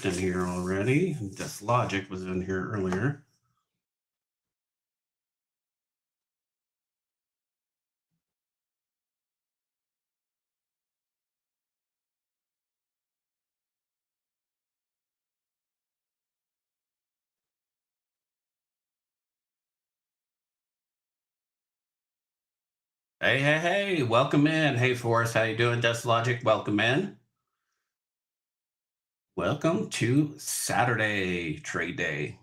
first in here already. Logic was in here earlier. Hey, welcome in. Hey, Forrest, how you doing? Logic, welcome in. Welcome to Saturday trade day.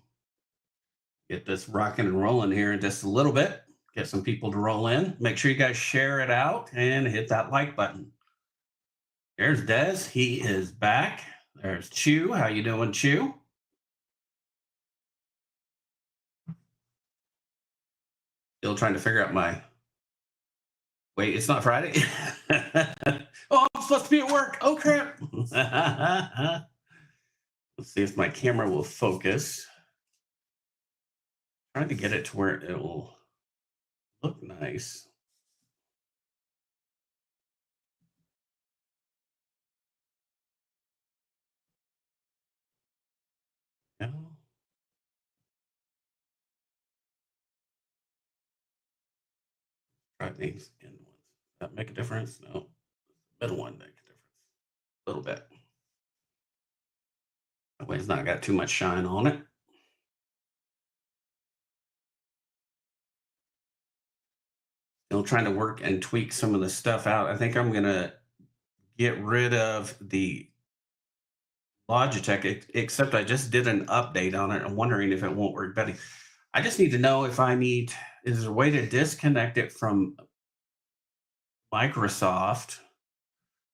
Get this rocking and rolling here in just a little bit. Get some people to roll in. Make sure you guys share it out and hit that like button. There's Des. He is back. There's Chew. How you doing, Chew? Still trying to figure out my. Wait, it's not Friday. Oh, I'm supposed to be at work. Oh crap. Let's see if my camera will focus. Trying to get it to where it will look nice. Yeah. Try these end ones. Does that make a difference? No. Middle one make a difference. A little bit. That way it's not got too much shine on it. Still trying to work and tweak some of the stuff out. I think I'm gonna get rid of the Logitech, except I just did an update on it. I'm wondering if it won't work better. I just need to know if is there a way to disconnect it from Microsoft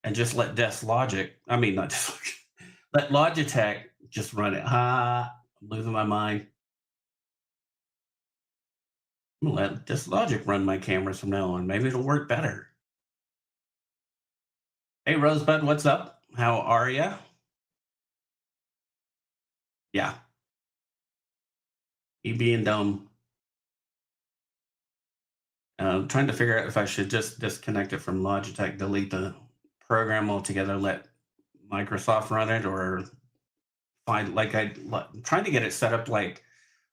and just let Logic, I mean, not let Logitech just run it. I'm losing my mind. I'm gonna let Logic run my cameras from now on. Maybe it'll work better. Hey, Rosebud, what's up? How are you? Yeah. You being dumb. I'm trying to figure out if I should just disconnect it from Logitech, delete the program altogether, let Microsoft run it, or find I'm trying to get it set up like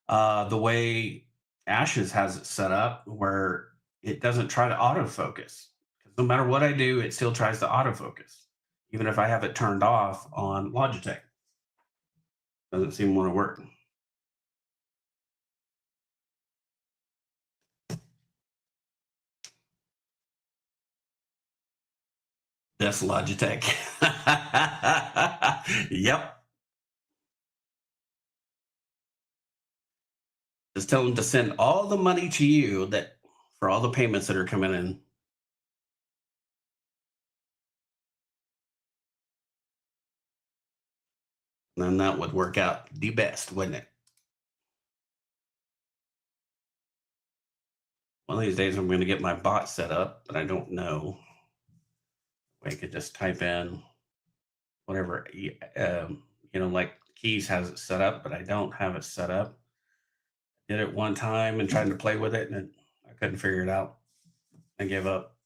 the way Ashes has it set up, where it doesn't try to autofocus. No matter what I do, it still tries to autofocus, even if I have it turned off on Logitech. Doesn't seem to want to work. That's Logitech. Yep. Just tell them to send all the money to you that for all the payments that are coming in. And then that would work out the best, wouldn't it? One of these days I'm going to get my bot set up, but I don't know. I could just type in whatever, like Keys has it set up, but I don't have it set up. Did it one time and tried to play with it, and I couldn't figure it out. I gave up.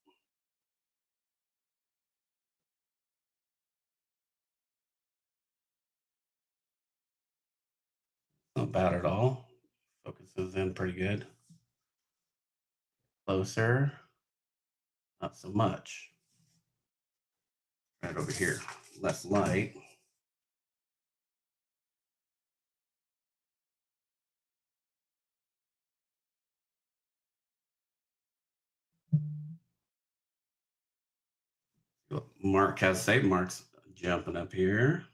Not bad at all. Focuses in pretty good. Closer. Not so much. Right over here. Less light. Mark has saved. Mark's jumping up here.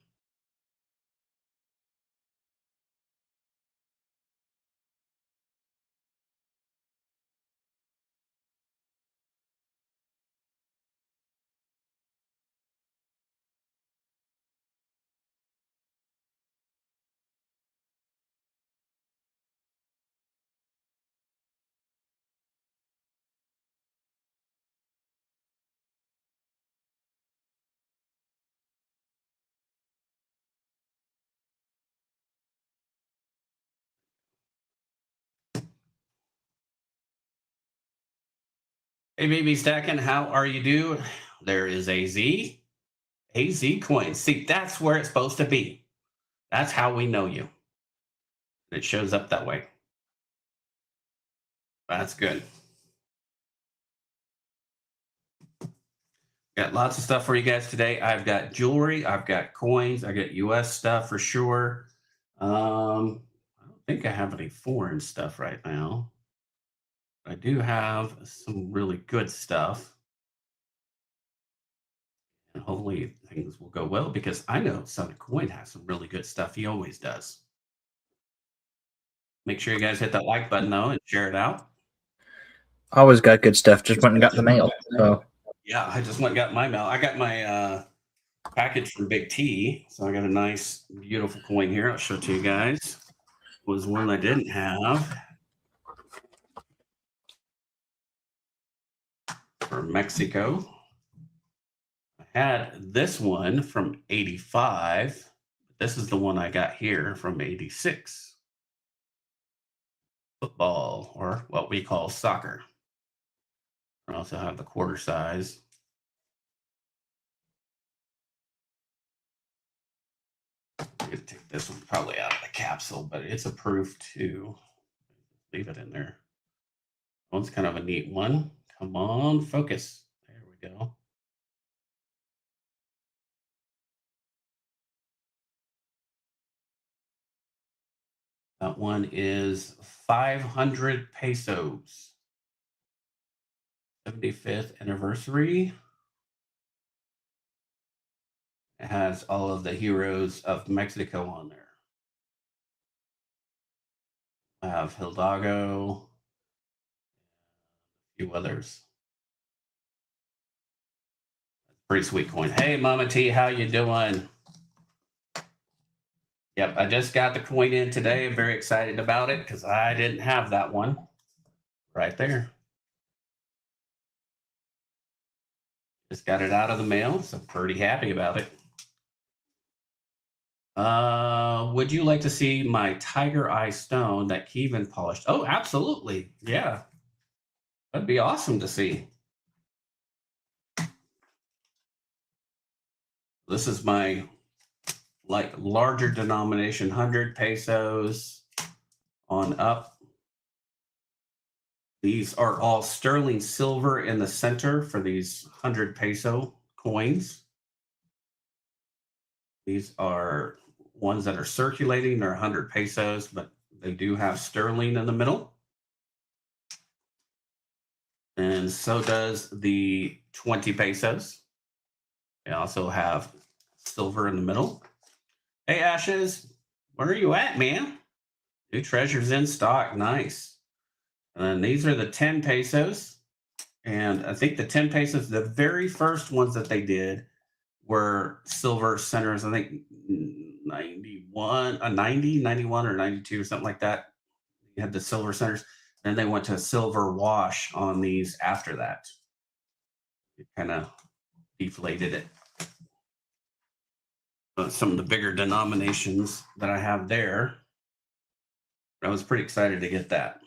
Hey, baby stacking, how are you doing? There is AZ coin. See, that's where it's supposed to be. That's how we know you. It shows up that way. That's good. Got lots of stuff for you guys today. I've got jewelry, I've got coins, I got US stuff for sure. I don't think I have any foreign stuff right now. I do have some really good stuff. And hopefully things will go well because I know Sonic Coin has some really good stuff. He always does. Make sure you guys hit that like button though and share it out. Always got good stuff. Just went and got the mail. So Yeah, I just went and got my mail. I got my package from Big T. So I got a nice, beautiful coin here. I'll show it to you guys. Was one I didn't have for Mexico. I had this one from 85. This is the one I got here from 86. Football, or what we call soccer. I also have the quarter size. I'm going to take this one probably out of the capsule, but it's approved to leave it in there. One's kind of a neat one. Come on, focus. There we go. That one is 500 pesos. 75th anniversary. It has all of the heroes of Mexico on there. I have Hidalgo, a few others. Pretty sweet coin. Hey, Mama T, how you doing? Yep, I just got the coin in today. I'm very excited about it because I didn't have that one right there. Just got it out of the mail, so pretty happy about it. Would you like to see my Tiger Eye stone that Kevin polished? Oh, absolutely. Yeah. That'd be awesome to see. This is my like larger denomination, 100 pesos on up. These are all sterling silver in the center for these 100 peso coins. These are ones that are circulating. They're 100 pesos, but they do have sterling in the middle. And so does the 20 pesos. They also have silver in the middle. Hey, Ashes, where are you at, man? New treasures in stock. Nice. And these are the 10 pesos. And I think the 10 pesos, the very first ones that they did were silver centers. I think 91, 90, 91 or 92 or something like that. You had the silver centers. Then they went to silver wash on these after that. It kind of deflated it. But some of the bigger denominations that I have there, I was pretty excited to get that.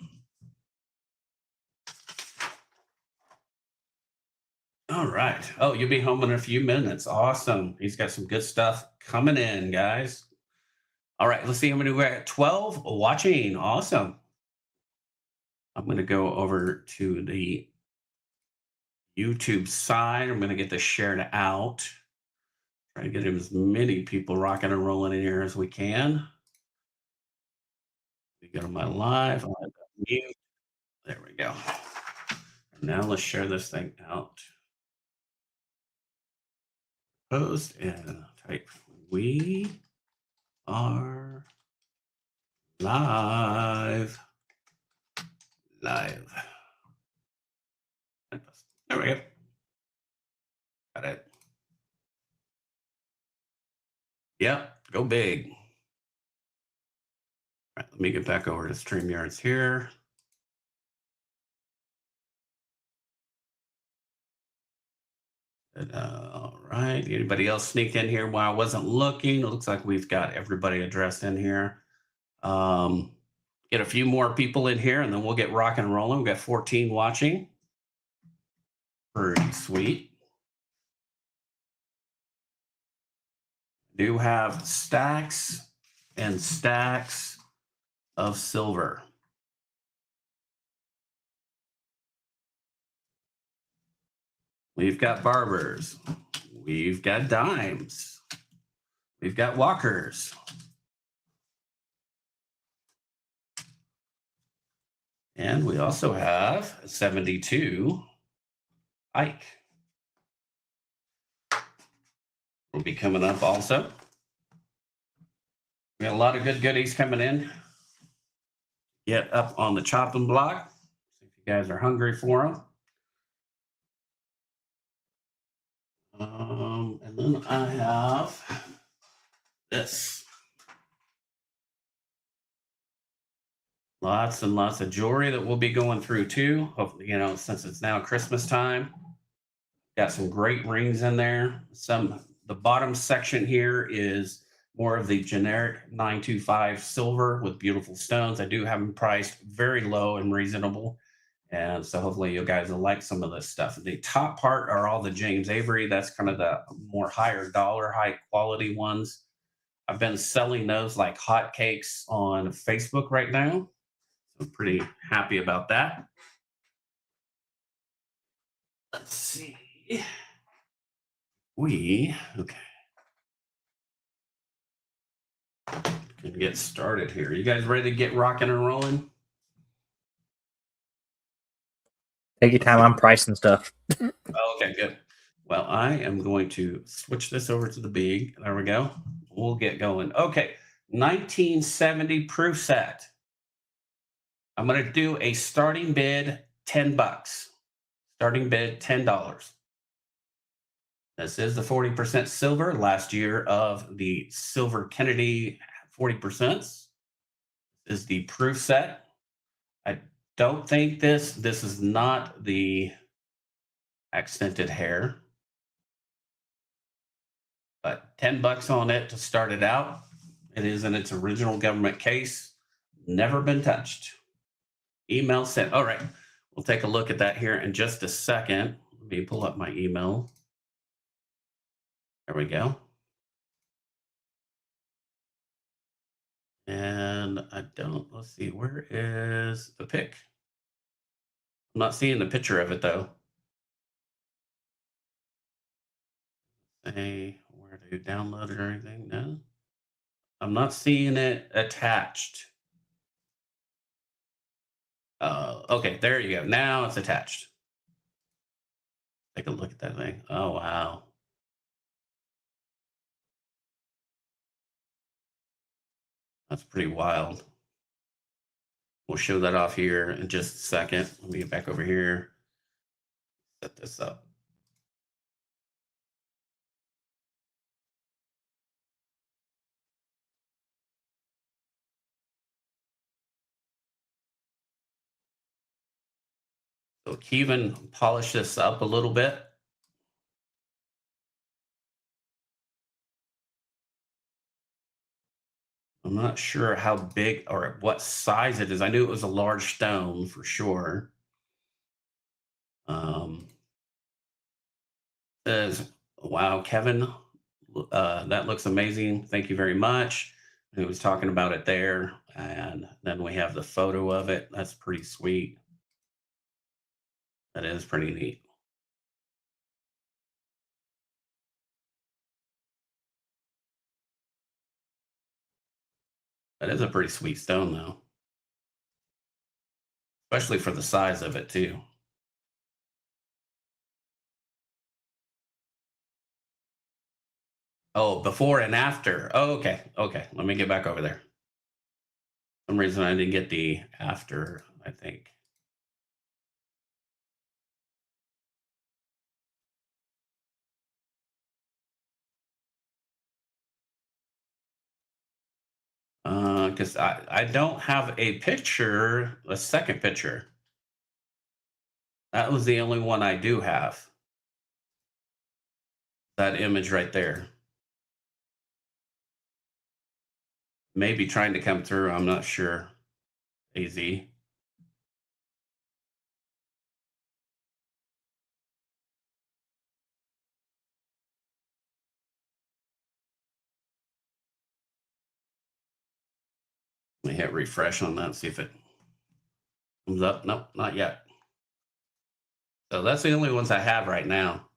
All right. Oh, you'll be home in a few minutes. Awesome. He's got some good stuff coming in, guys. All right. Let's see how many we're at. 12 watching. Awesome. I'm going to go over to the YouTube side. I'm going to get this shared out. Try to get as many people rocking and rolling in here as we can. We go to my live. I'll have that mute. There we go. Now let's share this thing out. Post and type we are live. Live. There we go. Got it. Yep, go big. All right, let me get back over to StreamYards here. All right. Anybody else sneak in here while I wasn't looking? It looks like we've got everybody addressed in here. Get a few more people in here and then we'll get rock and rolling. We've got 14 watching. Pretty sweet. Do have stacks and stacks of silver. We've got barbers. We've got dimes. We've got walkers. And we also have 72 Ike. Will be coming up also. We got a lot of good goodies coming in. Get up on the chopping block. See if you guys are hungry for them. And then I have this. Lots and lots of jewelry that we'll be going through too. Hopefully, you know, since it's now Christmas time. Got some great rings in there. The bottom section here is more of the generic 925 silver with beautiful stones. I do have them priced very low and reasonable. And so hopefully you guys will like some of this stuff. The top part are all the James Avery. That's kind of the more higher dollar, high quality ones. I've been selling those like hotcakes on Facebook right now. I'm pretty happy about that. Let's see. Okay. Can get started here. You guys ready to get rocking and rolling? Take your time. I'm pricing stuff. Okay, good. Well, I am going to switch this over to the big. There we go. We'll get going. Okay, 1970 proof set. I'm going to do a starting bid $10. Starting bid $10. This is the 40% silver last year of the Silver Kennedy 40%. This is the proof set. I don't think this is not the accented hair, but $10 on it to start it out. It is in its original government case, never been touched. Email sent. All right, we'll take a look at that here in just a second. Let me pull up my email. There we go. And let's see, where is the pic? I'm not seeing the picture of it though. Say where to download it or anything? No, I'm not seeing it attached. Okay, there you go. Now it's attached. Take a look at that thing. Oh, wow. That's pretty wild. We'll show that off here in just a second. Let me get back over here. Set this up. So Kevin polish this up a little bit. I'm not sure how big or what size it is. I knew it was a large stone for sure. Says, wow, Kevin, that looks amazing. Thank you very much. He was talking about it there. And then we have the photo of it. That's pretty sweet. That is pretty neat. That is a pretty sweet stone, though, especially for the size of it, too. Oh, before and after. Oh, okay. Okay. Let me get back over there. For some reason I didn't get the after, I think. Because I don't have a picture, a second picture. That was the only one I do have. That image right there. Maybe trying to come through. I'm not sure. AZ. Let me hit refresh on that, see if it comes up. Nope, not yet. So that's the only ones I have right now.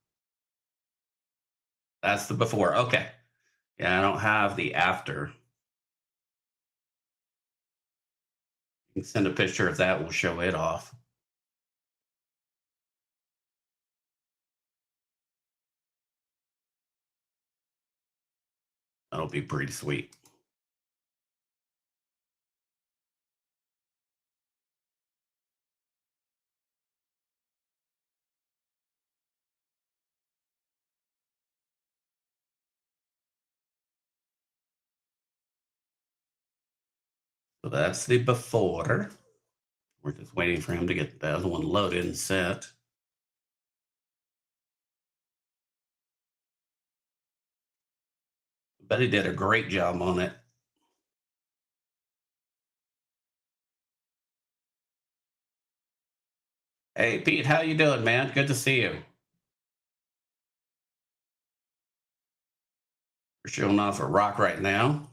That's the before. Okay. Yeah, I don't have the after. You can send a picture if that will show it off. That'll be pretty sweet. So that's the before. We're just waiting for him to get the other one loaded and set. But he did a great job on it. Hey, Pete, how you doing, man? Good to see you. We're showing off a rock right now.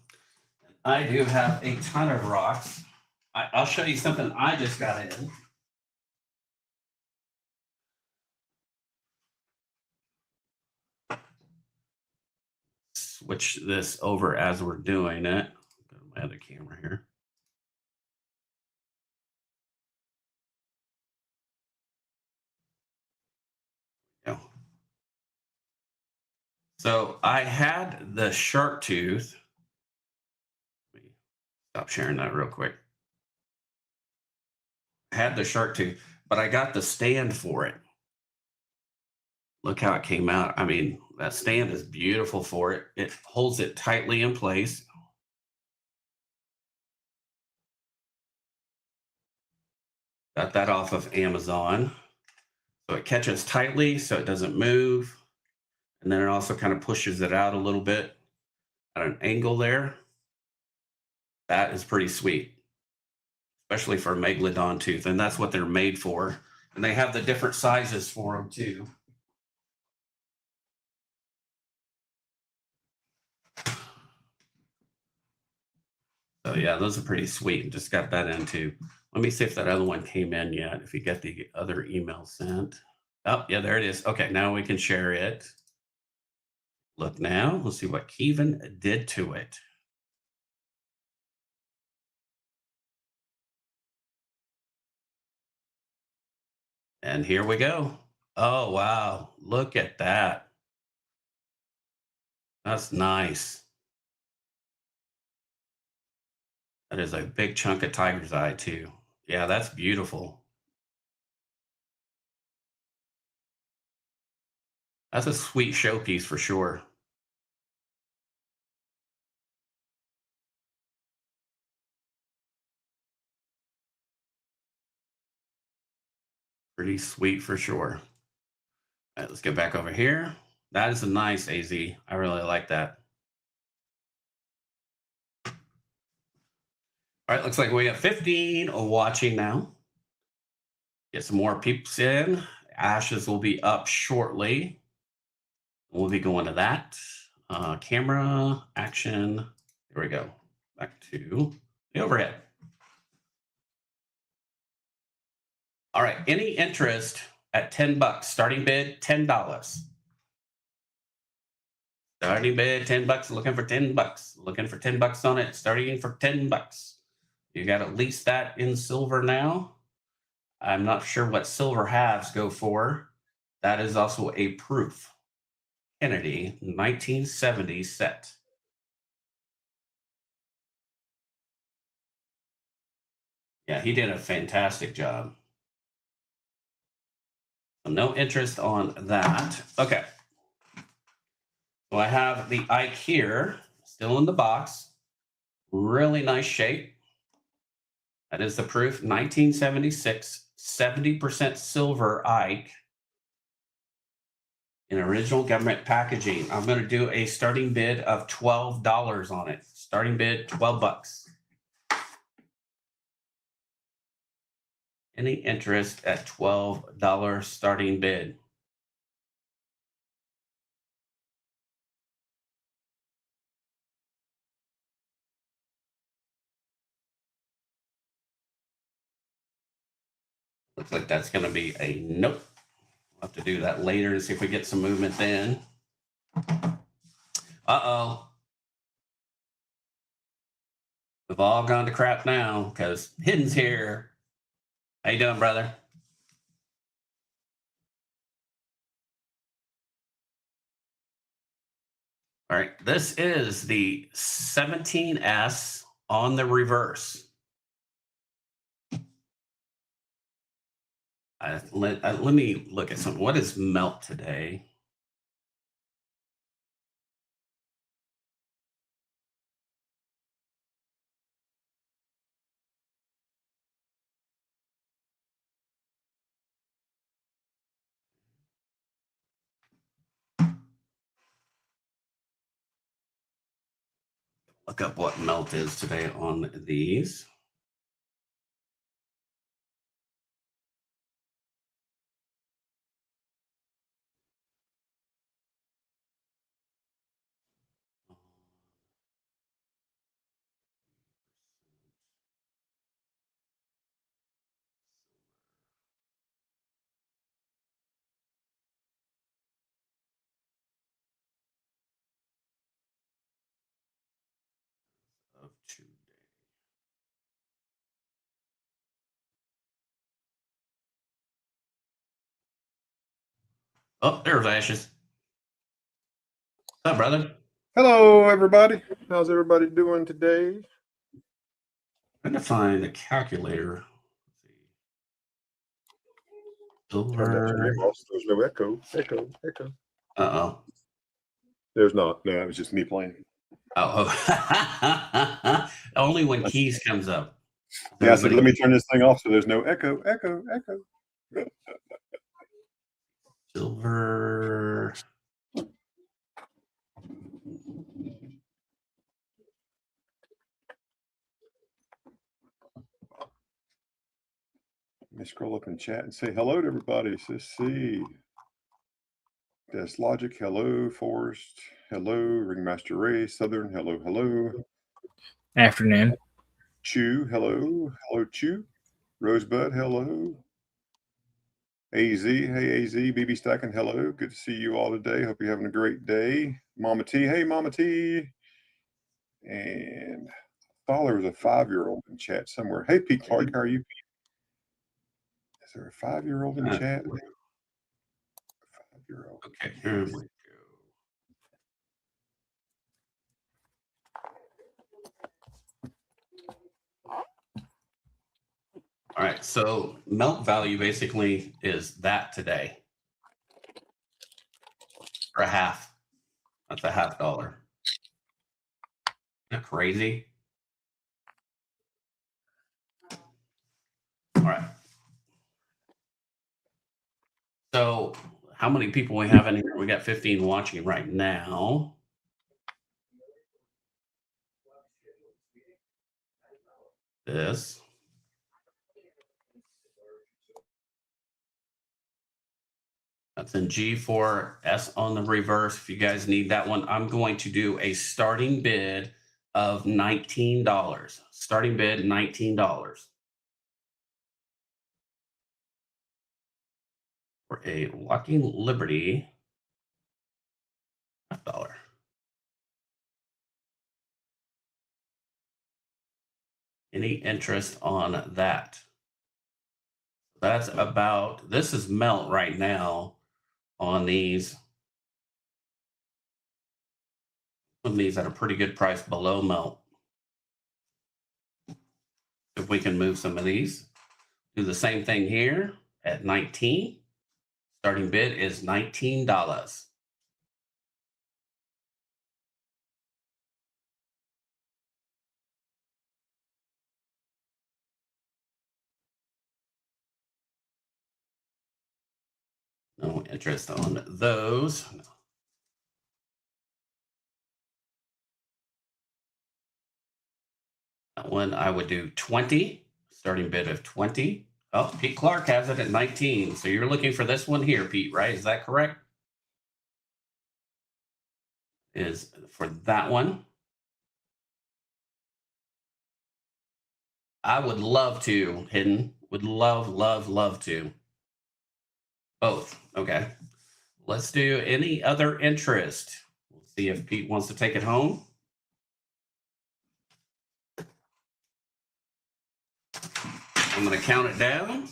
I do have a ton of rocks. I'll show you something I just got in. Switch this over as we're doing it. Go to my other camera here. Go. So I had the shark tooth. Let me stop sharing that real quick. I had the shark tooth, but I got the stand for it. Look how it came out. I mean, that stand is beautiful for it. It holds it tightly in place. Got that off of Amazon. So it catches tightly so it doesn't move. And then it also kind of pushes it out a little bit at an angle there. That is pretty sweet, especially for a megalodon tooth. And that's what they're made for. And they have the different sizes for them too. So yeah, those are pretty sweet. Just got that in too. Let me see if that other one came in yet. If you get the other email sent. Oh, yeah, there it is. Okay, now we can share it. Look now. Let's see what Kevin did to it. And here we go. Oh, wow. Look at that. That's nice. That is a big chunk of tiger's eye, too. Yeah, that's beautiful. That's a sweet showpiece for sure. Pretty sweet for sure. All right, let's get back over here. That is a nice AZ. I really like that. All right, looks like we have 15 watching now. Get some more peeps in. Ashes will be up shortly. We'll be going to that. Camera, action. Here we go. Back to the overhead. All right, any interest at 10 bucks? Starting bid, $10. Starting bid, 10 bucks, looking for 10 bucks. Looking for 10 bucks on it, starting for 10 bucks. You got at least that in silver now. I'm not sure what silver halves go for. That is also a proof. Kennedy, 1970 set. Yeah, he did a fantastic job. So no interest on that. Okay. So I have the Ike here, still in the box. Really nice shape. That is the proof, 1976, 70% silver Ike in original government packaging. I'm going to do a starting bid of $12 on it. Starting bid, 12 bucks. Any interest at $12 starting bid? Looks like that's going to be a nope. We'll have to do that later and see if we get some movement then. Uh-oh. We've all gone to crap now because Hidden's here. How you doing, brother? All right, this is the 17S on the reverse. Let me look at something. What is melt today? Look up what melt is today on these. Of today. Oh, there's Ashes. What's up, brother? Hello, everybody. How's everybody doing today? I'm trying to find a calculator. Silver. There's no echo. Echo. Uh-oh. There's not. No, it was just me playing. Oh. Only when Keys comes up. Yeah, so let me turn this thing off so there's no echo. Silver. Let me scroll up in chat and say hello to everybody. So let's see. Des Logic, hello. Forrest, hello. Ringmaster Ray, Southern, hello. Afternoon. Chew, hello. Hello, Chew. Rosebud, hello. AZ, hey AZ, BB Stacking, hello. Good to see you all today. Hope you're having a great day. Mama T, hey Mama T. And I thought there was a 5-year-old in chat somewhere. Hey Pete Clark, how are you? Is there a 5-year-old in chat? 5-year-old. Okay, here we go. All right, so melt value basically is that today. For a half. That's a $50. Isn't that crazy? All right. So how many people we have in here? We got 15 watching right now. This. That's in G4S on the reverse. If you guys need that one, I'm going to do a starting bid of $19. Starting bid, $19. For a Walking Liberty, $1. Any interest on that? That's about, this is melt right now on these. Some of these at a pretty good price below melt. If we can move some of these, do the same thing here at 19. Starting bid is $19. No interest on those. That one I would do 20. Starting bid of 20. Oh, Pete Clark has it at 19. So you're looking for this one here, Pete, right? Is that correct? Is for that one. I would love to, Hidden, Would love to. Both. Okay. Let's do any other interest. We'll see if Pete wants to take it home. I'm going to count it down.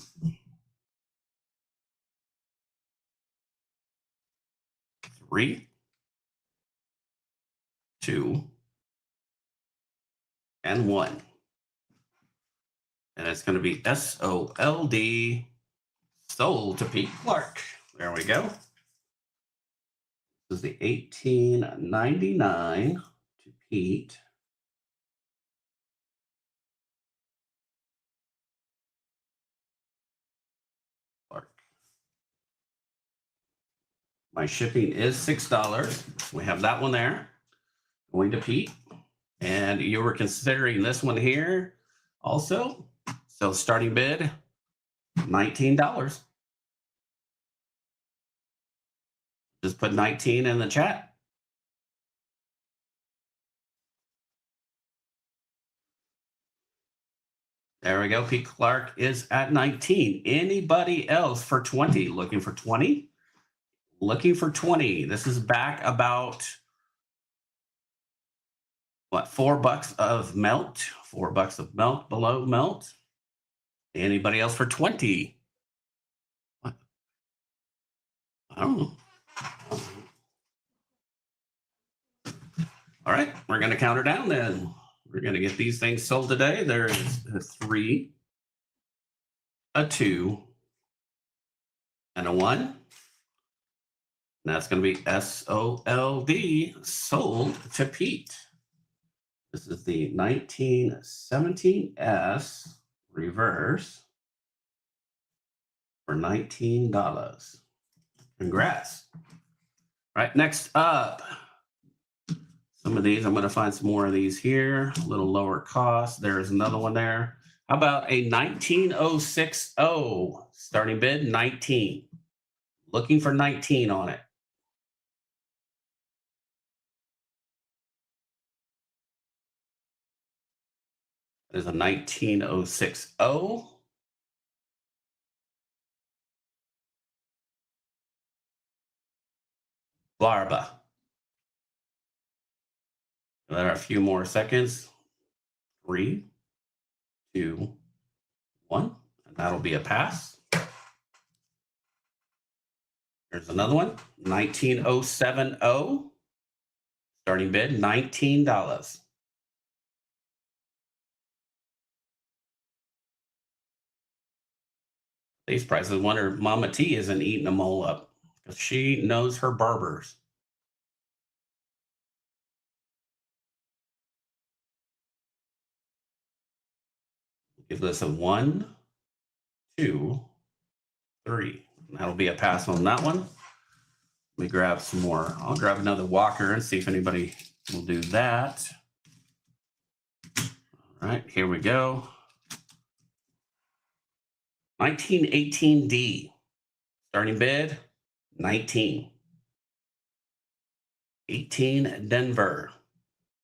3, 2, and 1. And it's going to be SOLD, sold to Pete Clark. There we go. This is the $18.99 to Pete. Clark. My shipping is $6. We have that one there. Going to Pete. And you were considering this one here also. So starting bid, $19. Just put 19 in the chat. There we go. Pete Clark is at 19. Anybody else for 20? Looking for 20? Looking for 20. This is back about, what, $4 of melt? $4 of melt, below melt. Anybody else for 20? What? I don't know. All right, we're going to count her down then. We're going to get these things sold today. There is a 3, a 2, and a 1. And that's going to be SOLD, sold to Pete. This is the 1917S reverse for $19. Congrats. All right, next up. Some of these, I'm going to find some more of these here, a little lower cost. There's another one there. How about a 19060? Starting bid, 19. Looking for 19 on it. There's a 19060. Barba. There are a few more seconds. 3, 2, 1. And that'll be a pass. There's another one. 19070. Starting bid, $19. These prices, wonder if Mama T isn't eating them all up because she knows her barbers. Give this a 1, 2, 3. That'll be a pass on that one. Let me grab some more. I'll grab another walker and see if anybody will do that. All right, here we go. 1918D. Starting bid, 19. 18 Denver.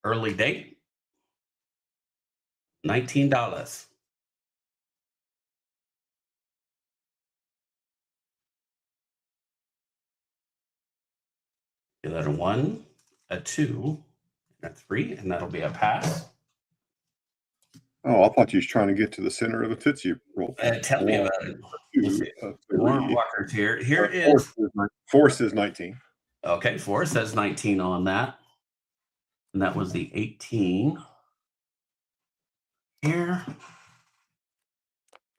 Early date, $19. Give that a 1, a 2, and a 3, and that'll be a pass. Oh, I thought you was trying to get to the center of the Tootsie Roll. Tell me about it. More walkers here. Here is Four says 19. Okay, 4 says 19 on that. And that was the 18. Here.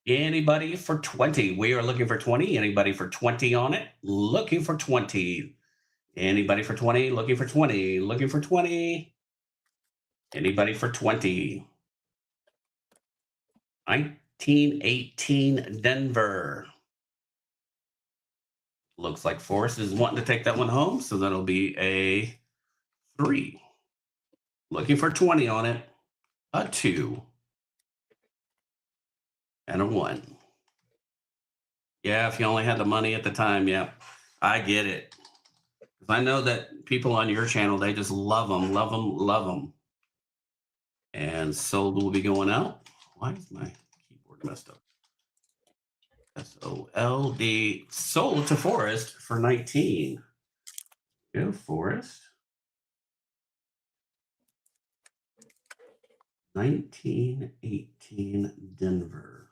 Anybody for 20? We are looking for 20. Anybody for 20 on it? Looking for 20. Anybody for 20? Looking for 20. Looking for 20. Anybody for 20? 1918 Denver. Looks like Forrest is wanting to take that one home, so that'll be a 3. Looking for 20 on it. A 2. And a 1. Yeah, if you only had the money at the time, yeah, I get it. I know that people on your channel, they just love them, love them, love them. And sold will be going out. Why is my keyboard messed up? SOLD sold to Forrest for 19. Go Forrest. 1918 Denver.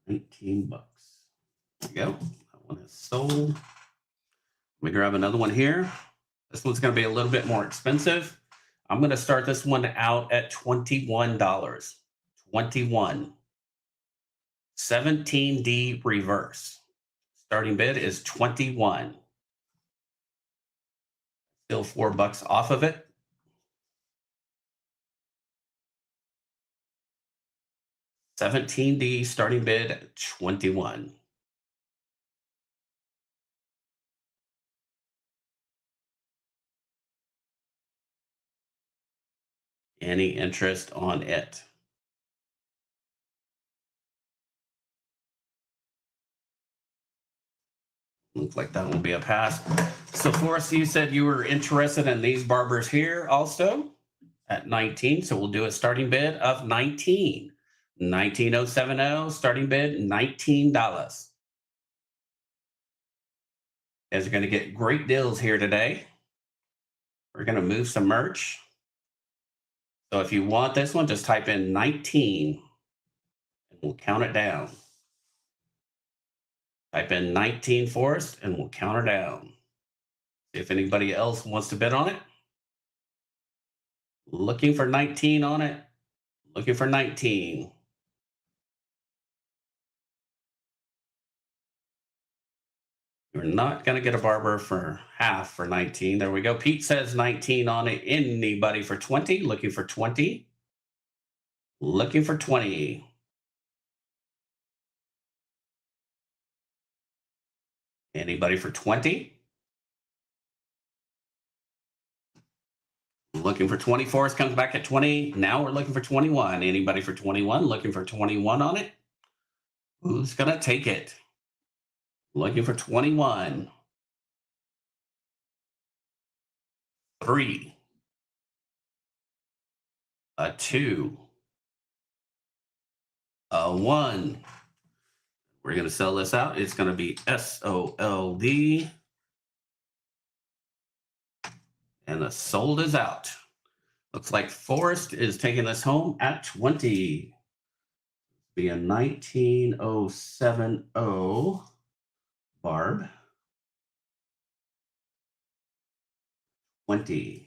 19 bucks. There you go. That one is sold. Let me grab another one here. This one's going to be a little bit more expensive. I'm going to start this one out at $21. 21. 17D reverse. Starting bid is 21. Still $4 off of it. $17D starting bid 21. Any interest on it? Looks like that will be a pass. So Forrest, you said you were interested in these barbers here also at 19. So we'll do a starting bid of 19. 19070 starting bid $19. Guys are going to get great deals here today. We're going to move some merch. So if you want this one, just type in 19 and we'll count it down. Type in 19 Forrest and we'll count her down. See if anybody else wants to bid on it. Looking for 19 on it. Looking for 19. You're not going to get a barber for half for 19. There we go. Pete says 19 on it. Anybody for 20? Looking for 20. Looking for 20. Anybody for 20? Looking for 20. Forrest comes back at 20. Now we're looking for 21. Anybody for 21? Looking for 21 on it? Who's going to take it? Looking for 21. 3. A 2. A 1. We're going to sell this out. It's going to be SOLD. And the sold is out. Looks like Forrest is taking this home at 20. Be a 19070 barb. 20.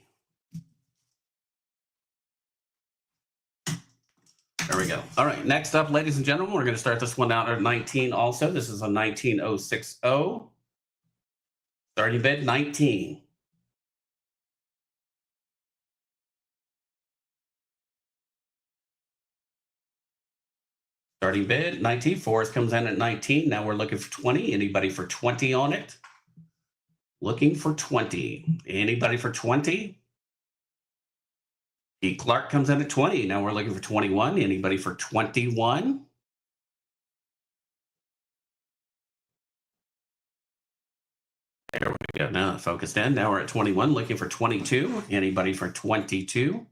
There we go. All right, next up, ladies and gentlemen, we're going to start this one out at 19 also. This is a 19060. Starting bid 19. Starting bid 19. Forrest comes in at 19. Now we're looking for 20. Anybody for 20 on it? Looking for 20. Anybody for 20? Pete Clark comes in at 20. Now we're looking for 21. Anybody for 21? There we go. Now focused in. Now we're at 21. Looking for 22. Anybody for 22? We're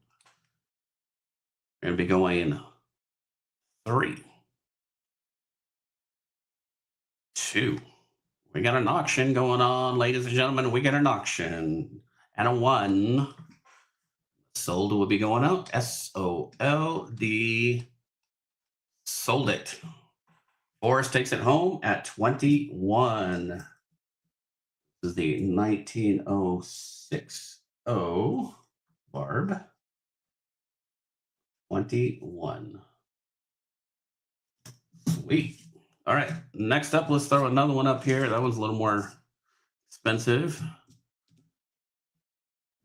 going to be going 3. 2. We got an auction going on, ladies and gentlemen. We got an auction and a 1. Sold will be going out. SOLD. Sold it. Forrest takes it home at 21. This is the 19060 barb. 21. Sweet. All right. Next up, let's throw another one up here. That one's a little more expensive.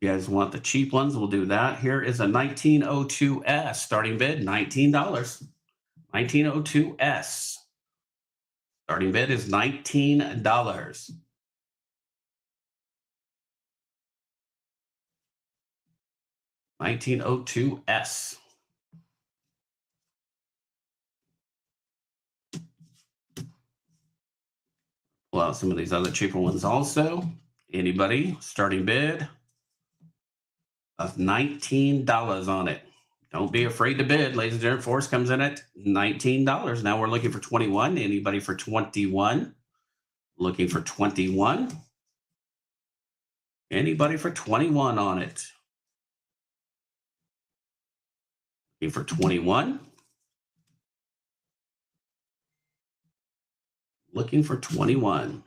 You guys want the cheap ones? We'll do that. Here is a 1902S starting bid, $19. 1902S. Starting bid is $19. 1902S. Pull out some of these other cheaper ones also. Anybody? Starting bid of $19 on it. Don't be afraid to bid, ladies and gentlemen. Force comes in at $19. Now we're looking for 21. Anybody for 21? Looking for 21. Anybody for 21 on it? Looking for 21. Looking for 21.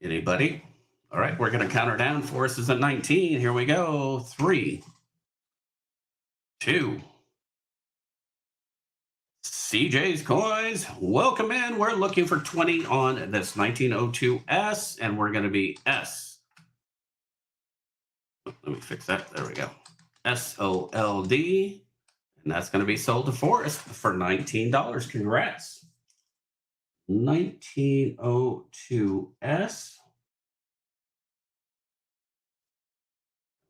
Anybody? All right, we're going to count her down. Force is at 19. Here we go. 3, 2. CJ's Coins. Welcome in. We're looking for 20 on this 1902S, and we're going to be S. Let me fix that. There we go. SOLD. And that's going to be sold to Forrest for $19. Congrats. 1902S.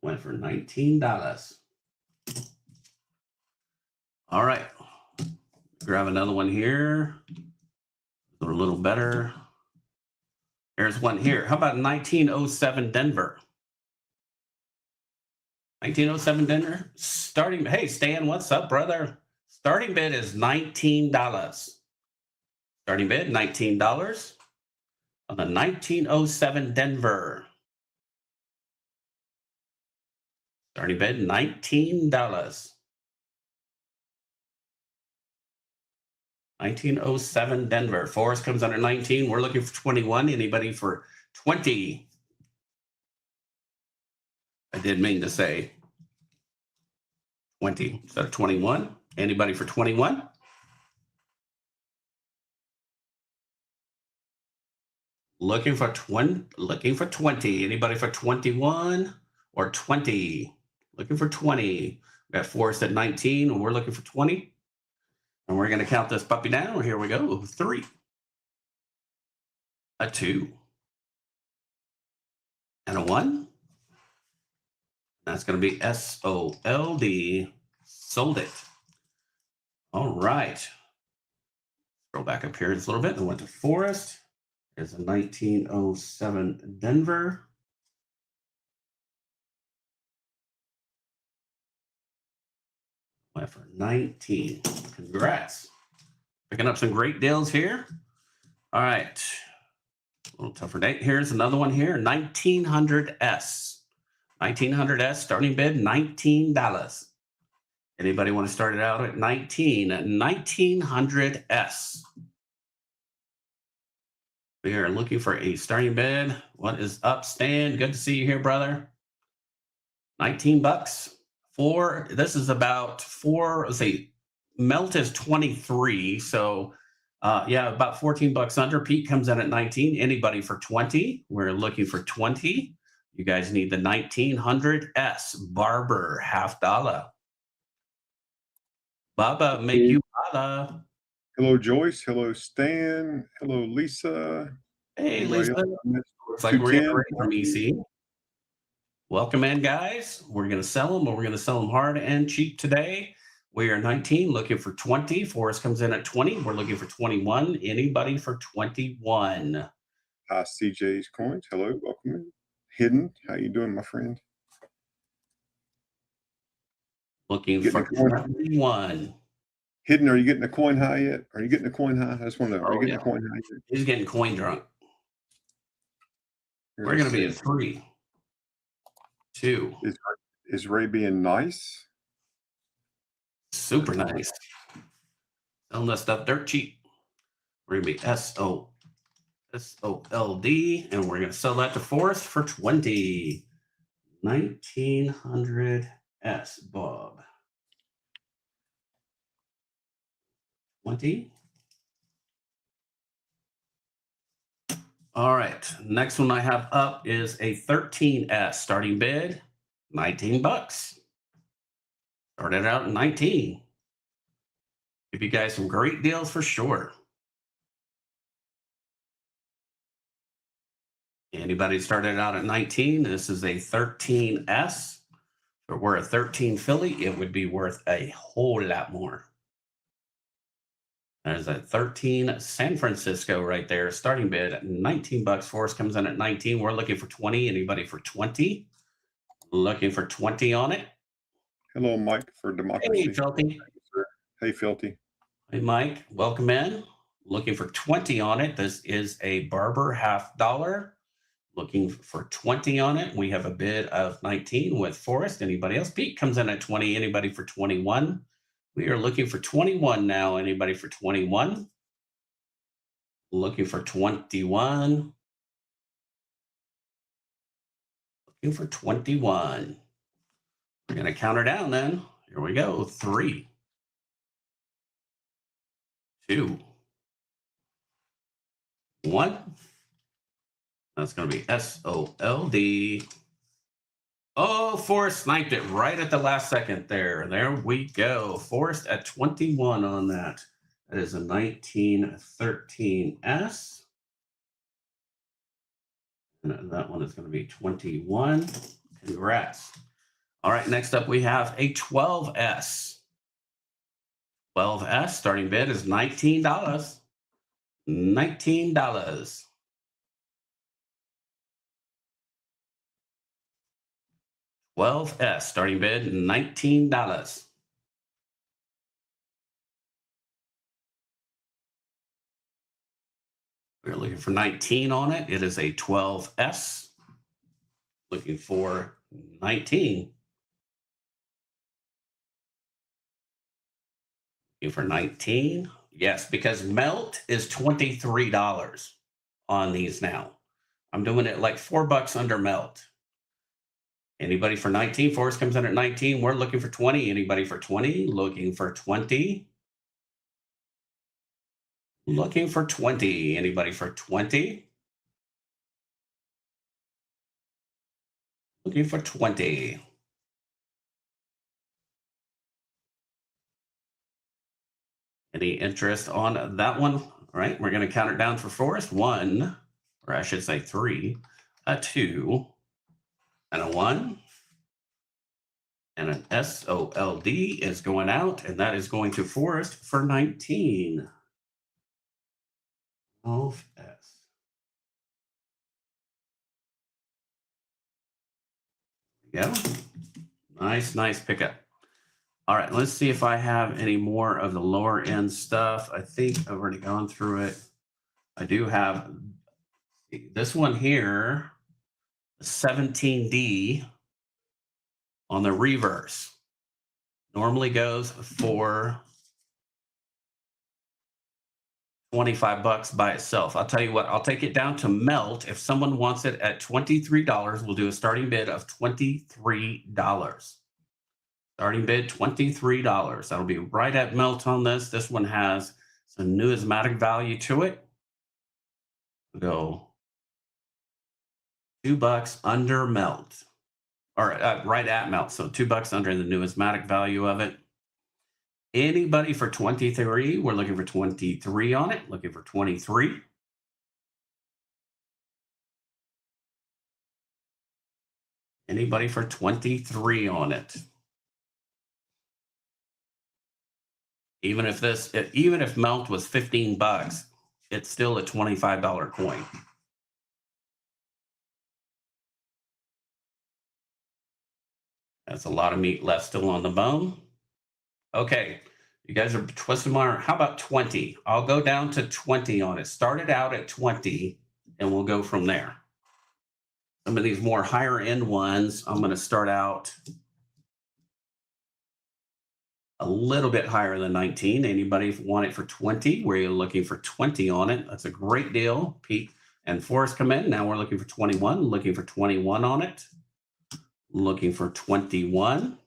Went for $19. All right. Grab another one here. A little better. There's one here. How about 1907 Denver? 1907 Denver. Starting, hey, Stan, what's up, brother? Starting bid is $19. Starting bid, $19 on the 1907 Denver. Starting bid, $19. 1907 Denver. Forrest comes under 19. We're looking for 21. Anybody for 20? I did mean to say 20 instead of 21. Anybody for 21? Looking for 20. Looking for 20. Anybody for 21 or 20? Looking for 20. We got Forrest at 19, and we're looking for 20. And we're going to count this puppy down. Here we go. 3, a 2, and a 1. That's going to be SOLD. Sold it. All right. Scroll back up here just a little bit and went to Forrest. There's a 1907 Denver. Went for 19. Congrats. Picking up some great deals here. All right. A little tougher date. Here's another one here. 1900S. 1900S starting bid $19. Anybody want to start it out at 19? 1900S. We are looking for a starting bid. What is up, Stan? Good to see you here, brother. $19. This is about 4. Let's see, melt is 23. So yeah, about $14 under. Pete comes in at 19. Anybody for 20? We're looking for 20. You guys need the 1900S. Barber, $50. Baba, make you Baba. Hello, Joyce. Hello, Stan. Hello, Lisa. Hey, Everybody Lisa. else on this? Looks like we're getting 210. ready from EC. Welcome in, guys. We're going to sell them, but we're going to sell them hard and cheap today. We are 19, looking for 20. Forrest comes in at 20. We're looking for 21. Anybody for 21? Hi, CJ's Coins. Hello, welcome in. Hidden, how you doing, my friend? Looking Getting for a coin. 21. Hidden, are you getting a coin high yet? Are you getting a coin high? I just want to know. Are you Oh, getting yeah. a coin high yet? He's getting coin drunk. We're going to be at 3, 2. Is Ray being nice? Super nice. Selling that stuff dirt cheap. We're going to be SOLD, and we're going to sell that to Forrest for 20. 1900S, Bob. 20. All right. Next one I have up is a 13S. Starting bid, $19. Started out at 19. Give you guys some great deals for sure. Anybody started out at 19? This is a 13S. If it were a 13 Philly, it would be worth a whole lot more. There's a 13 San Francisco right there. Starting bid at 19 bucks. Forrest comes in at 19. We're looking for 20. Anybody for 20? Looking for 20 on it. Hello, Mike for Democracy. Hey, Filthy. Hey, Filthy. Hey, Mike. Welcome in. Looking for 20 on it. This is a Barber half dollar. Looking for 20 on it. We have a bid of 19 with Forrest. Anybody else? Pete comes in at 20. Anybody for 21? We are looking for 21 now. Anybody for 21? Looking for 21. Looking for 21. We're going to count her down then. Here we go. 3, 2, 1. That's going to be SOLD. Oh, Forrest sniped it right at the last second there. There we go. Forrest at 21 on that. That is a 1913S. And that one is going to be 21. Congrats. All right, next up we have a 12S. 12S starting bid is $19. $19. $12S starting bid $19. We're looking for 19 on it. It is a 12S. Looking for 19. Looking for 19. Yes, because melt is $23 on these now. I'm doing it like $4 under melt. Anybody for 19? Forrest comes in at 19. We're looking for 20. Anybody for 20? Looking for 20. Looking for 20. Anybody for 20? Looking for 20. Any interest on that one? All right, we're going to count it down for Forrest. 1, or I should say 3, a 2, and a 1. And an SOLD is going out, and that is going to Forrest for 19. 12S. Yeah. Nice pickup. All right, let's see if I have any more of the lower end stuff. I think I've already gone through it. I do have this one here, 17D on the reverse. Normally goes for $25 by itself. I'll tell you what, I'll take it down to melt. If someone wants it at $23, we'll do a starting bid of $23. Starting bid, $23. That'll be right at melt on this. This one has some numismatic value to it. We'll go $2 under melt, or right at melt. So $2 under the numismatic value of it. Anybody for 23? We're looking for 23 on it. Looking for 23. Anybody for 23 on it? Even if melt was $15, it's still a $25 coin. That's a lot of meat left still on the bone. Okay, you guys are twisting my arm. How about 20? I'll go down to 20 on it. Start it out at 20, and we'll go from there. Some of these more higher end ones, I'm going to start out a little bit higher than 19. Anybody want it for 20? We're looking for 20 on it. That's a great deal. Pete and Forrest come in. Now we're looking for 21. Looking for 21 on it. Looking for 21.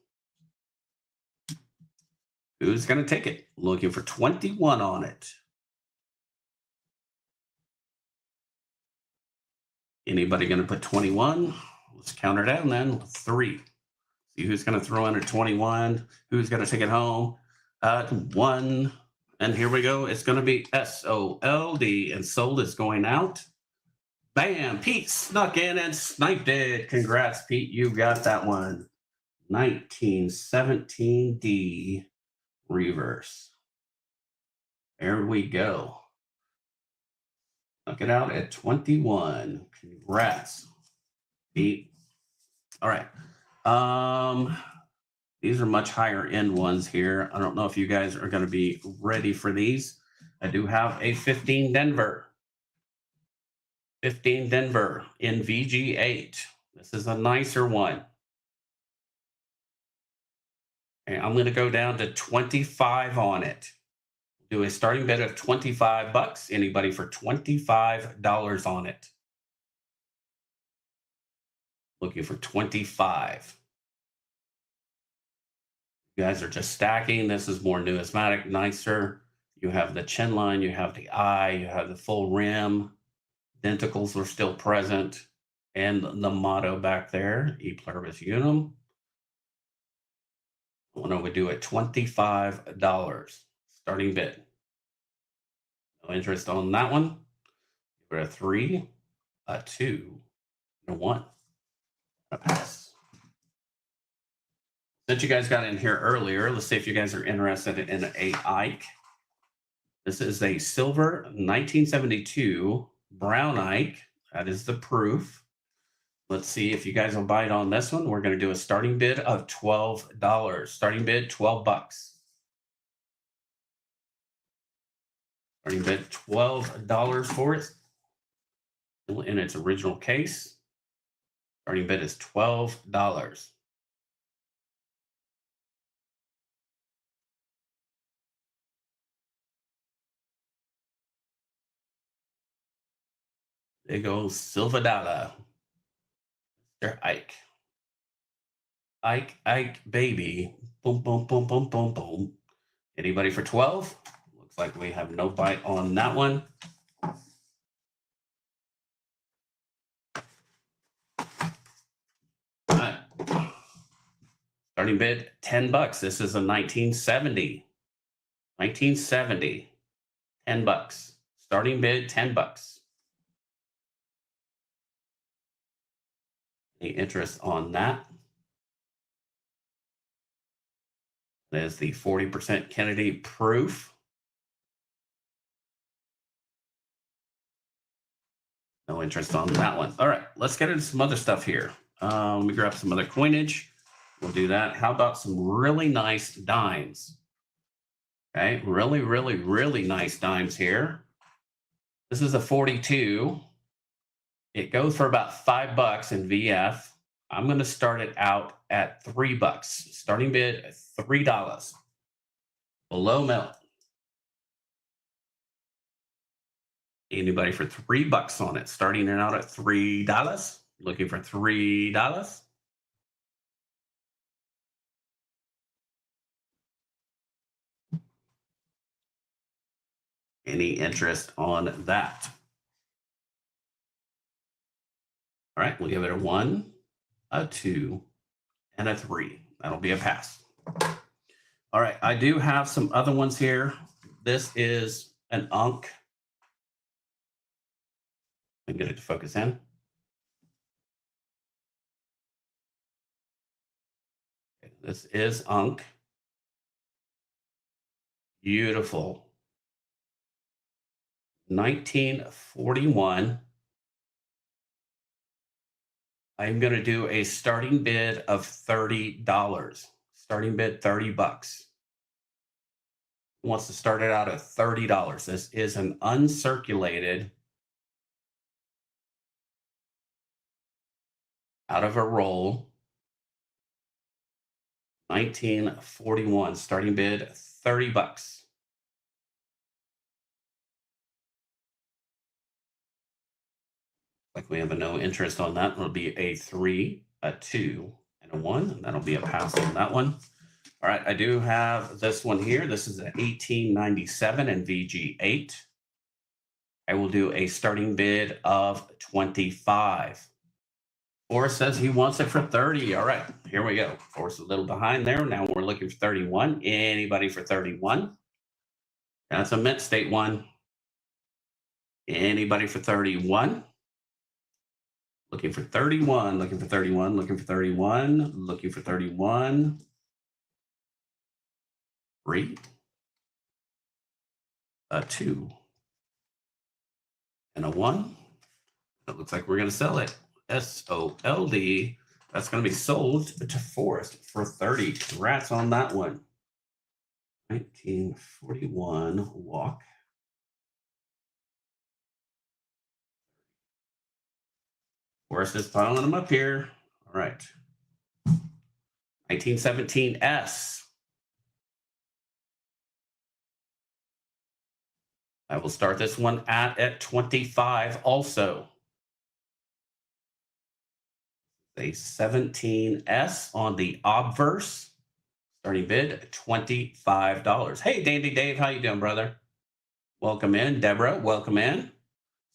Who's going to take it? Looking for 21 on it. Anybody going to put 21? Let's count her down then. 3. See who's going to throw in a 21. Who's going to take it home? 1. And here we go. It's going to be SOLD, and sold is going out. Bam! Pete snuck in and sniped it. Congrats, Pete. You got that one. 1917D reverse. There we go. Knock it out at 21. Congrats. Pete. All right. These are much higher end ones here. I don't know if you guys are going to be ready for these. I do have a 15 Denver. 15 Denver in VG8. This is a nicer one. And I'm going to go down to 25 on it. Do a starting bid of 25 bucks. Anybody for $25 on it? Looking for 25. You guys are just stacking. This is more numismatic, nicer. You have the chin line, you have the eye, you have the full rim. Denticles are still present. And the motto back there, E Pluribus Unum. What do we do at $25? Starting bid. No interest on that one. Give it a 3, a 2, and a 1. A pass. Since you guys got in here earlier, let's see if you guys are interested in a Ike. This is a silver 1972 brown Ike. That is the proof. Let's see if you guys will bite on this one. We're going to do a starting bid of $12. Starting bid, 12 bucks. Starting bid, $12 for it. Still in its original case. Starting bid is $12. There goes Silver Dollar. Mr. Ike. Ike, baby. Boom, boom, boom, boom, boom, boom. Anybody for 12? Looks like we have no bite on that one. All right. Starting bid, 10 bucks. This is a 1970. 1970. 10 bucks. Starting bid, 10 bucks. Any interest on that? There's the 40% Kennedy proof. No interest on that one. All right, let's get into some other stuff here. Let me grab some other coinage. We'll do that. How about some really nice dimes? Okay, really, really, really nice dimes here. This is a 42. It goes for about $5 in VF. I'm going to start it out at $3. Starting bid $3. Below melt. Anybody for $3 on it? Starting it out at $3. Looking for $3. Any interest on that? All right, we'll give it a 1, a 2, and a 3. That'll be a pass. All right, I do have some other ones here. This is an Unk. Let me get it to focus in. This is Unk. Beautiful. 1941. I'm going to do a starting bid of $30. Starting bid $30. Who wants to start it out at $30? This is an uncirculated out of a roll. 1941. Starting bid $30. Like we have a no interest on that. It'll be a 3, a 2, and a 1. And that'll be a pass on that one. All right, I do have this one here. This is an 1897 in VG8. I will do a starting bid of 25. Forrest says he wants it for 30. All right, here we go. Forrest a little behind there. Now we're looking for 31. Anybody for 31? That's a Mint State one. Anybody for 31? Looking for 31, looking for 31, looking for 31, looking for 31. 3, a 2, and a 1. It looks like we're going to sell it. SOLD. That's going to be sold to Forrest for 30. Congrats on that one. 1941 walk. Forrest is piling them up here. All right. 1917 S. I will start this one at 25 also. A 17S on the Obverse. Starting bid, $25. Hey, Dandy Dave, how you doing, brother? Welcome in. Deborah, welcome in.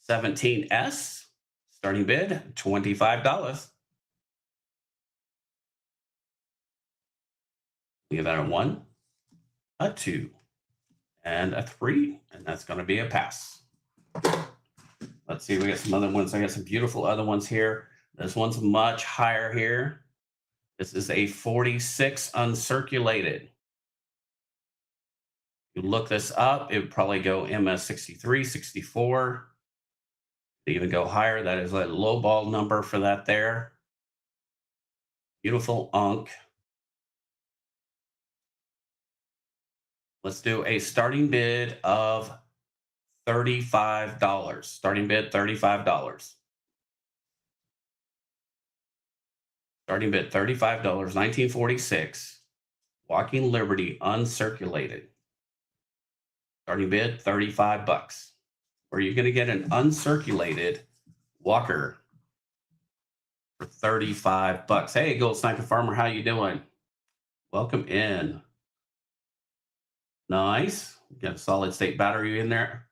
17S, starting bid, $25. We have that a 1, a 2, and a 3, and that's going to be a pass. Let's see, we got some other ones. I got some beautiful other ones here. This one's much higher here. This is a 46 uncirculated. You look this up, it would probably go MS 63, 64. To even go higher, that is a low ball number for that there. Beautiful unk. Let's do a starting bid of $35. Starting bid, $35. Starting bid, $35, 1946. Walking Liberty, uncirculated. Starting bid, $35. Or you're going to get an uncirculated Walker for $35. Hey, Gold Sniper Farmer, how you doing? Welcome in. Nice. Got a solid state battery in there.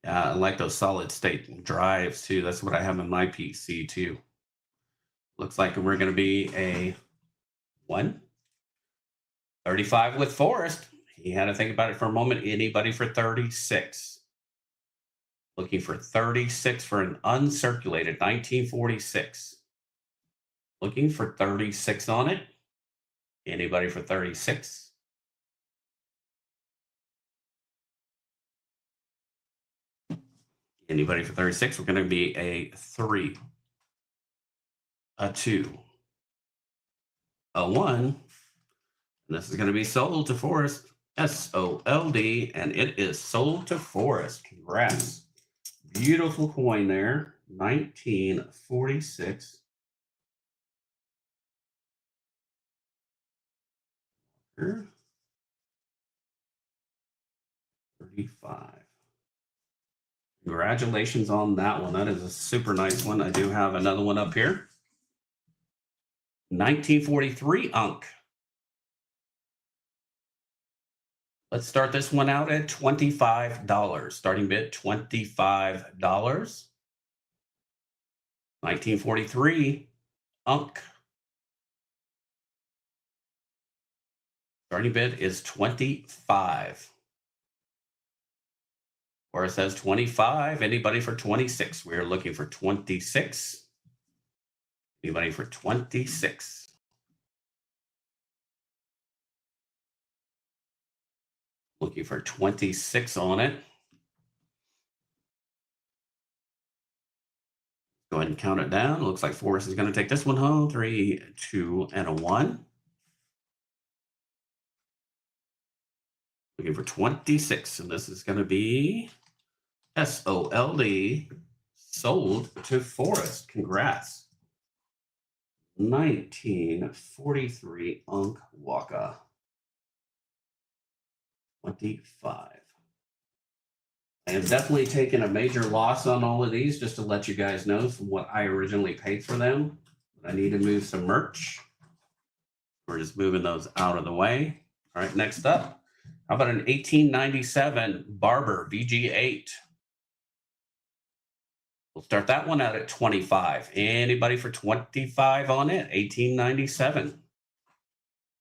Yeah, I like those solid state drives too. That's what I have in my PC too. Looks like we're going to be a 1. 35 with Forrest. He had to think about it for a moment. Anybody for 36? Looking for 36 for an uncirculated 1946. Looking for 36 on it. Anybody for 36? Anybody for 36? We're going to be a 3, a 2, a 1. And this is going to be sold to Forrest. SOLD, and it is sold to Forrest. Congrats. Beautiful coin there. 1946. 35. Congratulations on that one. That is a super nice one. I do have another one up here. 1943 Unk. Let's start this one out at $25. Starting bid, $25. 1943 Unk. Starting bid is $25. Or it says 25. Anybody for 26? We're looking for 26. Anybody for 26? Looking for 26 on it. Go ahead and count it down. It looks like Forrest is going to take this one home. 3, 2, and a 1. Looking for 26. And this is going to be SOLD, sold to Forrest. Congrats. 1943 Unk Waka. 25. I have definitely taken a major loss on all of these, just to let you guys know from what I originally paid for them. I need to move some merch. We're just moving those out of the way. All right, next up, how about an 1897 Barber VG8? We'll start that one out at 25. Anybody for 25 on it? 1897.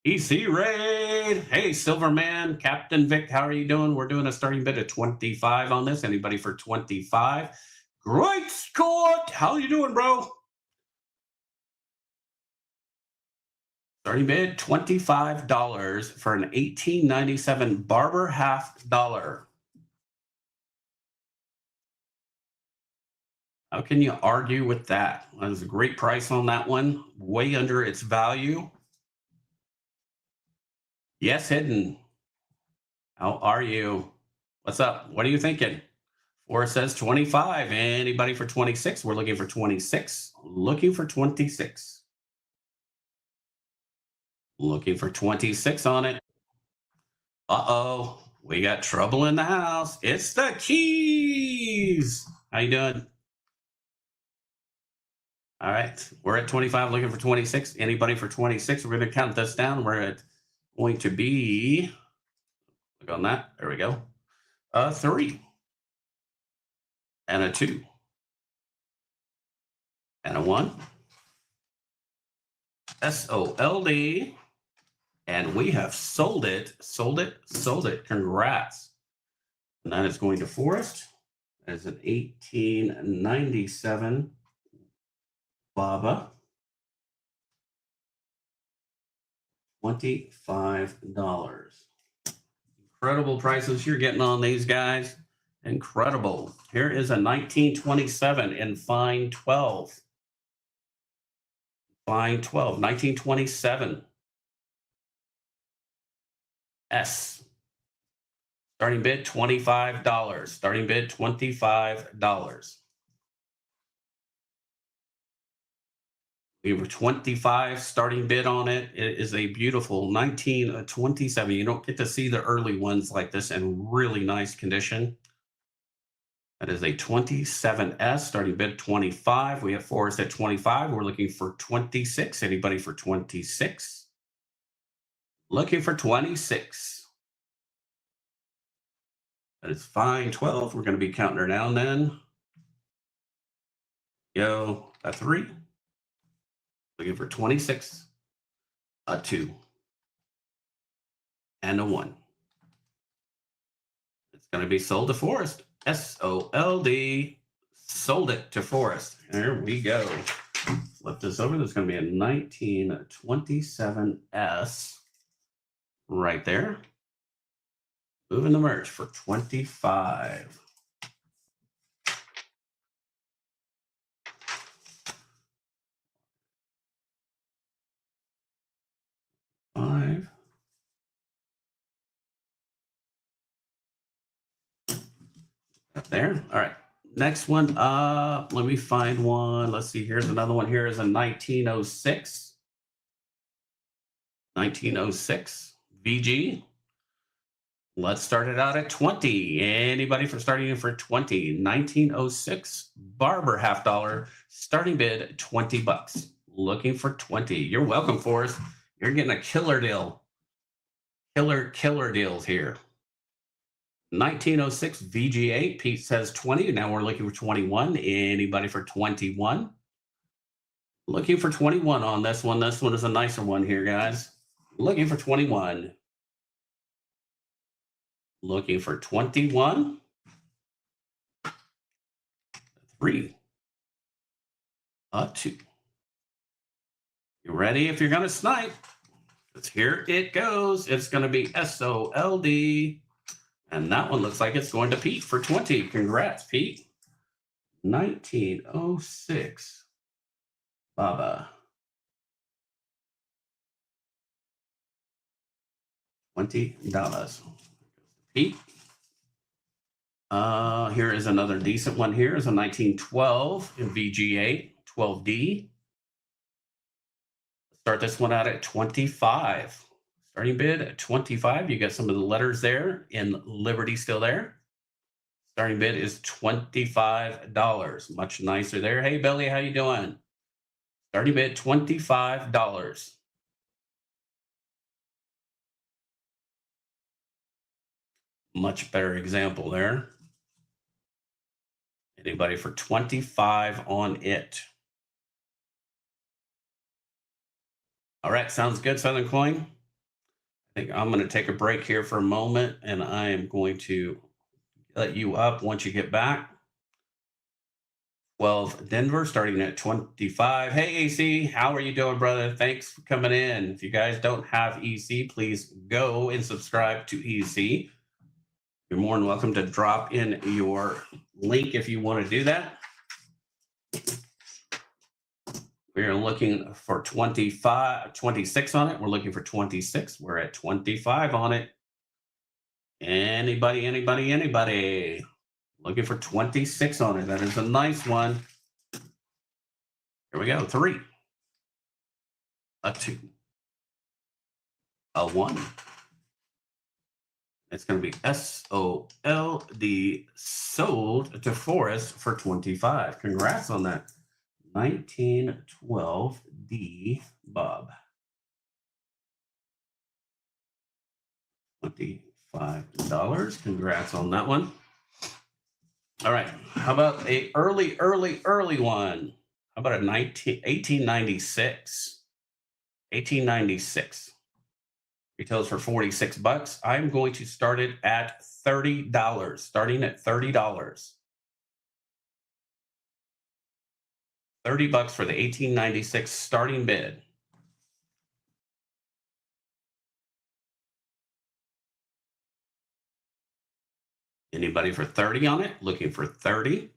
EC Raid. Hey, Silverman, Captain Vic, how are you doing? We're doing a starting bid of 25 on this. Anybody for 25? Great, Scott. How you doing, bro? Starting bid $25 for an 1897 Barber half dollar. How can you argue with that? That was a great price on that one. Way under its value. Yes, Hidden. How are you? What's up? What are you thinking? Forrest says 25. Anybody for 26? We're looking for 26. Looking for 26. Looking for 26 on it. Uh-oh. We got trouble in the house. It's the Keys. How you doing? All right. We're at 25, looking for 26. Anybody for 26? We're going to count this down. We're at going to be, look on that. There we go. A 3. And a 2. And a 1. SOLD. And we have sold it. Sold it. Sold it. Congrats. And that is going to Forrest. That is an 1897 Baba. $25. Incredible prices you're getting on these guys. Incredible. Here is a 1927 in fine 12. Fine 12, 1927. S. Starting bid $25. Starting bid $25. We were 25 starting bid on it. It is a beautiful 1927. You don't get to see the early ones like this in really nice condition. That is a 27S, starting bid 25. We have Forrest at 25. We're looking for 26. Anybody for 26? Looking for 26. That is fine. 12. We're going to be counting her down then. Yo, a 3. Looking for 26. A 2. And a 1. It's going to be sold to Forrest. SOLD. Sold it to Forrest. There we go. Flip this over. There's going to be a 1927S right there. Moving the merch for 25. There. All right. Next one. Let me find one. Let's see. Here's another one. Here is a 1906. 1906 VG. Let's start it out at 20. Anybody for starting in for 20? 1906 Barber half dollar. Starting bid $20. Looking for 20. You're welcome, Forrest. You're getting a killer deal. Killer deals here. 1906 VG8. Pete says 20. Now we're looking for 21. Anybody for 21? Looking for 21 on this one. This one is a nicer one here, guys. Looking for 21. Looking for 21. 3. A 2. You ready? If you're going to snipe, because here it goes. It's going to be SOLD. And that one looks like it's going to Pete for 20. Congrats, Pete. 1906 Baba. $20. Pete. Here is another decent one. Here is a 1912 in VG8 12D. Start this one out at 25. Starting bid at 25. You got some of the letters there in Liberty still there. Starting bid is $25. Much nicer there. Hey, Billy, how you doing? Starting bid $25. Much better example there. Anybody for 25 on it? All right, sounds good, Southern Coin. I think I'm going to take a break here for a moment, and I am going to let you up once you get back. 12 Denver starting at 25. Hey AC, how are you doing, brother? Thanks for coming in. If you guys don't have EC, please go and subscribe to EC. You're more than welcome to drop in your link if you want to do that. We're looking for 26 on it. We're looking for 26. We're at 25 on it. Anybody? Looking for 26 on it. That is a nice one. Here we go. 3, a 2, a 1. It's going to be SOLD, sold to Forrest for 25. Congrats on that. 1912D Bob. $25. Congrats on that one. All right. How about a early one? How about a 1896? 1896. Retails for $46. I'm going to start it at $30. Starting at $30. $30 for the 1896 starting bid. Anybody for 30 on it? Looking for 30?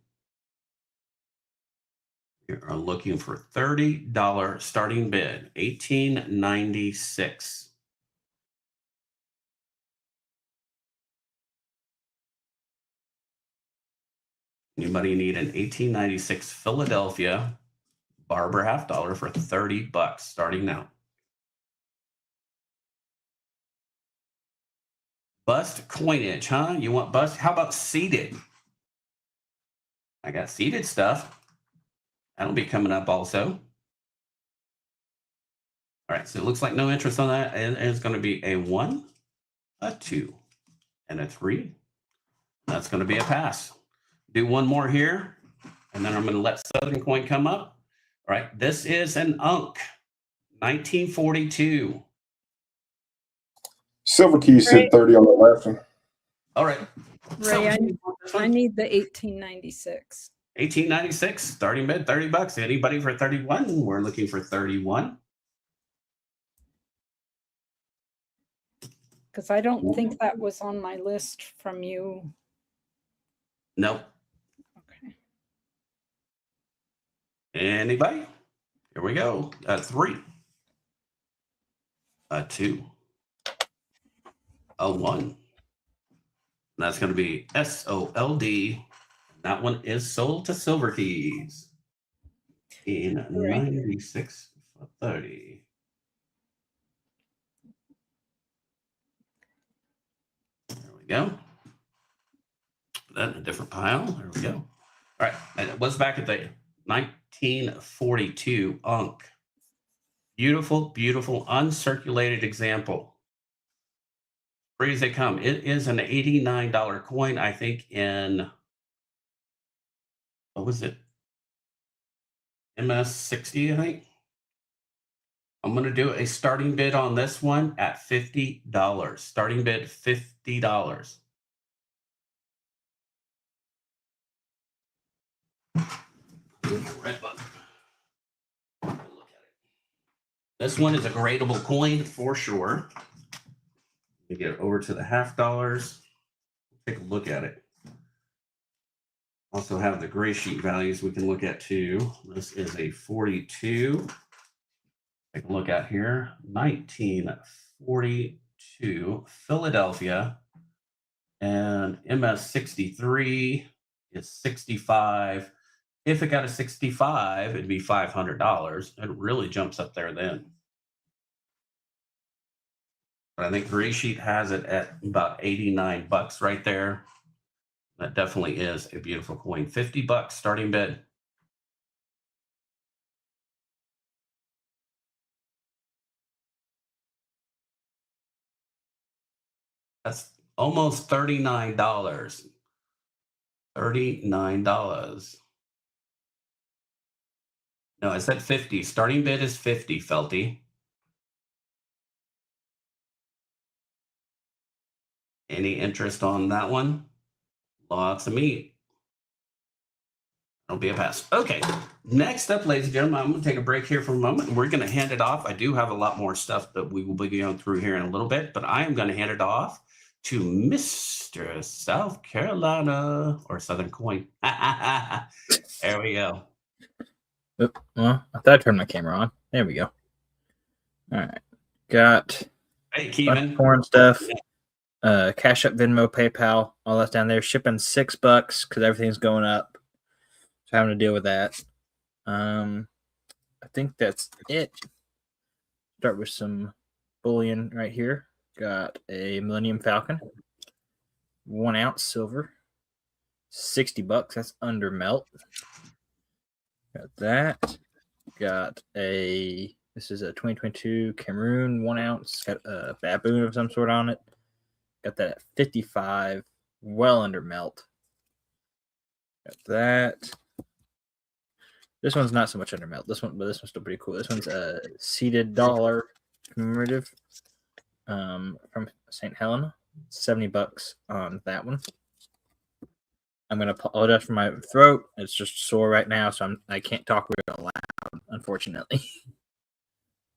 We are looking for $30 starting bid. 1896. Anybody need an 1896 Philadelphia Barber half dollar for $30 starting now? Bust coinage, huh? You want bust? How about seated? I got seated stuff. That'll be coming up also. All right, so it looks like no interest on that. And it's going to be a 1, a 2, and a 3. That's going to be a pass. Do one more here, and then I'm going to let Southern Coin come up. All right, this is an UNC, 1942. Silver Key said 30 on the last one. All right. Ray, I need the 1896. 1896, starting bid, $30. Anybody for 31? We're looking for 31. Because I don't think that was on my list from you. Nope. Okay. Anybody? Here we go. A 3, a 2, a 1. That's going to be SOLD. That one is sold to Silver Keys in 96 for 30. There we go. Put that in a different pile. There we go. All right. And it was back at the 1942 UNC. Beautiful, beautiful uncirculated example. Free as they come. It is an $89 coin, I think, in, what was it? MS60, I think. I'm going to do a starting bid on this one at $50. Starting bid, $50. Red button. Look at it. This one is a gradable coin for sure. Let me get it over to the half dollars. Take a look at it. Also have the gray sheet values we can look at too. This is a 42. Take a look at here. 1942 Philadelphia. And MS63 is 65. If it got a 65, it'd be $500. It really jumps up there then. But I think Gray Sheet has it at about $89 right there. That definitely is a beautiful coin. $50 starting bid. That's almost $39. $39. No, I said 50. Starting bid is 50, Felty. Any interest on that one? Lots of meat. It'll be a pass. Okay. Next up, ladies and gentlemen, I'm going to take a break here for a moment. And we're going to hand it off. I do have a lot more stuff that we will be going through here in a little bit, but I am going to hand it off to Mr. South Carolina or Southern Coin. There we go. Oop, well, I thought I turned my camera on. There we go. All right. Got Hey, bunch Kevin. of foreign stuff. Cash App, Venmo, PayPal, all that's down there. Shipping $6 because everything's going up. So having to deal with that. I think that's it. Start with some bullion right here. Got a Millennium Falcon, 1 ounce silver, $60. That's under melt. Got that. Got a, this is a 2022 Cameroon 1 ounce. Got a baboon of some sort on it. Got that at 55, well under melt. Got that. This one's not so much under melt. This one, but this one's still pretty cool. This one's a seeded dollar commemorative from St. Helena. $70 on that one. I'm gonna apologize for my throat. It's just sore right now, so I can't talk real loud, unfortunately.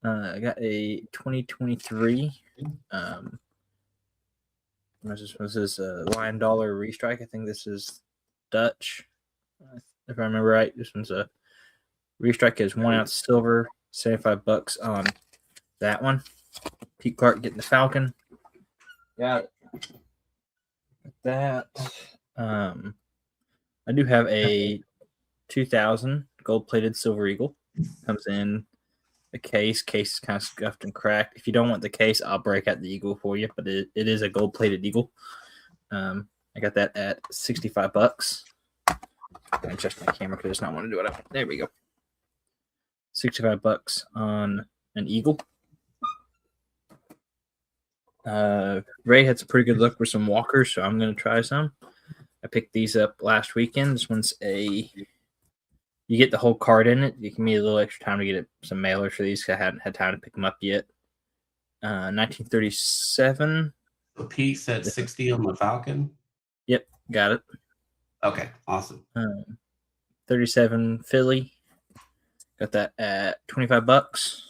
I got a 2023. This is a Lion Dollar Restrike. I think this is Dutch, if I remember right. This one's a Restrike is 1 ounce silver, $75 on that one. Pete Clark getting the Falcon. Got it. That. I do have a 2000 gold-plated Silver Eagle. Comes in a case. Case is kind of scuffed and cracked. If you don't want the case, I'll break out the Eagle for you, but it is a gold-plated Eagle. I got that at $65. I'm going to adjust my camera because it's not want to do it. There we go. $65 on an Eagle. Ray had some pretty good luck with some walkers, so I'm going to try some. I picked these up last weekend. This one's you get the whole card in it. You give me a little extra time to get some mailers for these. I hadn't had time to pick them up yet. 1937. So Pete said 60 on the Falcon. Yep, got it. Okay, awesome. 37 Philly. Got that at $25.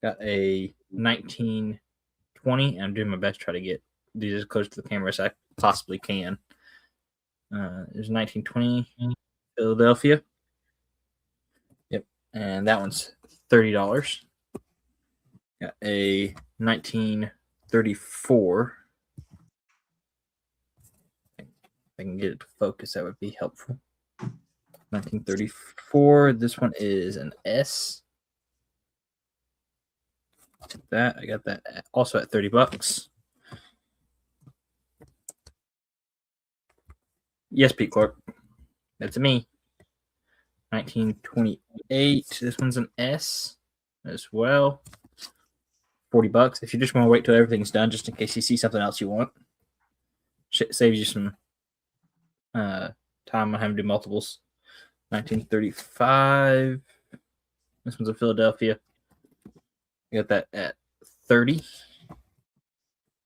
Got a 1920. I'm doing my best to try to get these as close to the camera as I possibly can. There's 1920 Philadelphia. Yep, and that one's $30. Got a 1934. If I can get it to focus, that would be helpful. 1934. This one is an S. That I got that also at $30. Yes, Pete Clark. That's me. 1928. This one's an S as well. $40. If you just want to wait till everything's done, just in case you see something else you want, saves you some time on having to do multiples. 1935. This one's a Philadelphia. I got that at 30.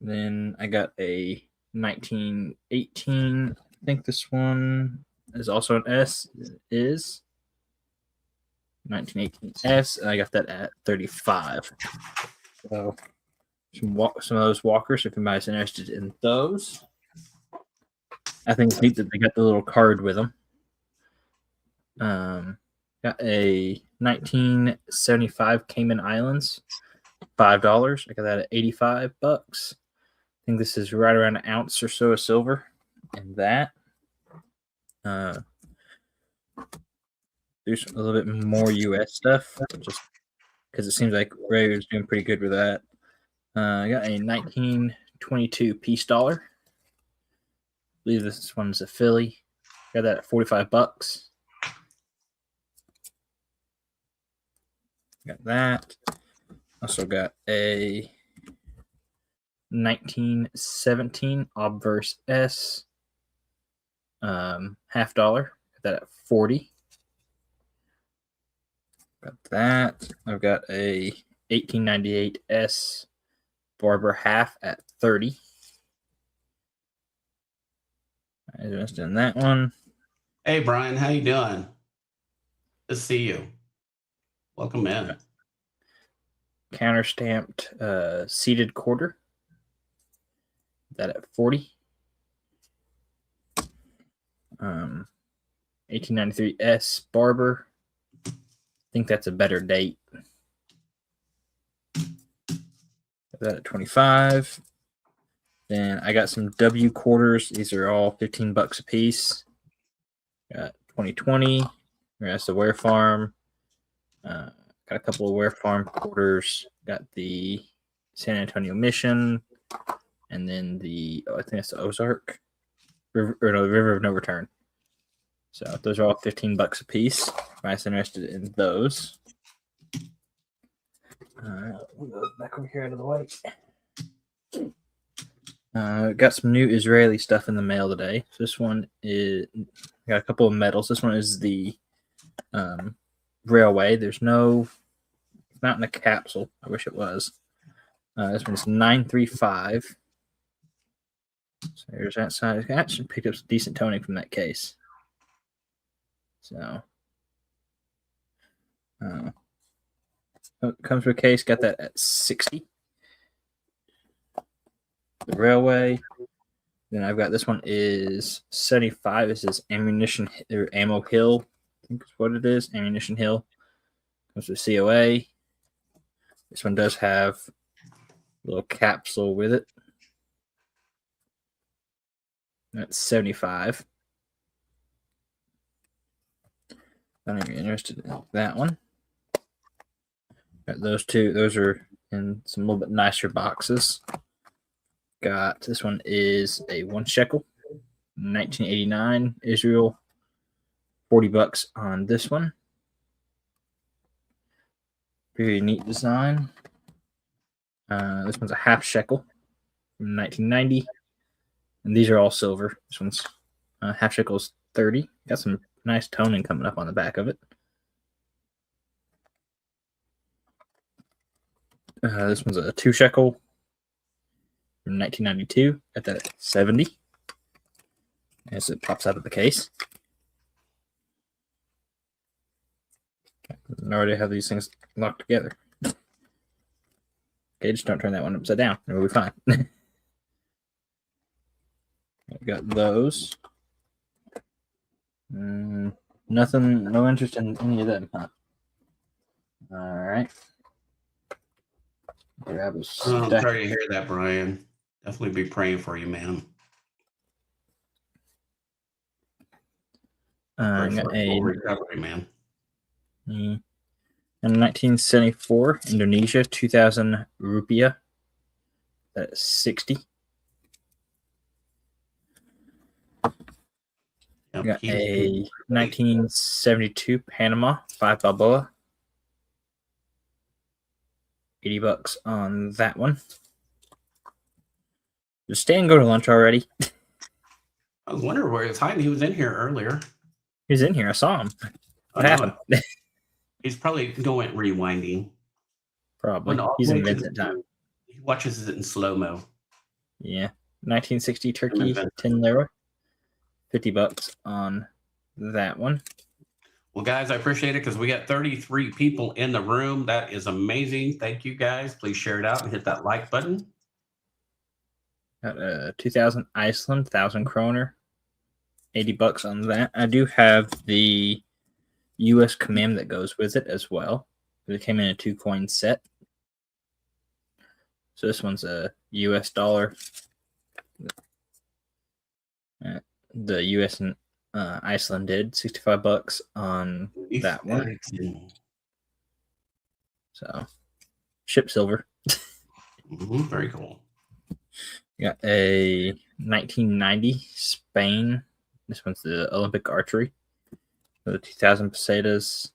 Then I got a 1918. I think this one is also an S. It is 1918 S, and I got that at 35. So some of those walkers, if anybody's interested in those. I think it's neat that they got the little card with them. Got a 1975 Cayman Islands, $5. I got that at $85. I think this is right around an ounce or so of silver. And that. Do a little bit more US stuff, just because it seems like Ray was doing pretty good with that. I got a 1922 Peace Dollar. I believe this one's a Philly. Got that at $45. Got that. Also got a 1917 Obverse S. $50. Got that at $40. Got that. I've got a 1898 S Barber half at $30. I invested in that one. Hey, Brian, how you doing? Good to see you. Welcome in. Counter stamped seated quarter. That at 40. 1893 S Barber. I think that's a better date. That at 25. Then I got some W quarters. These are all $15 a piece. Got 2020. That's the Ware Farm. Got a couple of Ware Farm quarters. Got the San Antonio Mission, and then the I think that's the Ozark River, or no, the River of No Return. So those are all $15 a piece. If I'm interested in those. We'll go back over here out of the way. Got some new Israeli stuff in the mail today. So this one is got a couple of medals. This one is the Railway. There's no, it's not in a capsule. I wish it was. This one's 935. So there's that side. I actually picked up some decent toning from that case. So it comes with a case. Got that at 60. The Railway. Then I've got this one is 75. This is Ammunition or Ammo Hill. I think is what it is. Ammunition Hill. Comes with COA. This one does have a little capsule with it. That's 75. I'm interested in that one. Got those two. Those are in some little bit nicer boxes. Got this one is a 1 shekel, 1989 Israel, $40 on this one. Very neat design. This one's a 1/2 shekel from 1990, and these are all silver. This one's 1/2 shekel is 30. Got some nice toning coming up on the back of it. This one's a 2 shekel from 1992. Got that at 70 as it pops out of the case. No idea how these things lock together. Okay, just don't turn that one upside down, and we'll be fine. I've got those. Nothing, no interest in any of them, huh? All right. Grab a I'm stack. sorry to hear that, Brian. Definitely be praying for you, man. Pray Got for a full recovery, man. in 1974 Indonesia 2000 rupiah. That's 60. Yep, Got keep- a 1972 Panama 5 Balboa. $80 on that one. Did Stan go to lunch already? I was wondering where he was hiding. He was in here earlier. He's in here. I saw him. What I know. happened? He's probably going rewinding. Probably. When all He's the in way to Vincent the- time. He watches it in slow mo. Yeah. 1960 Turkey Vincent. 10 lira. $50 on that one. Well, guys, I appreciate it because we got 33 people in the room. That is amazing. Thank you, guys. Please share it out and hit that like button. Got a 2000 Iceland 1000 kroner. $80 on that. I do have the US command that goes with it as well. It came in a 2-coin set. So this one's a US dollar. The US and Iceland did $65 on that one. So ship silver. Very cool. Got a 1990 Spain. This one's the Olympic archery. For the 2000 pesetas,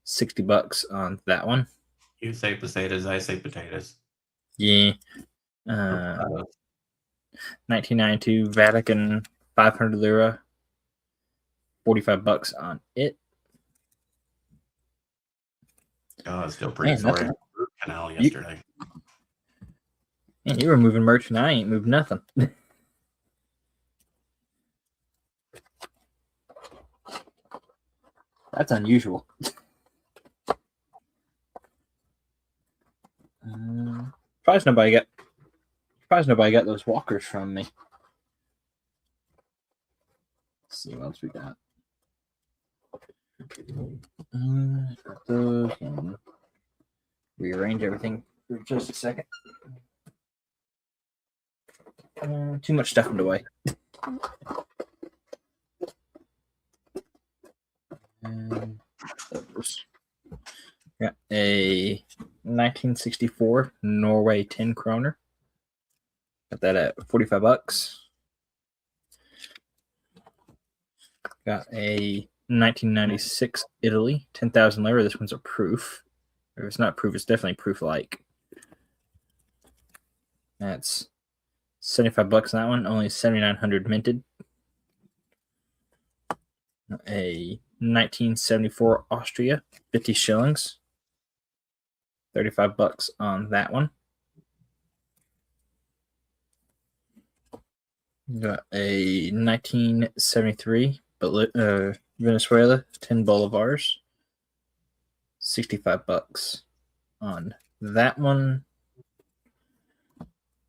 $60 on that one. You say potatoes, I say potatoes. Yeah. 1992 Vatican 500 lira, $45 on it. Oh, it's still pretty Man, sore. nothing. Root canal yesterday. Man, you were moving merch and I ain't moved nothing. That's unusual. Surprised nobody got those walkers from me. Let's see what else we got. Got those. And rearrange everything for just a second. Too much stuff in the way. Got a 1964 Norway 10 kroner. Got that at $45. Got a 1996 Italy 10,000 lira. This one's a proof. If it's not proof, it's definitely proof-like. That's $75 on that one. Only 7,900 minted. A 1974 Austria 50 shillings. $35 on that one. Got a 1973 Venezuela 10 bolivars. $65 on that one.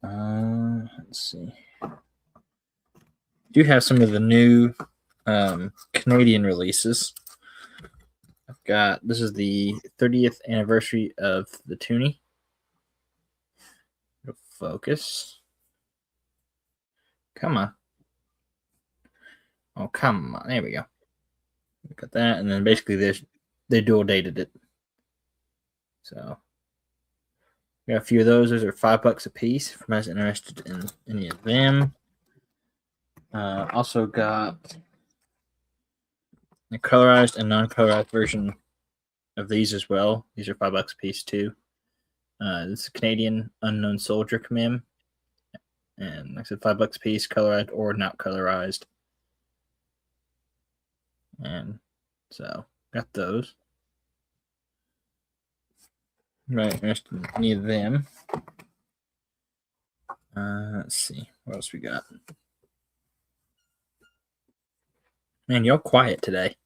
Let's see. Do have some of the new Canadian releases. I've got, this is the 30th anniversary of the Toonie. Focus. Come on. Oh, come on. There we go. Got that. And then basically they dual dated it. So got a few of those. Those are $5 a piece. If anyone's interested in any of them. Also got a colorized and non-colorized version of these as well. These are $5 a piece too. This is Canadian Unknown Soldier Command. And like I said, $5 a piece, colorized or not colorized. And so got those. Right, interested in any of them. Let's see. What else we got? Man, you're quiet today.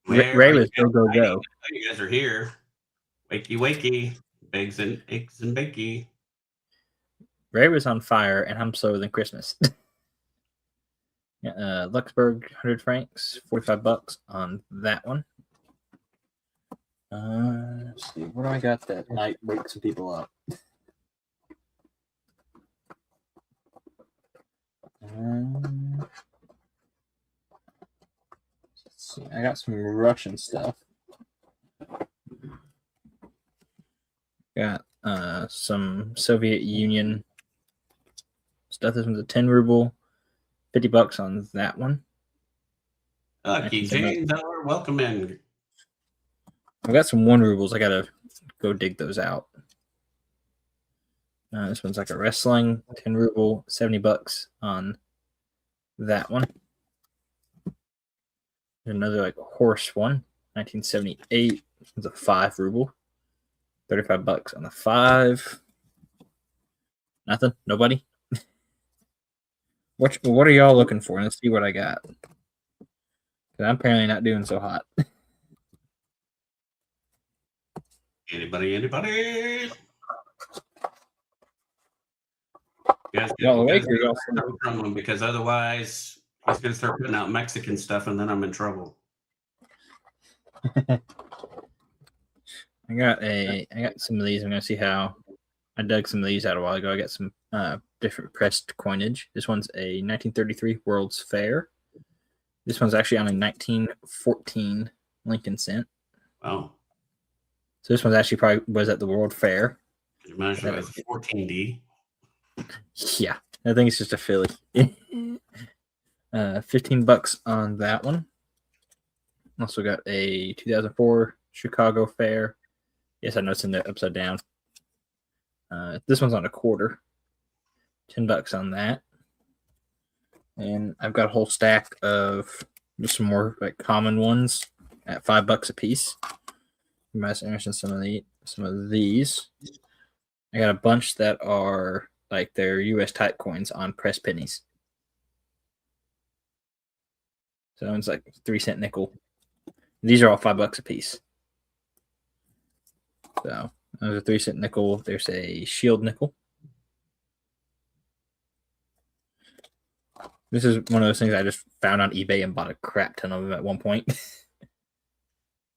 Ray was go. You guys are here. Wakey, wakey. Eggs and bakey. Ray was on fire, and I'm slower than Christmas. Luxembourg, 100 francs, $45 on that one. Let's see. What do I got that might wake some people up? Let's see. I got some Russian stuff. Got some Soviet Union stuff. This one's a 10 ruble, $50 on that one. Keychains are welcome in. I've got some 1 rubles. I gotta go dig those out. This one's like a wrestling 10 ruble, $70 on that one. There's another like horse one, 1978. This one's a 5 ruble, $35 on the 5. Nothing? Nobody? What are y'all looking for? Let's see what I got. I'm apparently not doing so hot. Anybody? Y'all awake or y'all from him, because otherwise he's gonna start putting out Mexican stuff and then I'm in trouble. I got some of these. I'm gonna see how I dug some of these out a while ago. I got some different pressed coinage. This one's a 1933 World's Fair. This one's actually on a 1914 Lincoln cent. Wow. So this one's actually probably was at the World Fair. Could you imagine it was 14D? Yeah, I think it's just a Philly. $15 on that one. Also got a 2004 Chicago Fair. Yes, I know it's in there upside down. This one's on a quarter. $10 on that. And I've got a whole stack of just some more like common ones at $5 a piece. You might be interested in some of these. I got a bunch that are like their US type coins on press pennies. So it's like 3-cent nickel. These are all $5 a piece. So there's a 3-cent nickel. There's a shield nickel. This is one of those things I just found on eBay and bought a crap ton of them at one point.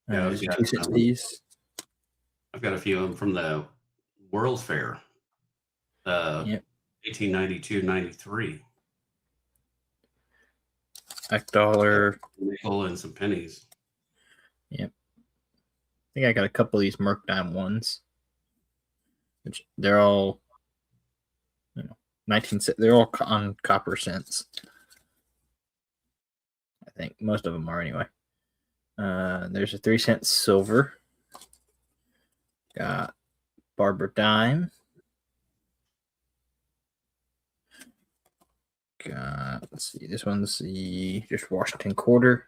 Yeah, There's a yeah, 2-cent piece. I've got a few of them from the World's Fair. Yep. 1892-93. $1. Nickel and some pennies. Yep. I think I got a couple of these Merc Dime ones, which they're all, 19 cents. They're all on copper cents. I think most of them are anyway. There's a 3-cent silver. Got Barbara Dime. Got, let's see, this one's the just Washington quarter.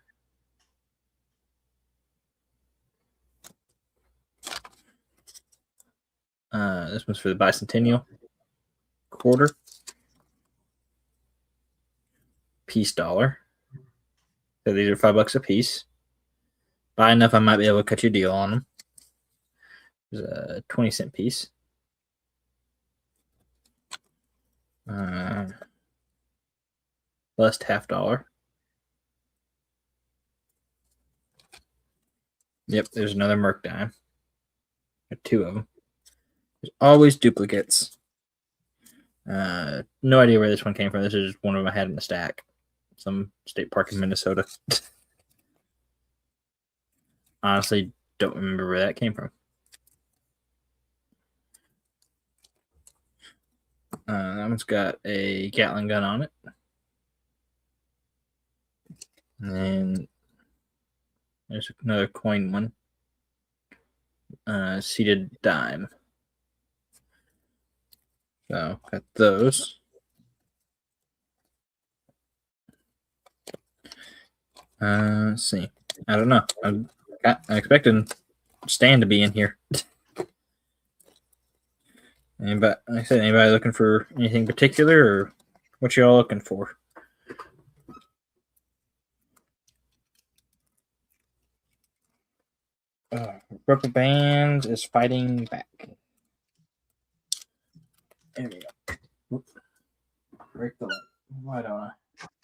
This one's for the bicentennial quarter. Peace dollar. So these are $5 a piece. Buy enough, I might be able to cut you a deal on them. There's a 20-cent piece. Last $50. Yep, there's another Merc Dime. Got 2 of them. There's always duplicates. No idea where this one came from. This is just one of them I had in the stack. Some state park in Minnesota. Honestly, don't remember where that came from. That one's got a Gatling gun on it. And then there's another coin one. Seated dime. So got those. Let's see. I don't know. I expected Stan to be in here. Anybody, like I said, anybody looking for anything particular, or what you all looking for? Rubber Bands is fighting back. There we go. Break the light. Why don't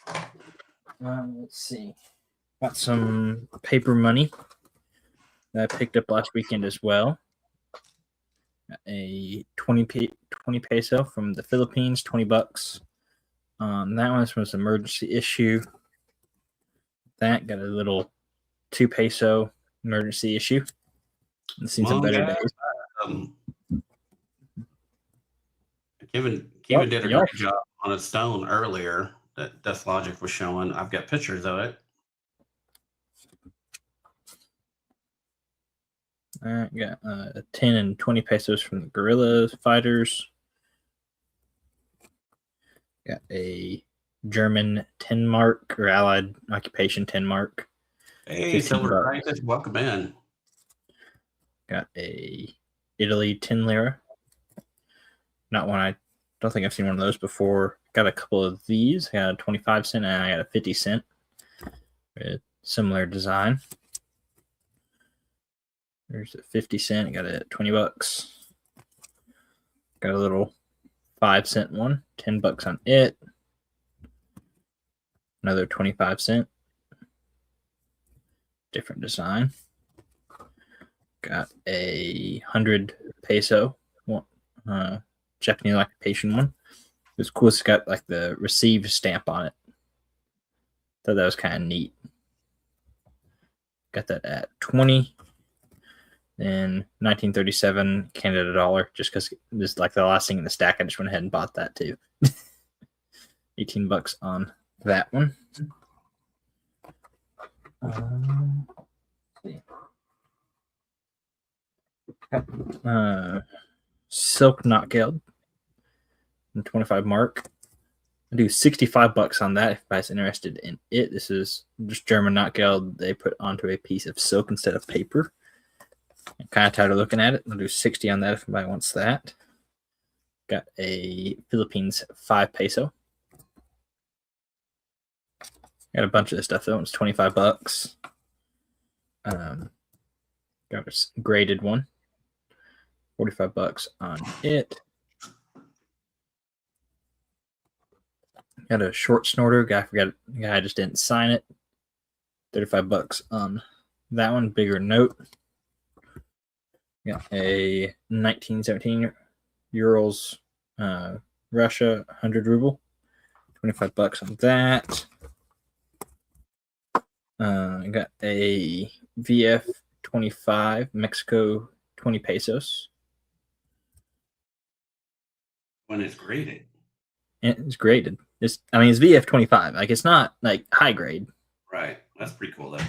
I? Let's see. Got some paper money that I picked up last weekend as well. A 20 peso from the Philippines, $20. That one's from an emergency issue. That got a little 2 peso emergency issue. I've seen some better days. Kevin did a great job on a stone earlier that Death Logic was showing. I've got pictures of it. Got 10 and 20 pesos from the Guerrilla Fighters. Got a German 10 mark or Allied Occupation 10 mark. Hey, Silver Crisis, welcome in. Got a Italy 10 lira. Not one, I don't think I've seen one of those before. Got a couple of these. I got a 25 cent and I got a 50 cent. Similar design. There's a 50 cent. I got it at $20. Got a little 5-cent one. $10 on it. Another 25 cent. Different design. Got a 100 peso one. Japanese occupation one. It's cool. It's got like the received stamp on it. Thought that was kind of neat. Got that at 20. Then 1937 Canada dollar, just because this is like the last thing in the stack. I just went ahead and bought that too. $18 on that one. Silk Knockout, 25 mark. I do $65 on that if anybody's interested in it. This is just German knockout they put onto a piece of silk instead of paper. I'm kind of tired of looking at it. I'll do 60 on that if anybody wants that. Got a Philippines 5 peso. Got a bunch of this stuff. That one's $25. Got a graded one. $45 on it. Got a short snorter. Guy just didn't sign it. $35 on that one. Bigger note. Got a 1917 Urals Russia 100 ruble. $25 on that. Got a VF 25 Mexico 20 pesos. When it's graded. It's graded. It's VF 25. Like, it's not like high grade. Right. That's pretty cool, though.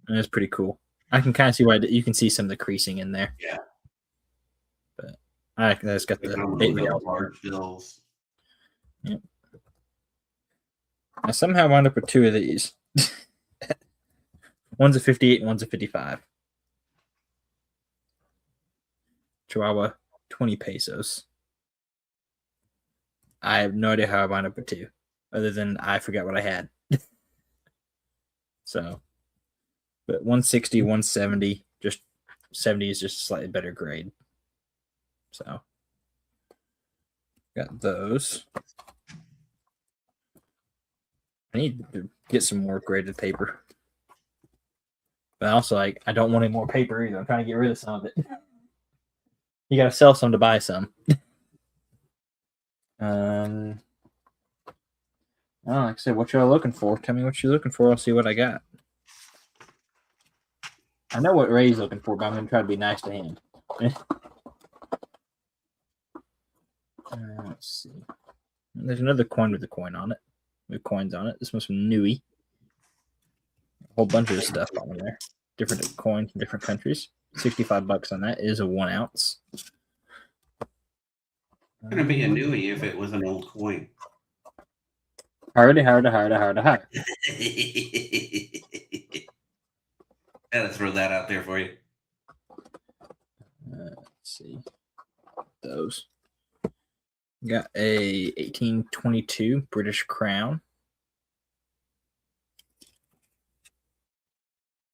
And it's pretty cool. I can kind of see why you can see some of the creasing in there. Yeah. But that's got the 8 real large bills. Yep. I somehow wound up with 2 of these. One's a 58 and one's a 55. Chihuahua 20 pesos. I have no idea how I wound up with 2, other than I forgot what I had. So, but 160, 170, just 70 is just a slightly better grade. So, got those. I need to get some more graded paper. But also, I don't want any more paper either. I'm trying to get rid of some of it. You got to sell some to buy some. Like I said, what y'all looking for? Tell me what you're looking for. I'll see what I got. I know what Ray's looking for, but I'm going to try to be nice to him. Let's see. There's another coin with a coin on it. With coins on it. This one's from Nui. A whole bunch of stuff on there. Different coins from different countries. $65 on that. It is a 1 ounce. It's going to be a newie if it was an old coin. Harder. Gotta throw that out there for you. Let's see. Those. Got a 1822 British crown.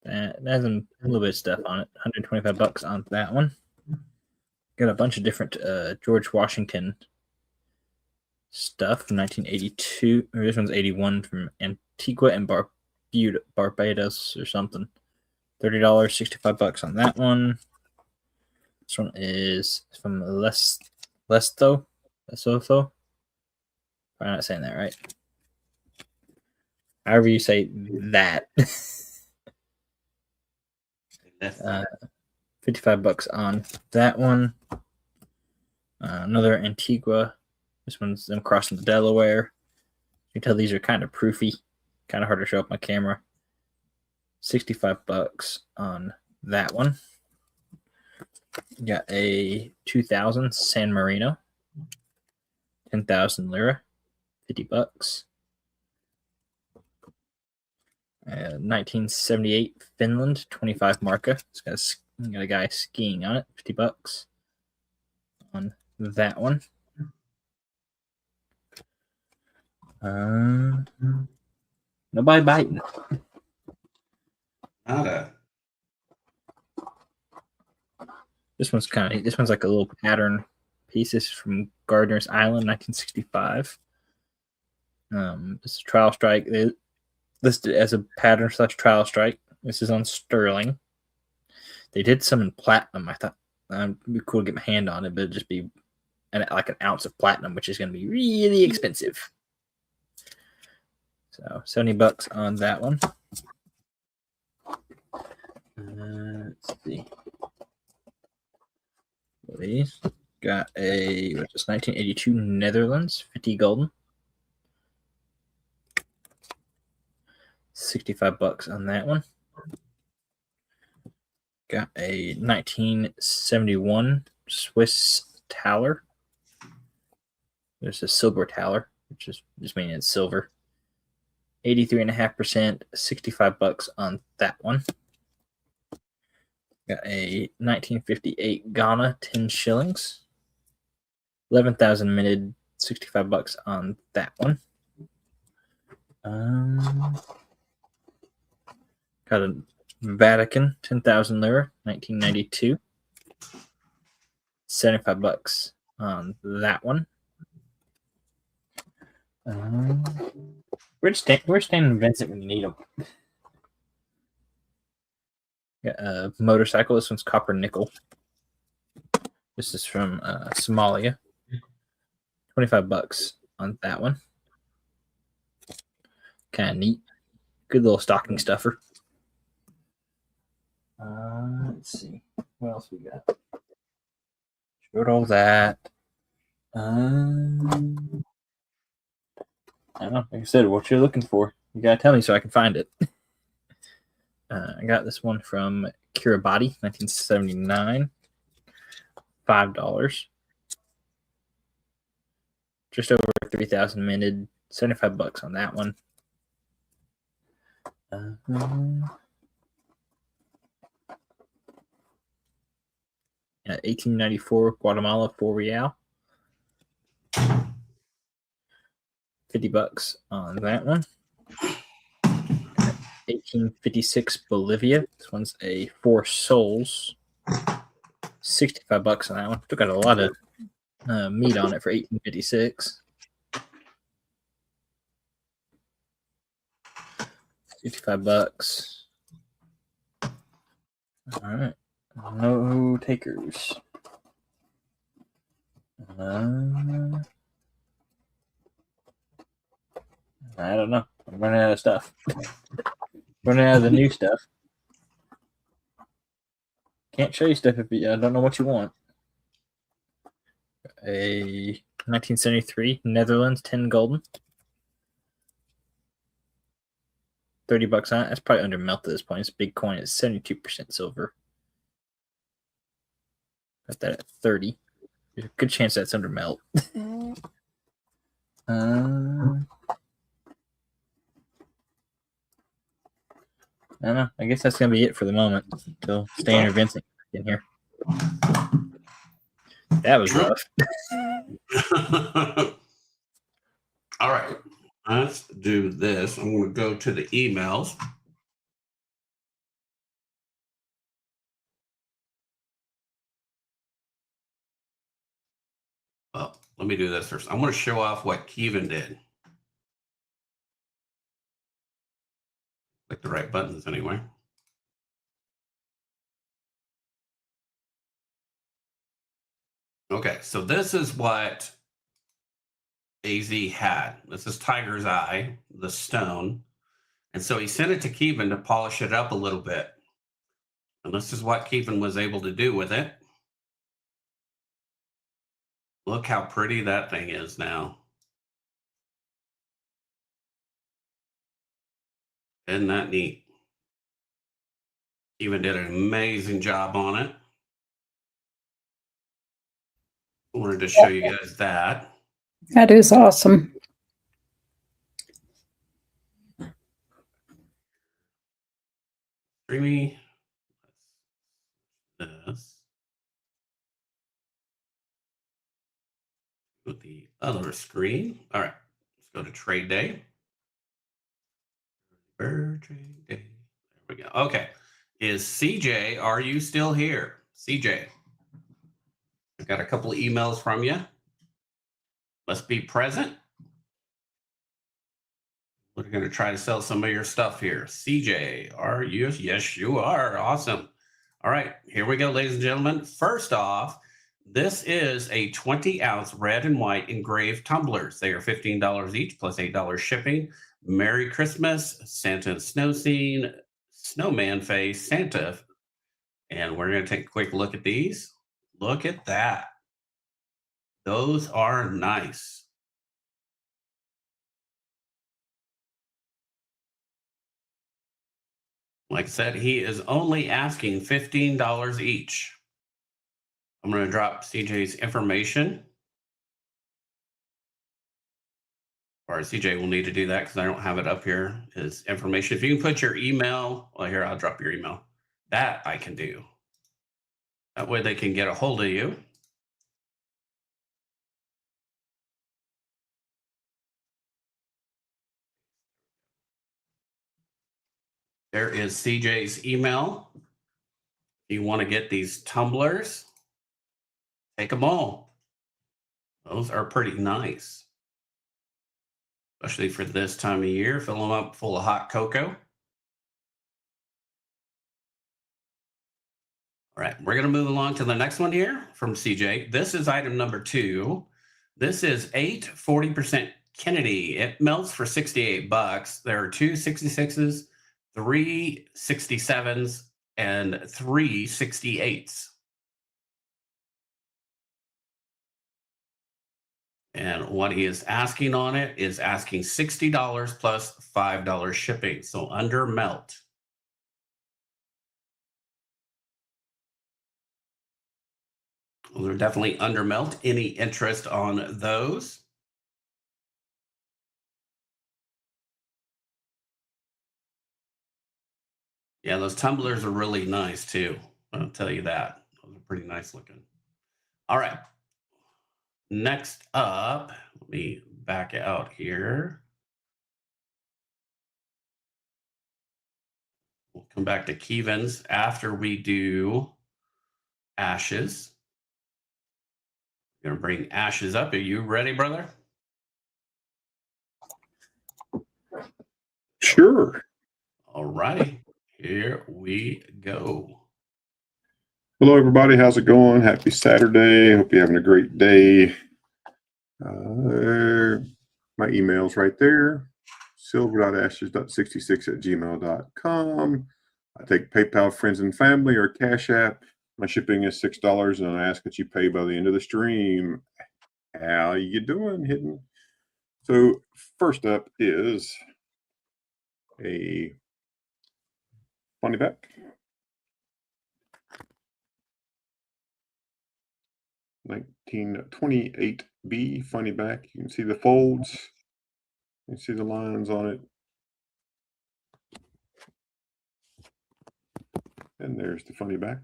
That has a little bit of stuff on it. $125 on that one. Got a bunch of different George Washington stuff from 1982. Or this one's 81 from Antigua and Barbados or something. $30, $65 on that one. This one is from Lesotho. Probably not saying that right. However you say that. $55 on that one. Another Antigua. This one's them crossing the Delaware. You can tell these are kind of proofy. Kind of hard to show up my camera. $65 on that one. Got a 2000 San Marino. 10,000 lira. $50. 1978 Finland 25 marca. It's got a guy skiing on it. $50 on that one. Nobody biting. Nada. This one's like a little pattern piece. This is from Gardner's Island, 1965. It's a trial strike. They listed as a pattern / trial strike. This is on sterling. They did some in platinum. I thought it'd be cool to get my hand on it, but it'd just be like an ounce of platinum, which is going to be really expensive. So $70 on that one. Let's see. These got a 1982 Netherlands 50 golden. $65 on that one. Got a 1971 Swiss Thaler. There's a silver Thaler, which is just meaning it's silver. 83.5%, $65 on that one. Got a 1958 Ghana 10 shillings. 11,000 minted, $65 on that one. Got a Vatican 10,000 lira, 1992. $75 on that one. Where's Stan and Vincent when you need them? Got a motorcycle. This one's copper nickel. This is from Somalia. $25 on that one. Kind of neat. Good little stocking stuffer. Let's see. What else we got? Showed all that. I don't know. Like I said, what you're looking for, you gotta tell me so I can find it. I got this one from Kiribati, 1979. $5. Just over 3,000 minted. $75 on that one. 1894 Guatemala 4 real. $50 on that one. 1856 Bolivia. This one's a 4 sols. $65 on that one. Still got a lot of meat on it for 1856. $55. All right. No takers. I don't know. I'm running out of stuff. Running out of the new stuff. Can't show you stuff if you don't know what you want. A 1973 Netherlands 10 golden. $30 on it. That's probably under melt at this point. It's a big coin. It's 72% silver. Got that at 30. There's a good chance that's under melt. I don't know. I guess that's gonna be it for the moment until Stan or Vincent in here. That was rough. All right, let's do this. I'm going to go to the emails. Well, let me do this first. I want to show off what Kevin did. Click the right buttons anyway. Okay, so this is what AZ had. This is Tiger's Eye, the stone. And so he sent it to Kevin to polish it up a little bit. And this is what Kevin was able to do with it. Look how pretty that thing is now. Isn't that neat? Kevin did an amazing job on it. I wanted to show you guys that. That is awesome. Streamy. This. With the other screen. All right, let's go to trade day. Trade day. There we go. Okay. Is CJ, are you still here? CJ. I've got a couple of emails from you. Must be present. We're going to try to sell some of your stuff here. CJ, are you? Yes, you are. Awesome. All right, here we go, ladies and gentlemen. First off, this is a 20-ounce red and white engraved tumblers. They are $15 each plus $8 shipping. Merry Christmas, Santa and Snow Scene, Snowman Face, Santa. And we're going to take a quick look at these. Look at that. Those are nice. Like I said, he is only asking $15 each. I'm going to drop CJ's information. Or CJ will need to do that because I don't have it up here. His information. If you can put your email, well, here, I'll drop your email. That I can do. That way they can get a hold of you. There is CJ's email. If you want to get these tumblers, take them all. Those are pretty nice, especially for this time of year. Fill them up full of hot cocoa. All right, we're going to move along to the next one here from CJ. This is item number 2. This is 8 40% Kennedy. It melts for $68. There are 2 66s, 3 67s, and 3 68s. And what he is asking on it is asking $60 plus $5 shipping. So under melt. Those are definitely under melt. Any interest on those? Yeah, those tumblers are really nice too. I'll tell you that. Those are pretty nice looking. All right. Next up, let me back out here. We'll come back to Keevans after we do Ashes. I'm gonna bring Ashes up. Are you ready, brother? Sure. All righty. Here we go. Hello, everybody. How's it going? Happy Saturday. Hope you're having a great day. My email's right there. silver.ashes.66@gmail.com. I take PayPal, friends and family, or Cash App. My shipping is $6, and I ask that you pay by the end of the stream. How you doing, Hidden? So first up is a funny back. 1928B funny back. You can see the folds. You can see the lines on it. And there's the funny back.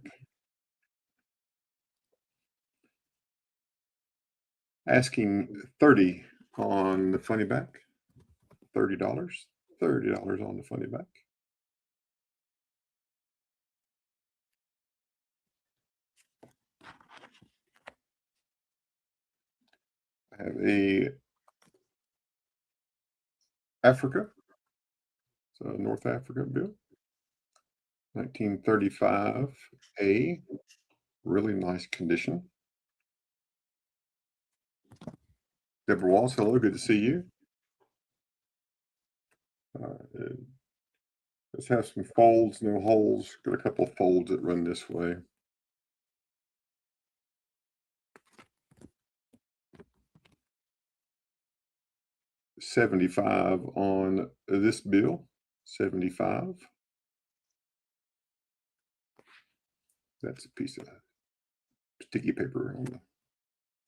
Asking $30 on the funny back. $30. $30 on the funny back. I have a Africa. So North Africa bill. 1935A. Really nice condition. Deborah Walls, hello, good to see you. Let's have some folds, no holes. Got a couple of folds that run this way. $75 on this bill. $75. That's a piece of sticky paper on the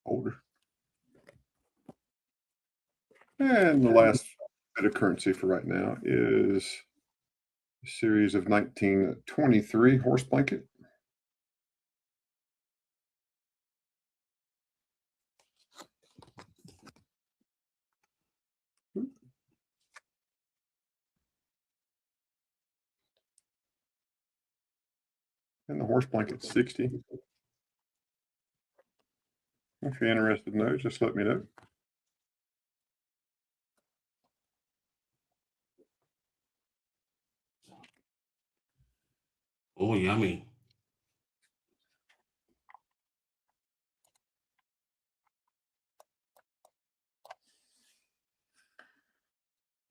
holder. And the last bit of currency for right now is a series of 1923 horse blanket. And the horse blanket's 60. If you're interested in those, just let me know. Oh, yummy.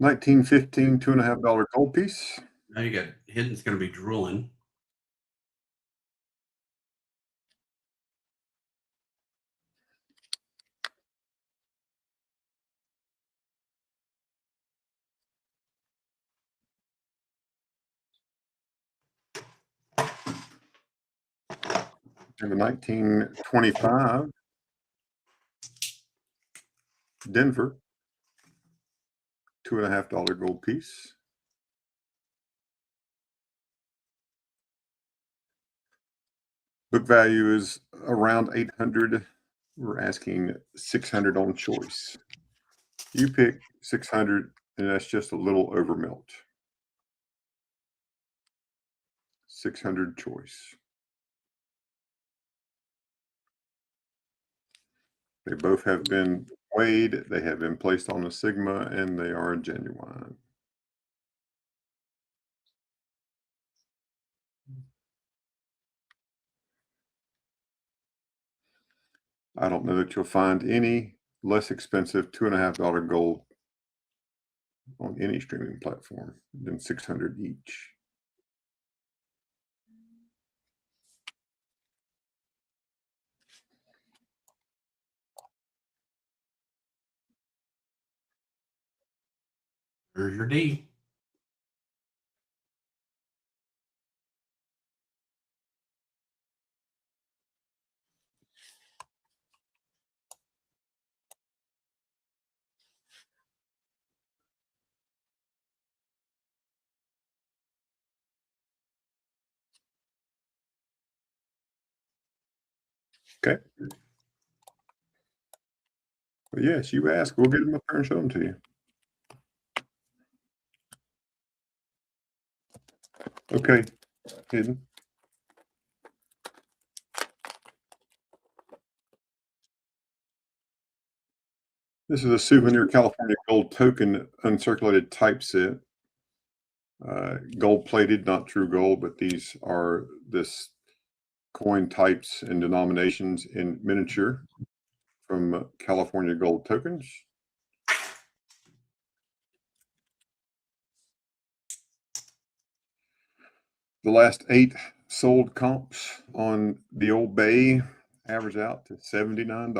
$19.15, $2.50 gold piece. Now you got Hidden's going to be drooling. And the 1925 Denver, $2.50 gold piece. Book value is around 800. We're asking 600 on choice. You pick 600, and that's just a little over melt. 600 choice. They both have been weighed, they have been placed on a Sigma, and they are genuine. I don't know that you'll find any less expensive $2.50 gold on any streaming platform than 600 each. There's your D. Okay. Well, yes, you ask, we'll get them up there and show them to you. Okay, Hidden. This is a souvenir California gold token uncirculated typeset. Gold plated, not true gold, but these are this coin types and denominations in miniature from California Gold Tokens. The last 8 sold comps on the old Bay average out to $79.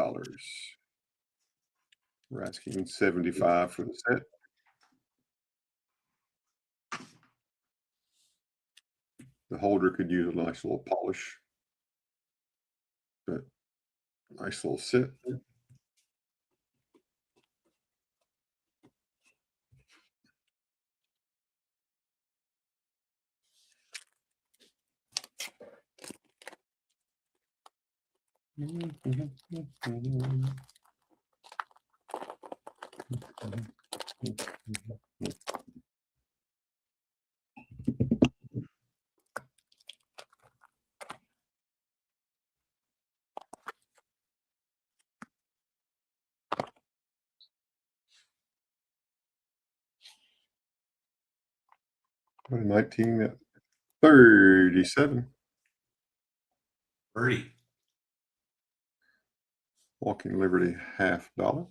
We're asking $75 for the set. The holder could use a nice little polish, but nice little set. What, 1937. Birdie. Walking Liberty $50.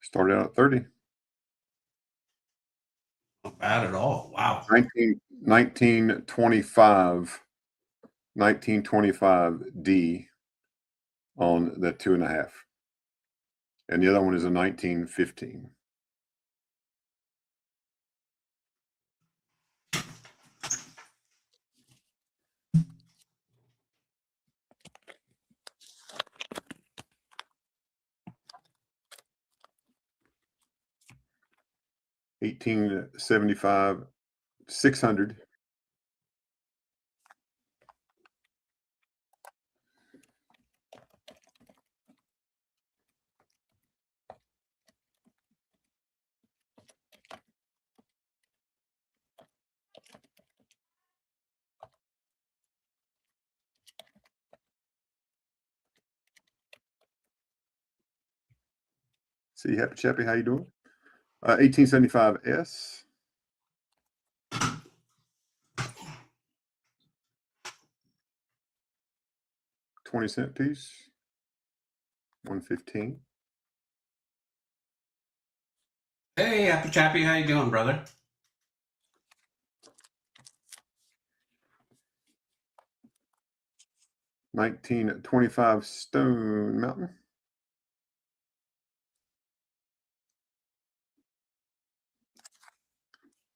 Started out at 30. Not bad at all. Wow. 1925 D on the 2.5. And the other one is a 1915. $18.75, 600. See, Happy Chappy, how you doing? 1875 S. $0.20 piece. 115. Hey, Happy Chappy, how you doing, brother? $19.25 Stone Mountain.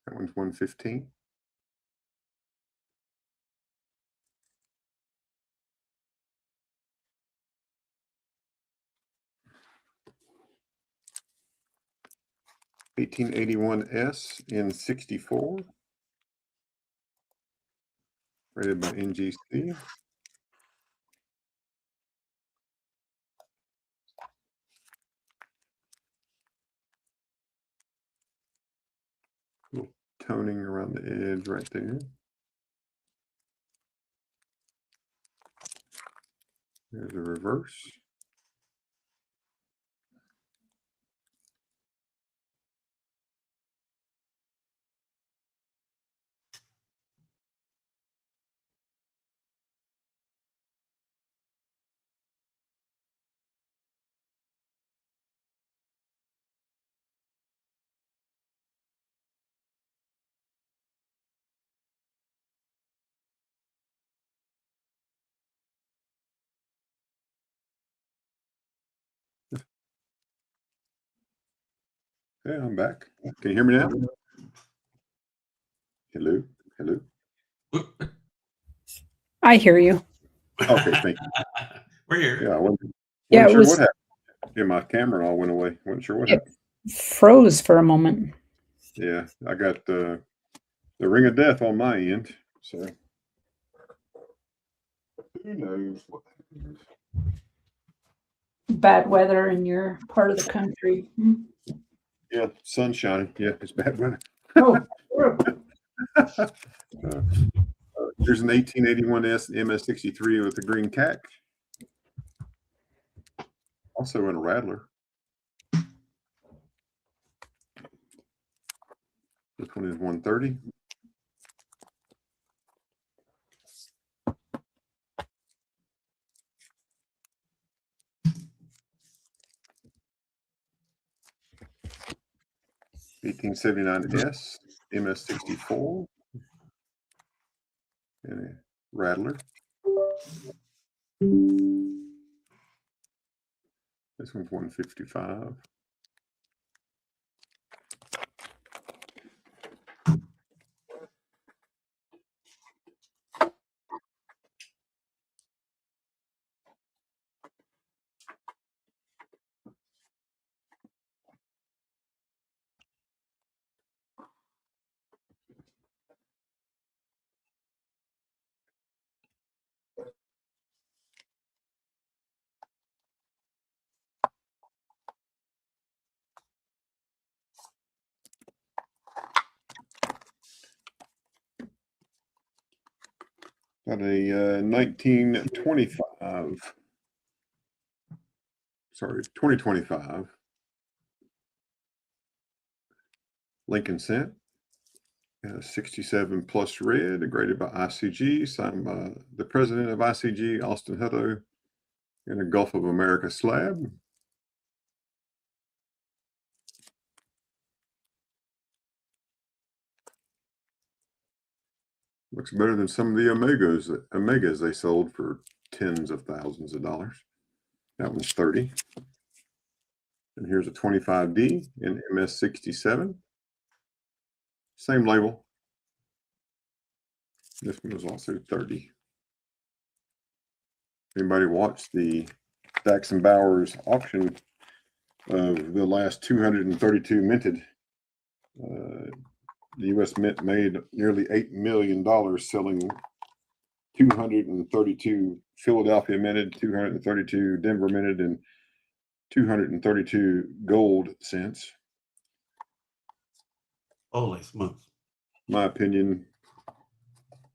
That one's 115. $18.81 in 64. Rated by NGC. Little toning around the edge right there. There's a reverse. Hey, I'm back. Can you hear me now? Hello? Hello? I hear you. Okay, thank you. We're here. Yeah, I wasn't Yeah, it sure was- what happened. Yeah, my camera all went away. Wasn't sure what It- happened. Froze for a moment. Yeah, I got the ring of death on my end. So who knows what happens. Bad weather in your part of the country. Yeah, sun shining. Yeah, it's bad weather. Oh, Here's an 1881 MS63 with a green CAC. Also in a Rattler. This one is 130. (1879) MS64 and a Rattler. This one's 155. Got a 2025 Lincoln Cent. 67 plus red, graded by ICG, signed by the president of ICG, Austin Hutto, in a Gulf of America slab. Looks better than some of the Omegas they sold for tens of thousands of dollars. That one's 30. And here's a 25D in MS67. Same label. This one was also 30. Anybody watched the Stacks and Bowers auction of the last 232 minted? The U.S. Mint made nearly $8 million selling 232 Philadelphia minted, 232 Denver minted, and 232 gold cents. Holy smokes. My opinion,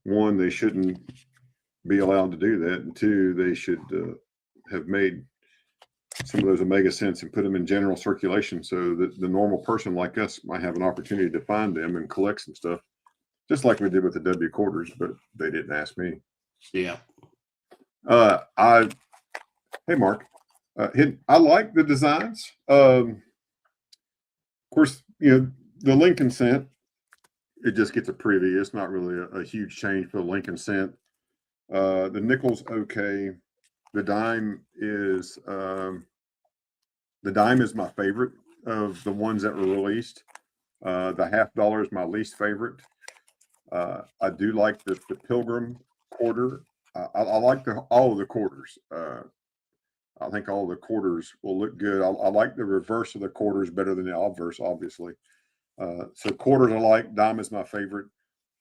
one, they shouldn't be allowed to do that, and two, they should have made some of those Omega cents and put them in general circulation so that the normal person like us might have an opportunity to find them and collect some stuff, just like we did with the W quarters, but they didn't ask me. Yeah. Hey Mark, I like the designs. Of course, the Lincoln Cent, it just gets a preview. It's not really a huge change for the Lincoln Cent. The nickel's okay. The dime is my favorite of the ones that were released. The $50 is my least favorite. I do like the Pilgrim quarter. I like all of the quarters. I think all the quarters will look good. I like the reverse of the quarters better than the obverse, obviously. So quarters I like. Dime is my favorite.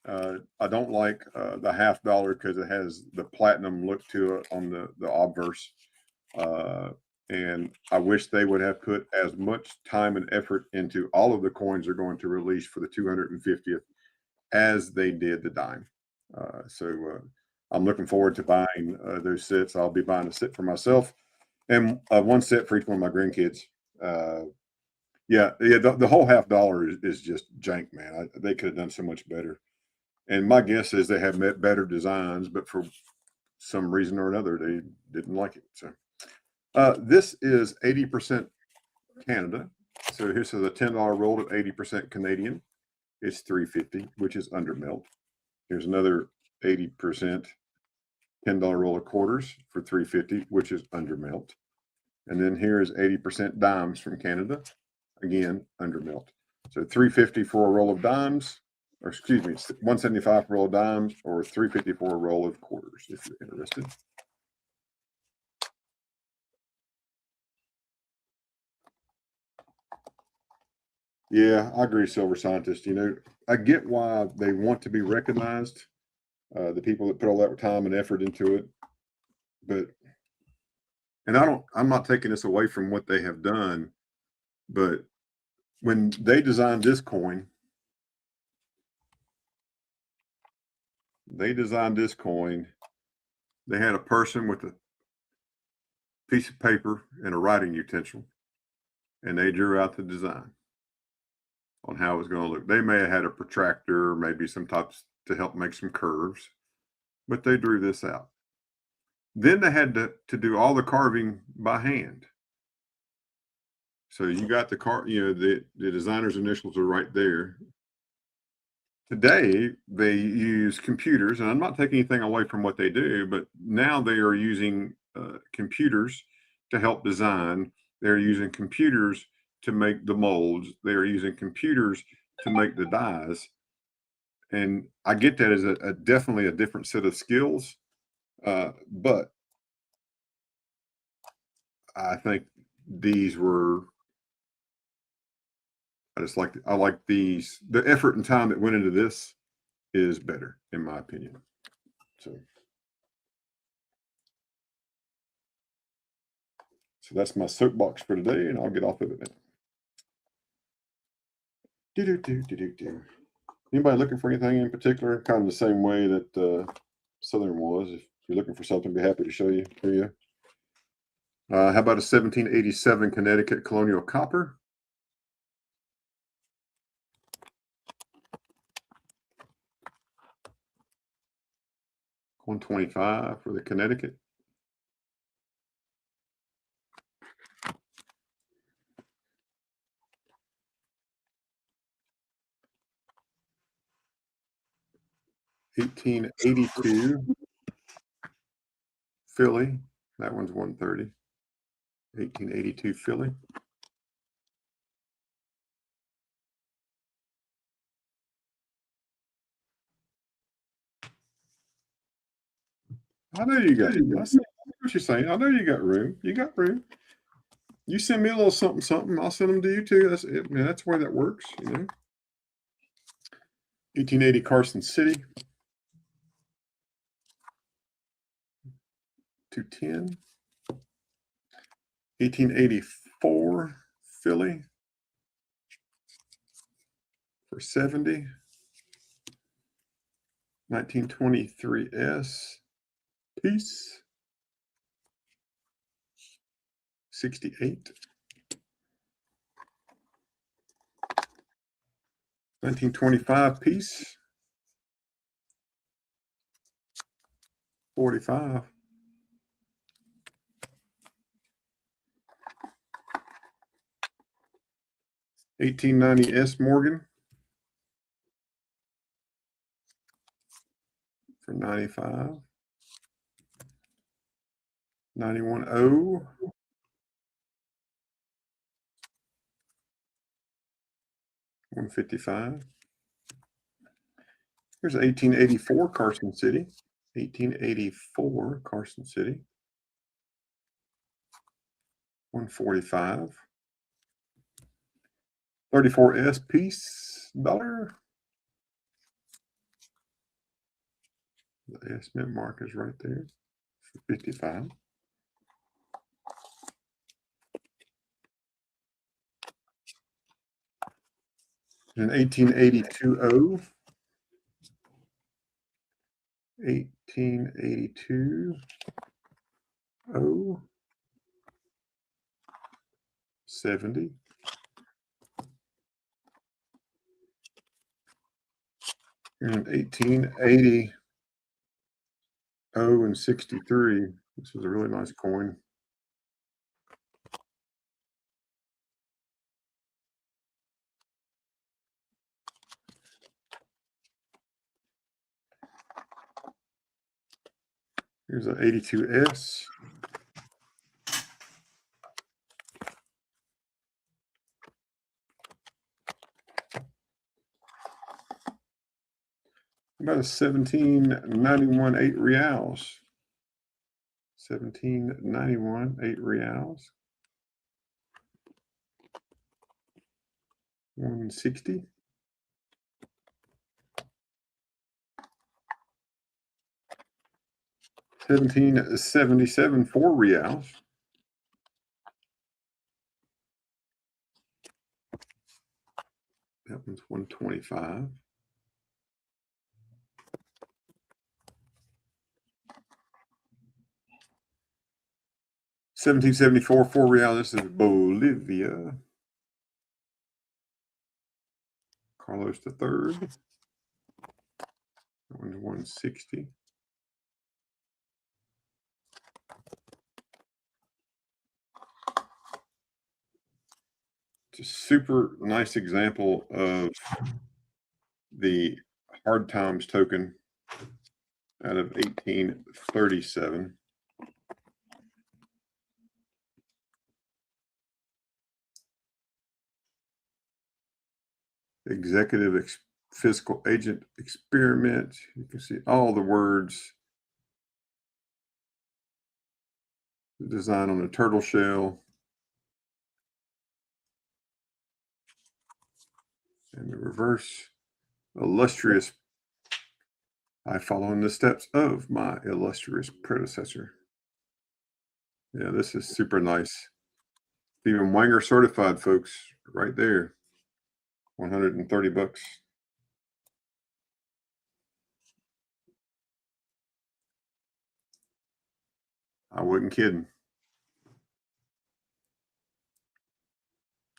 I don't like the $50 because it has the platinum look to it on the obverse. And I wish they would have put as much time and effort into all of the coins they're going to release for the 250th as they did the dime. I'm looking forward to buying those sets. I'll be buying a set for myself and one set for each one of my grandkids. The whole $50 is just jank, man. They could have done so much better. And my guess is they have met better designs, but for some reason or another, they didn't like it. So this is 80% Canada. So here's a $10 roll at 80% Canadian. It's $3.50, which is under melt. Here's another 80% $10 roll of quarters for $3.50, which is under melt. And then here is 80% dimes from Canada, again under melt. So $3.50 for a roll of dimes, or excuse me, $1.75 for a roll of dimes, or $3.50 for a roll of quarters, if you're interested. Yeah, I agree, Silver Scientist. I get why they want to be recognized, the people that put all that time and effort into it. I'm not taking this away from what they have done, but when they designed this coin, they had a person with a piece of paper and a writing utensil, and they drew out the design on how it was going to look. They may have had a protractor, maybe some types to help make some curves, but they drew this out. Then they had to do all the carving by hand. So you got the designer's initials are right there. Today, they use computers, and I'm not taking anything away from what they do, but now they are using computers to help design. They're using computers to make the molds. They're using computers to make the dies. And I get that as definitely a different set of skills, but I think these were. I like these. The effort and time that went into this is better, in my opinion. So that's my soapbox for today, and I'll get off of it now. Anybody looking for anything in particular? Kind of the same way that Southern was. If you're looking for something, I'd be happy to show you. For you. How about a 1787 Connecticut Colonial Copper? $125 for the Connecticut. $1882 Philly. That one's $130. 1882 Philly. I know you got. I see what you're saying. I know you got room. You got room. You send me a little something, something. I'll send them to you too. That's it. Man, that's where that works. 1880 Carson City. 210. 1884 Philly for 70. 1923 S piece. 68. 1925 piece. 45. 1890 S Morgan for 95. 91 O. $155. Here's 1884 Carson City. 1884 Carson City. $145. 34S piece dollar. The S mint mark is right there for 55. An 1882 1882 70. And 1880 and 63. This is a really nice coin. Here's an 82S. About a 1791 8 reals. 1791 8 reals. 160. $17.77 4 reals. That one's 125. $17.74 4 reals. This is Bolivia. Carlos III. That one's 160. It's a super nice example of the Hard Times token out of 1837. Executive fiscal agent experiment. You can see all the words. The design on the turtle shell. And the reverse, illustrious. I follow in the steps of my illustrious predecessor. Yeah, this is super nice. Stephen Wanger certified, folks, right there. 130 bucks. I wasn't kidding.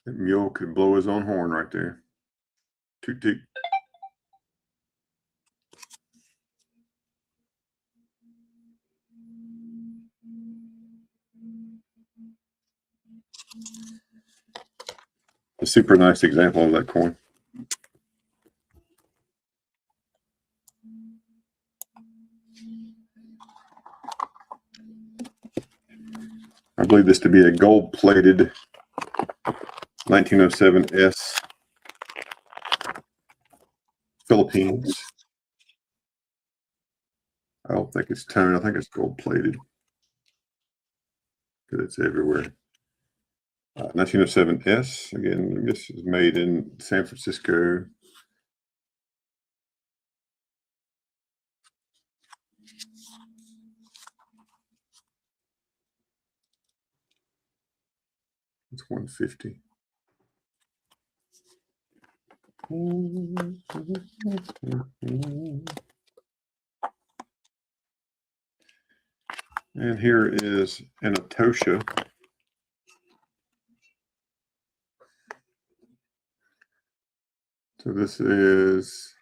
That mule could blow his own horn right there. Toot toot. A super nice example of that coin. I believe this to be a gold-plated 1907 S Philippines. I don't think it's tone. I think it's gold-plated because it's everywhere. 1907 S. Again, this is made in San Francisco. It's 150. And here is an Atosha. So this is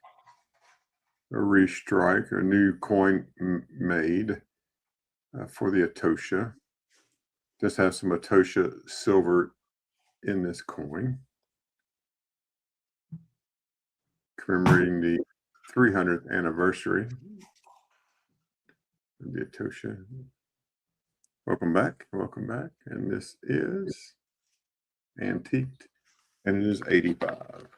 a restrike, a new coin made for the Atosha. Just have some Atosha silver in this coin, commemorating the 300th anniversary of the Atosha. Welcome back, welcome back. And this is antiqued, and it is 85.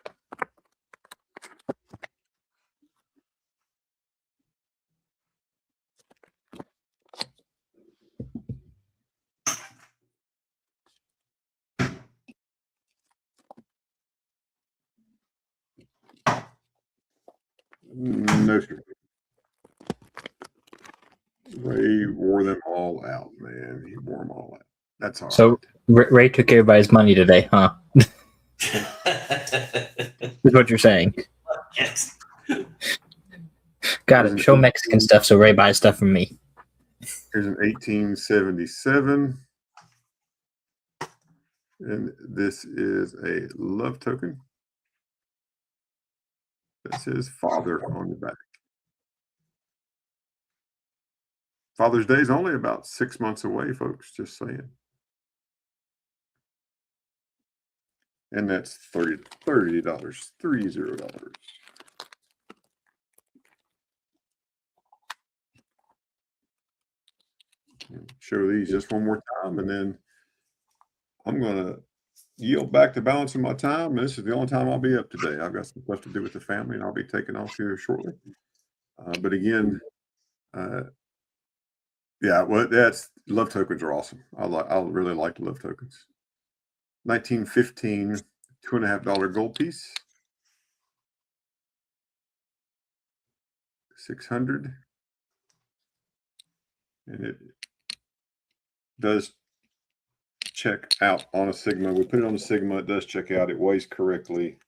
No, sir. Ray wore them all out, man. He wore them all out. That's all. So Ray took everybody's money today, huh? is what you're saying. Yes. Got it. Show Mexican stuff so Ray buys stuff from me. Here's an 1877. And this is a love token that says father on the back. Father's Day is only about 6 months away, folks, just saying. And that's $30, $30. Show these just one more time, and then I'm going to yield back the balance of my time. This is the only time I'll be up today. I've got some stuff to do with the family, and I'll be taking off here shortly. But again, yeah, well, that's love tokens are awesome. I really like the love tokens. 1915 $2.50 gold piece. 600, and it does check out on a Sigma. We put it on the Sigma. It does check out. It weighs correctly.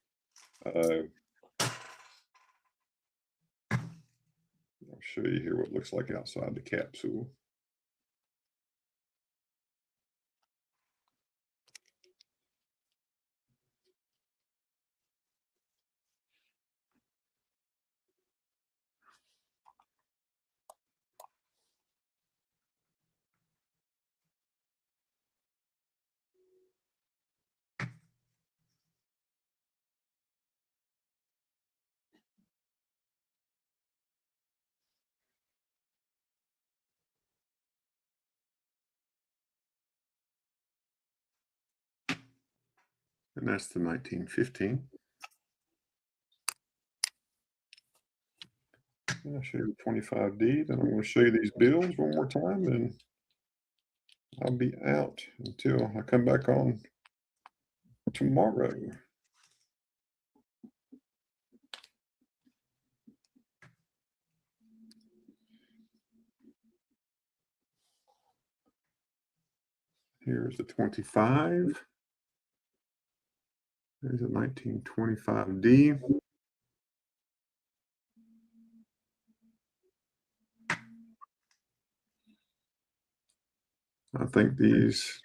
I'll show you here what it looks like outside the capsule. And that's the 1915. And I'll show you the 25D. Then I'm going to show you these bills one more time, and I'll be out until I come back on tomorrow. Here's the 25. There's a 1925D. I think these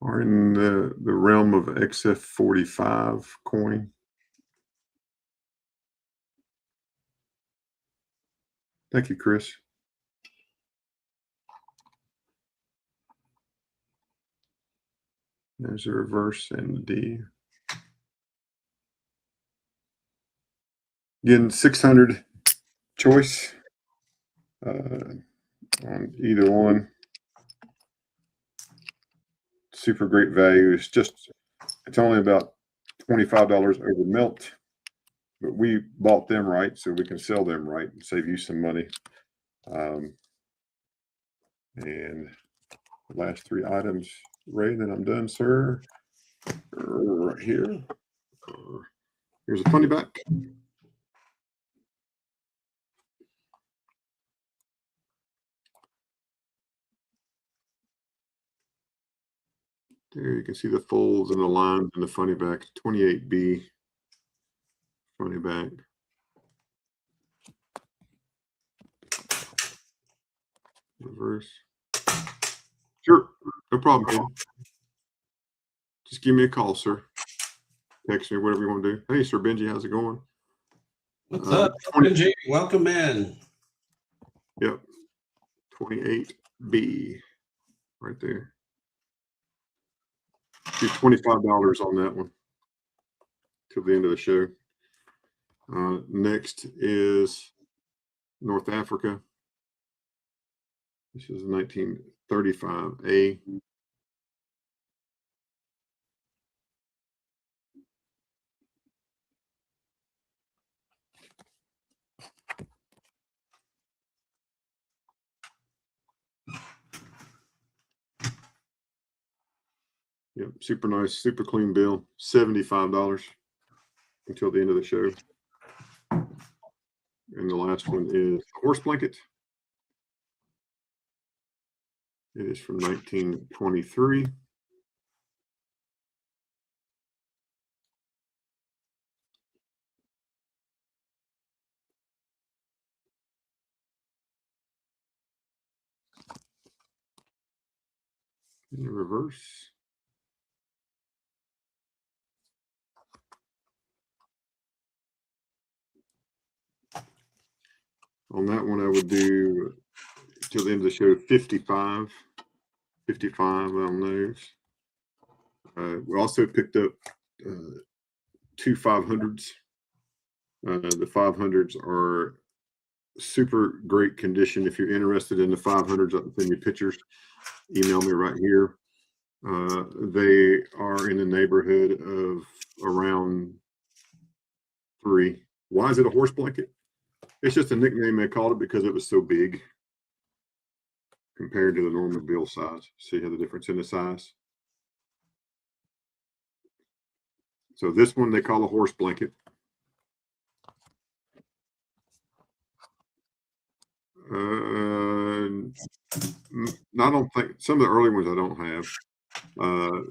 are in the realm of XF45 coin. Thank you, Chris. There's a reverse and the D. Again, 600 choice on either one. Super great value. It's only about $25 over melt, but we bought them right so we can sell them right and save you some money. And the last three items, Ray, then I'm done, sir. Right here. Here's a funny back. There you can see the folds and the lines and the funny back. 28B funny back. Reverse. Sure, no problem, man. Just give me a call, sir. Text me, whatever you want to do. Hey, Sir Benji, how's it going? What's up, Benji? Welcome in. Yep. 28B right there. Do $25 on that one till the end of the show. Next is North Africa. This is 1935A. Yep, super nice, super clean bill. $75 until the end of the show. And the last one is horse blanket. It is from 1923. In the reverse. On that one, I would do till the end of the show 55 on those. We also picked up 2 500s. The 500s are super great condition. If you're interested in the 500s, I'll send you pictures. Email me right here. They are in the neighborhood of around 3. Why is it a horse blanket? It's just a nickname they called it because it was so big compared to the normal bill size. See how the difference in the size? So this one they call a horse blanket. I don't think some of the early ones I don't have.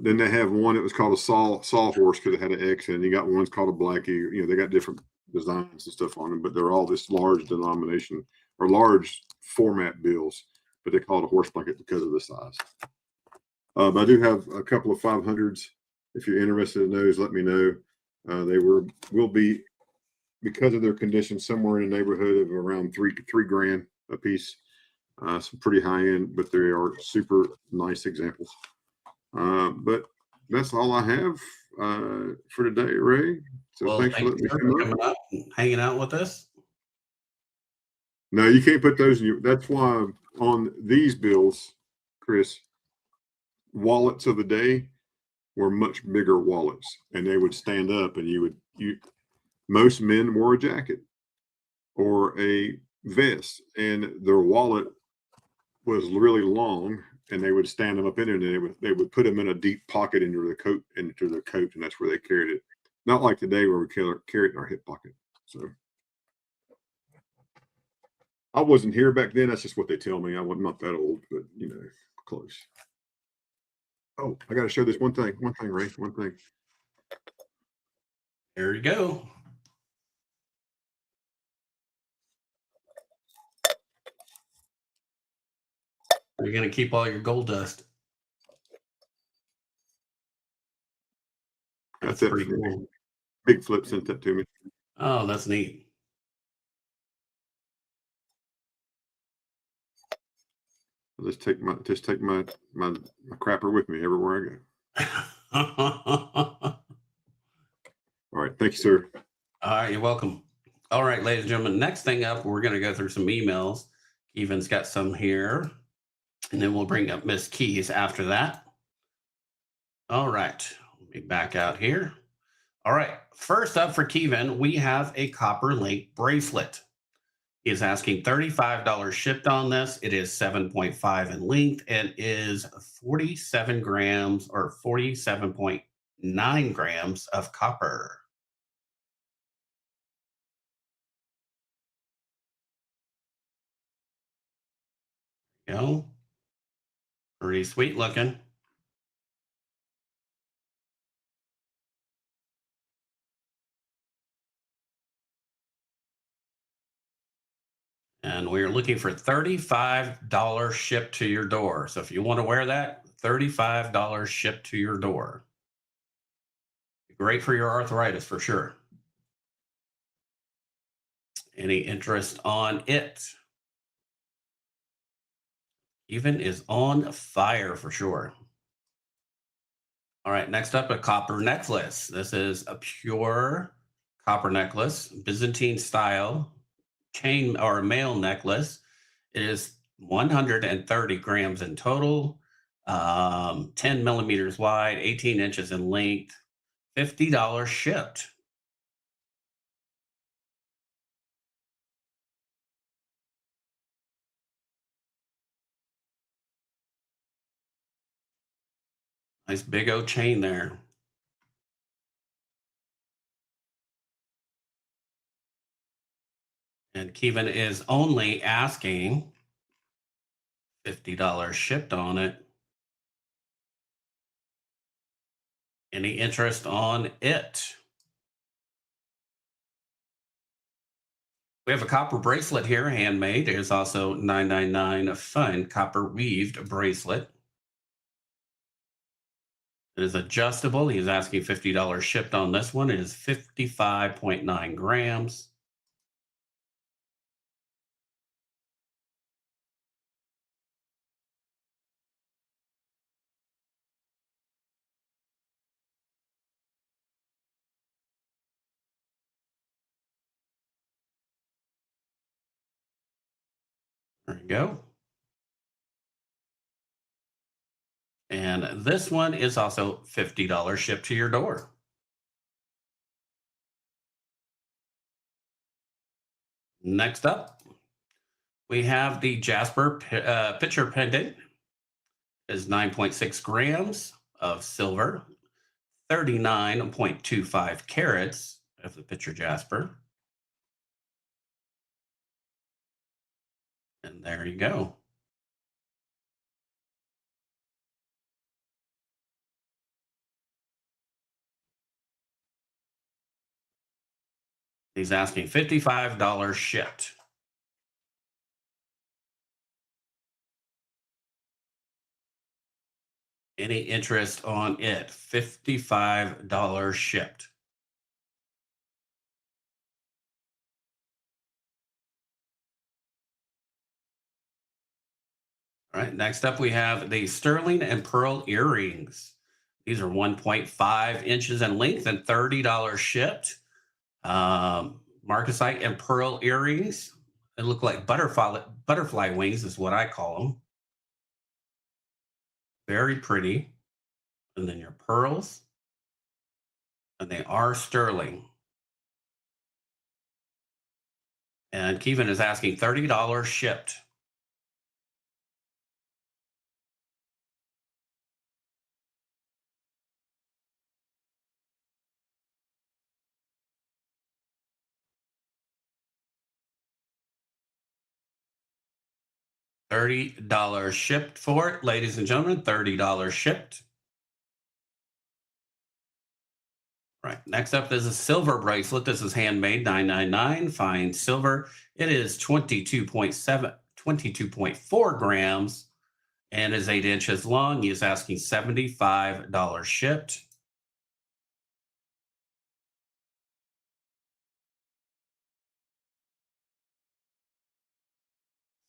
Then they have one that was called a sawhorse because it had an X, and you got ones called a blackie. You know, they got different designs and stuff on them, but they're all this large denomination or large format bills. But they call it a horse blanket because of the size. But I do have a couple of 500s. If you're interested in those, let me know. They will be, because of their condition, somewhere in the neighborhood of around three grand a piece. Some pretty high end, but they are super nice examples. But that's all I have for today, Ray. So Well, thanks for letting me come up. coming up and hanging out with us. No, you can't put those in your. That's why on these bills, Chris, wallets of the day were much bigger wallets, and they would stand up, and most men wore a jacket or a vest, and their wallet was really long, and they would stand them up in there, and they would put them in a deep pocket into their coat, and that's where they carried it. Not like today where we carry it in our hip pocket. So I wasn't here back then. That's just what they tell me. I'm not that old, but close. Oh, I got to show this one thing, Ray, one thing. There you go. You're going to keep all your gold dust. That's pretty cool. Big Flip sent that to me. Oh, that's neat. Just take my crapper with me everywhere I go. All right, thank you, sir. All right, you're welcome. All right, ladies and gentlemen, next thing up, we're going to go through some emails. Kevin's got some here, and then we'll bring up Miss Keys after that. All right, let me back out here. All right, first up for Kevin, we have a copper link bracelet. He is asking $35 shipped on this. It is 7.5 in length and is 47 grams or 47.9 grams of copper. Go. Pretty sweet looking. And we're looking for $35 shipped to your door. So if you want to wear that, $35 shipped to your door. Great for your arthritis for sure. Any interest on it? Even is on fire for sure. All right, next up, a copper necklace. This is a pure copper necklace, Byzantine style chain or male necklace. It is 130 grams in total, 10 millimeters wide, 18 inches in length, $50 shipped. Nice big old chain there. And Kevin is only asking $50 shipped on it. Any interest on it? We have a copper bracelet here, handmade. There's also $9.99 a fun copper weaved bracelet. It is adjustable. He's asking $50 shipped on this one. It is 55.9 grams. There you go. And this one is also $50 shipped to your door. Next up, we have the Jasper pitcher pendant. It is 9.6 grams of silver, 39.25 carats of the pitcher Jasper. And there you go. He's asking $55 shipped. Any interest on it? $55 shipped. All right, next up we have the sterling and pearl earrings. These are 1.5 inches in length and $30 shipped. Marcasite and pearl earrings. They look like butterfly wings is what I call them. Very pretty. And then your pearls. And they are sterling. And Kevin is asking $30 shipped. $30 shipped for it, ladies and gentlemen. $30 shipped. Right. Next up is a silver bracelet. This is handmade, $9.99, fine silver. It is 22.4 grams and is 8 inches long. He is asking $75 shipped.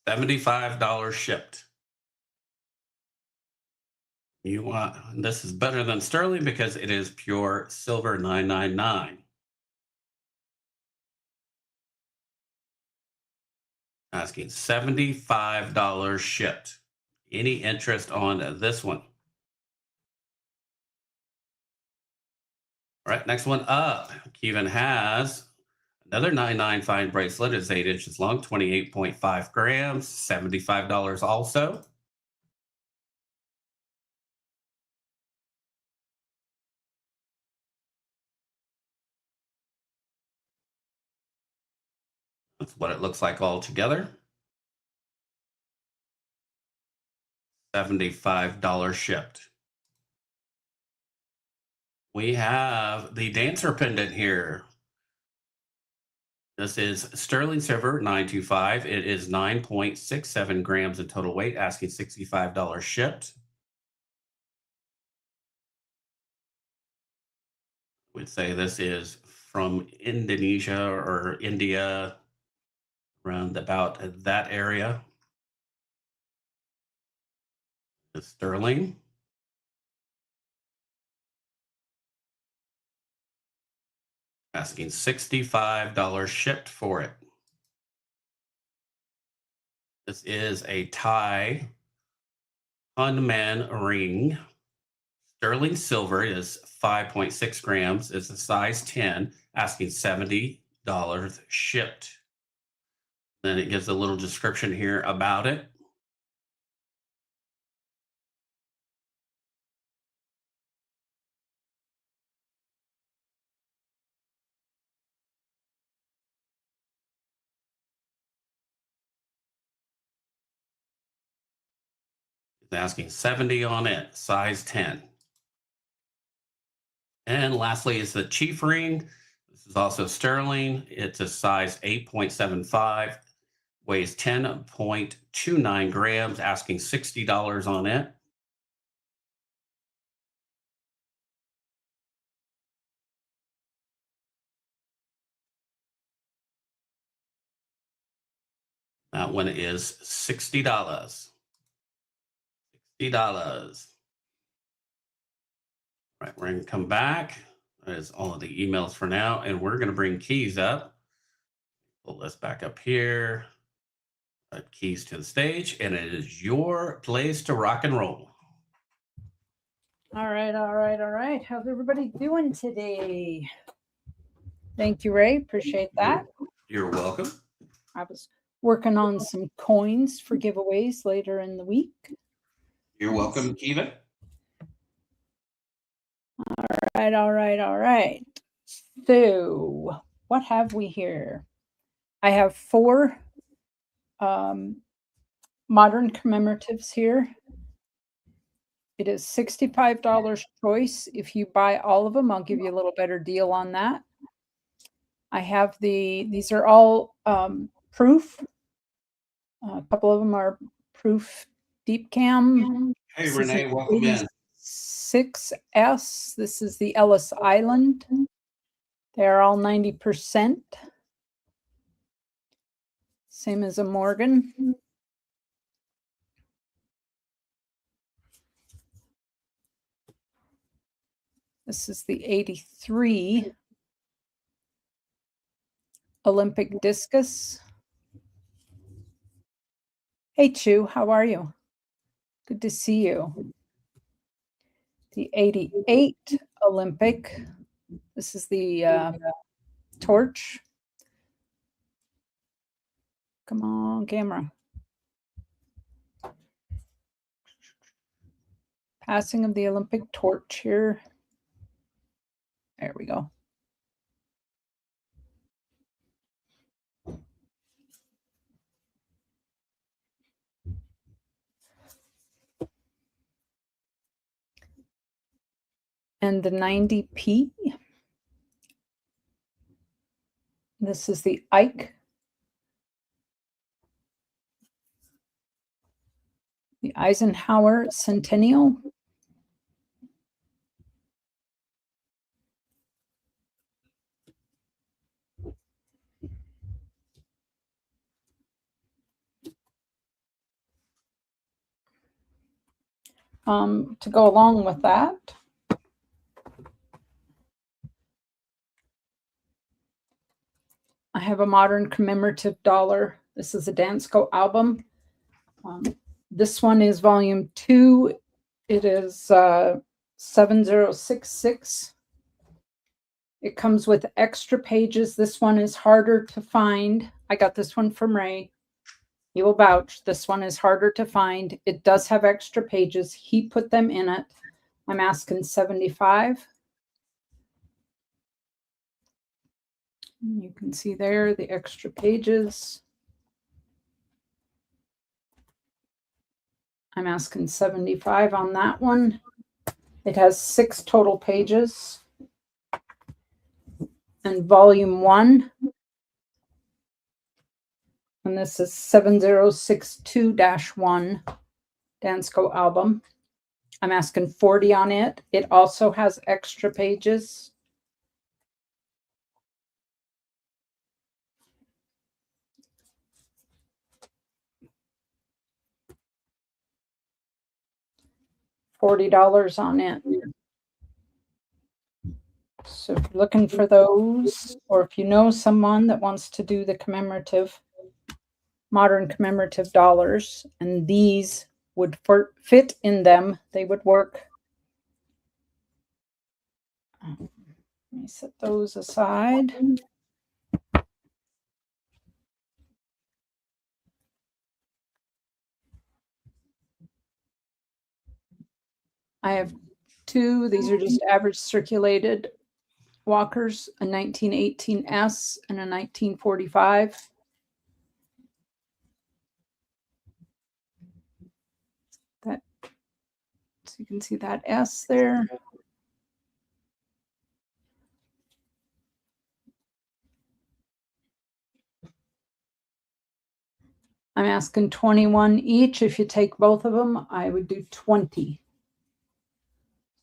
$75 shipped. You want this is better than sterling because it is pure silver, $9.99. Asking $75 shipped. Any interest on this one? All right, next one up. Kevin has another 9.9 fine bracelet. It's 8 inches long, 28.5 grams, $75 also. That's what it looks like all together. $75 shipped. We have the dancer pendant here. This is sterling silver, 925. It is 9.67 grams in total weight, asking $65 shipped. We'd say this is from Indonesia or India, around about that area. The sterling. Asking $65 shipped for it. This is a Thai Hunman ring. Sterling silver is 5.6 grams. It's a size 10, asking $70 shipped. Then it gives a little description here about it. It's asking 70 on it, size 10. And lastly is the Chief ring. This is also sterling. It's a size 8.75, weighs 10.29 grams, asking $60 on it. That one is $60. $60. Right, we're going to come back. That is all of the emails for now, and we're going to bring Keys up. Pull this back up here. Keys to the stage, and it is your place to rock and roll. All right, all right, all right. How's everybody doing today? Thank you, Ray. Appreciate that. You're welcome. I was working on some coins for giveaways later in the week. You're welcome, Kiva. All right. So, what have we here? I have 4 modern commemoratives here. It is $65 choice. If you buy all of them, I'll give you a little better deal on that. I have these are all proof. A couple of them are proof deep cam. Hey, This is Renee, an welcome in. 6S. This is the Ellis Island. They're all 90%. Same as a Morgan. This is the 83 Olympic discus. Hey, Chu, how are you? Good to see you. The 88 Olympic. This is the torch. Come on, camera. Passing of the Olympic torch here. There we go. And the 90p. This is the Ike. The Eisenhower Centennial. To go along with that, I have a modern commemorative dollar. This is a Dansko album. This one is volume 2. It is 7066. It comes with extra pages. This one is harder to find. I got this one from Ray. He will vouch. This one is harder to find. It does have extra pages. He put them in it. I'm asking $75. You can see there the extra pages. I'm asking $75 on that one. It has 6 total pages. And volume 1. And this is 7062-1 Dansko album. I'm asking $40 on it. It also has extra pages. $40 on it. So if you're looking for those, or if you know someone that wants to do the commemorative, modern commemorative dollars, and these would fit in them, they would work. Let me set those aside. I have 2. These are just average circulated walkers, a 1918S and a 1945. That, so you can see that S there. I'm asking 21 each. If you take both of them, I would do 20.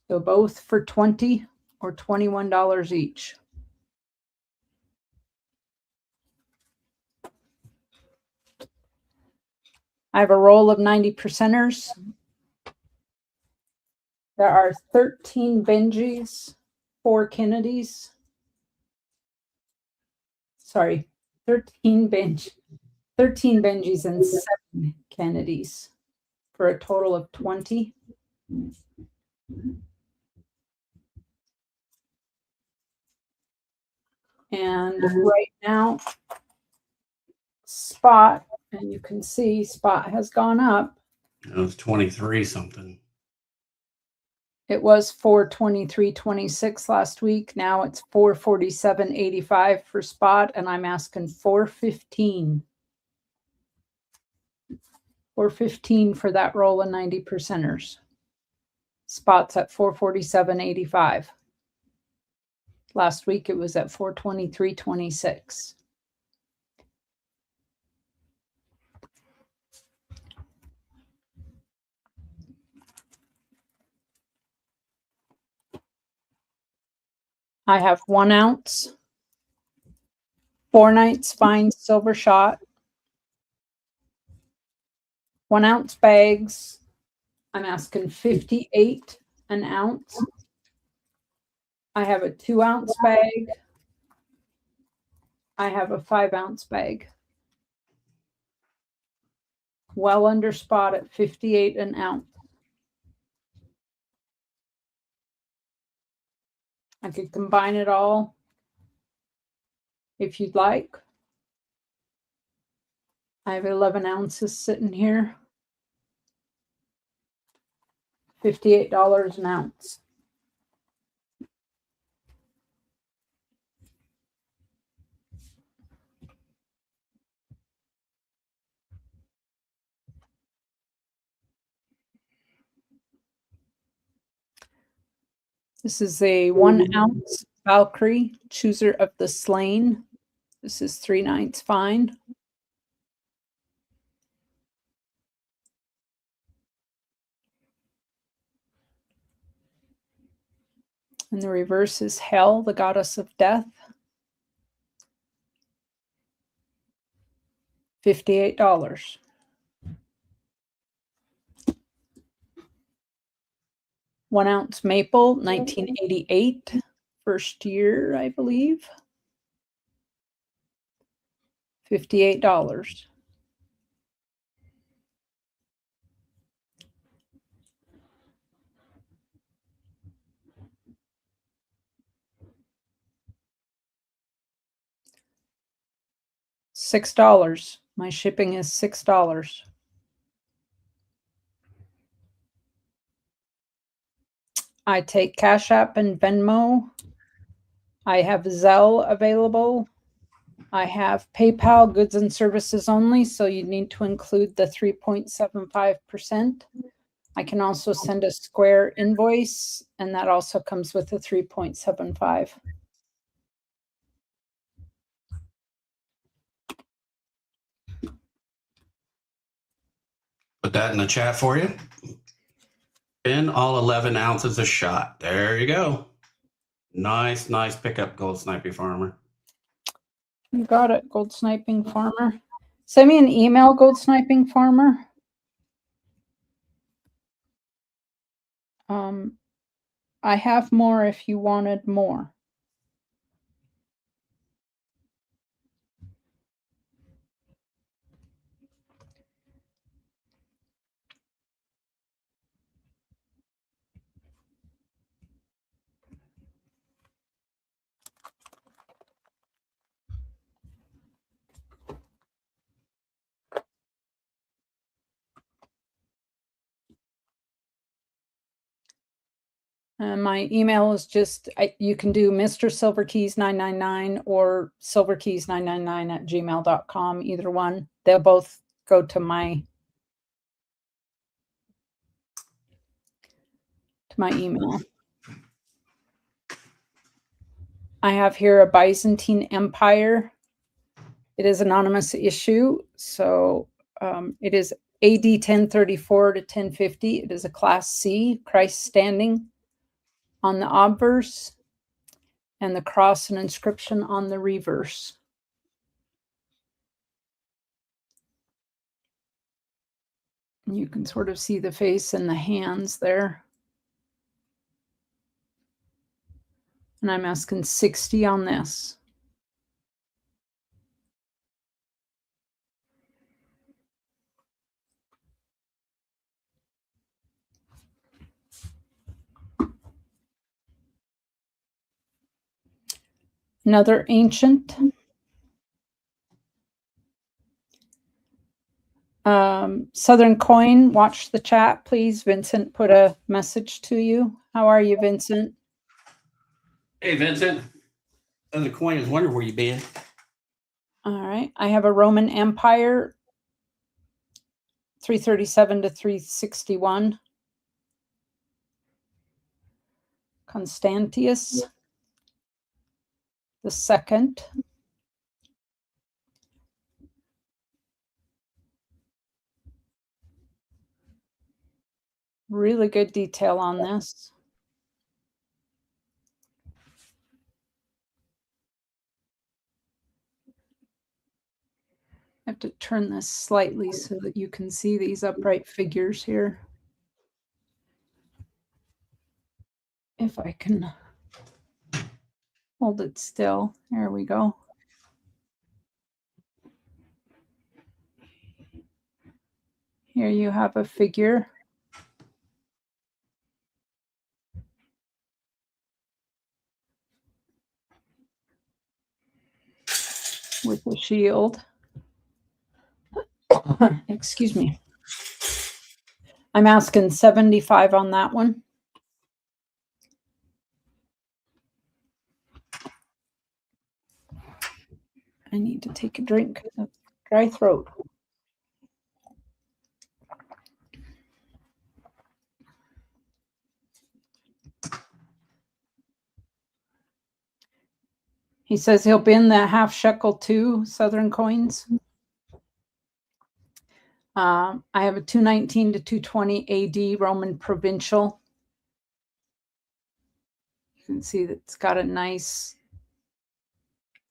So both for 20 or $21 each. I have a roll of 90 percenters. There are 13 Benjis, 4 Kennedys. Sorry, 13 Benjis and 7 Kennedys for a total of 20. And right now, spot, and you can see spot has gone up. It was 23 something. It was 423.26 last week. Now it's 447.85 for spot, and I'm asking 415. 415 for that roll of 90 percenters. Spot's at 447.85. Last week it was at 423.26. I have 1 ounce, 4 nights fine silver shot, 1 ounce bags. I'm asking 58 an ounce. I have a 2 ounce bag. I have a 5 ounce bag. Well under spot at 58 an ounce. I could combine it all if you'd like. I have 11 ounces sitting here. $58 an ounce. This is a 1 ounce Valkyrie, Chooser of the Slain. This is 3 nights fine. And the reverse is Hel, the goddess of death. $58. One ounce maple, 1988, first year, I believe. $58. $6. My shipping is $6. I take Cash App and Venmo. I have Zelle available. I have PayPal goods and services only, so you need to include the 3.75%. I can also send a Square invoice, and that also comes with the 3.75. Put that in the chat for you. Ben, all 11 ounces a shot. There you go. Nice pickup, Gold Sniping Farmer. You got it, Gold Sniping Farmer. Send me an email, Gold Sniping Farmer. I have more if you wanted more. My email is just, you can do Mr. Silverkeys999 or silverkeys999@gmail.com, either one. They'll both go to my email. I have here a Byzantine Empire. It is anonymous issue, so it is AD 1034 to 1050. It is a Class C, Christ standing on the obverse, and the cross and inscription on the reverse. You can sort of see the face and the hands there. And I'm asking 60 on this. Another ancient. Southern Coin, watch the chat, please. Vincent put a message to you. How are you, Vincent? Hey, Vincent. The coin is wondering where you been. All right. I have a Roman Empire, 337 to 361. Constantius the second. Really good detail on this. I have to turn this slightly so that you can see these upright figures here. If I can hold it still. There we go. Here you have a figure. With a shield. Excuse me. I'm asking 75 on that one. I need to take a drink. Dry throat. He says he'll bin the half shekel too, Southern Coins. I have a 219 to 220 AD Roman Provincial. You can see that it's got a nice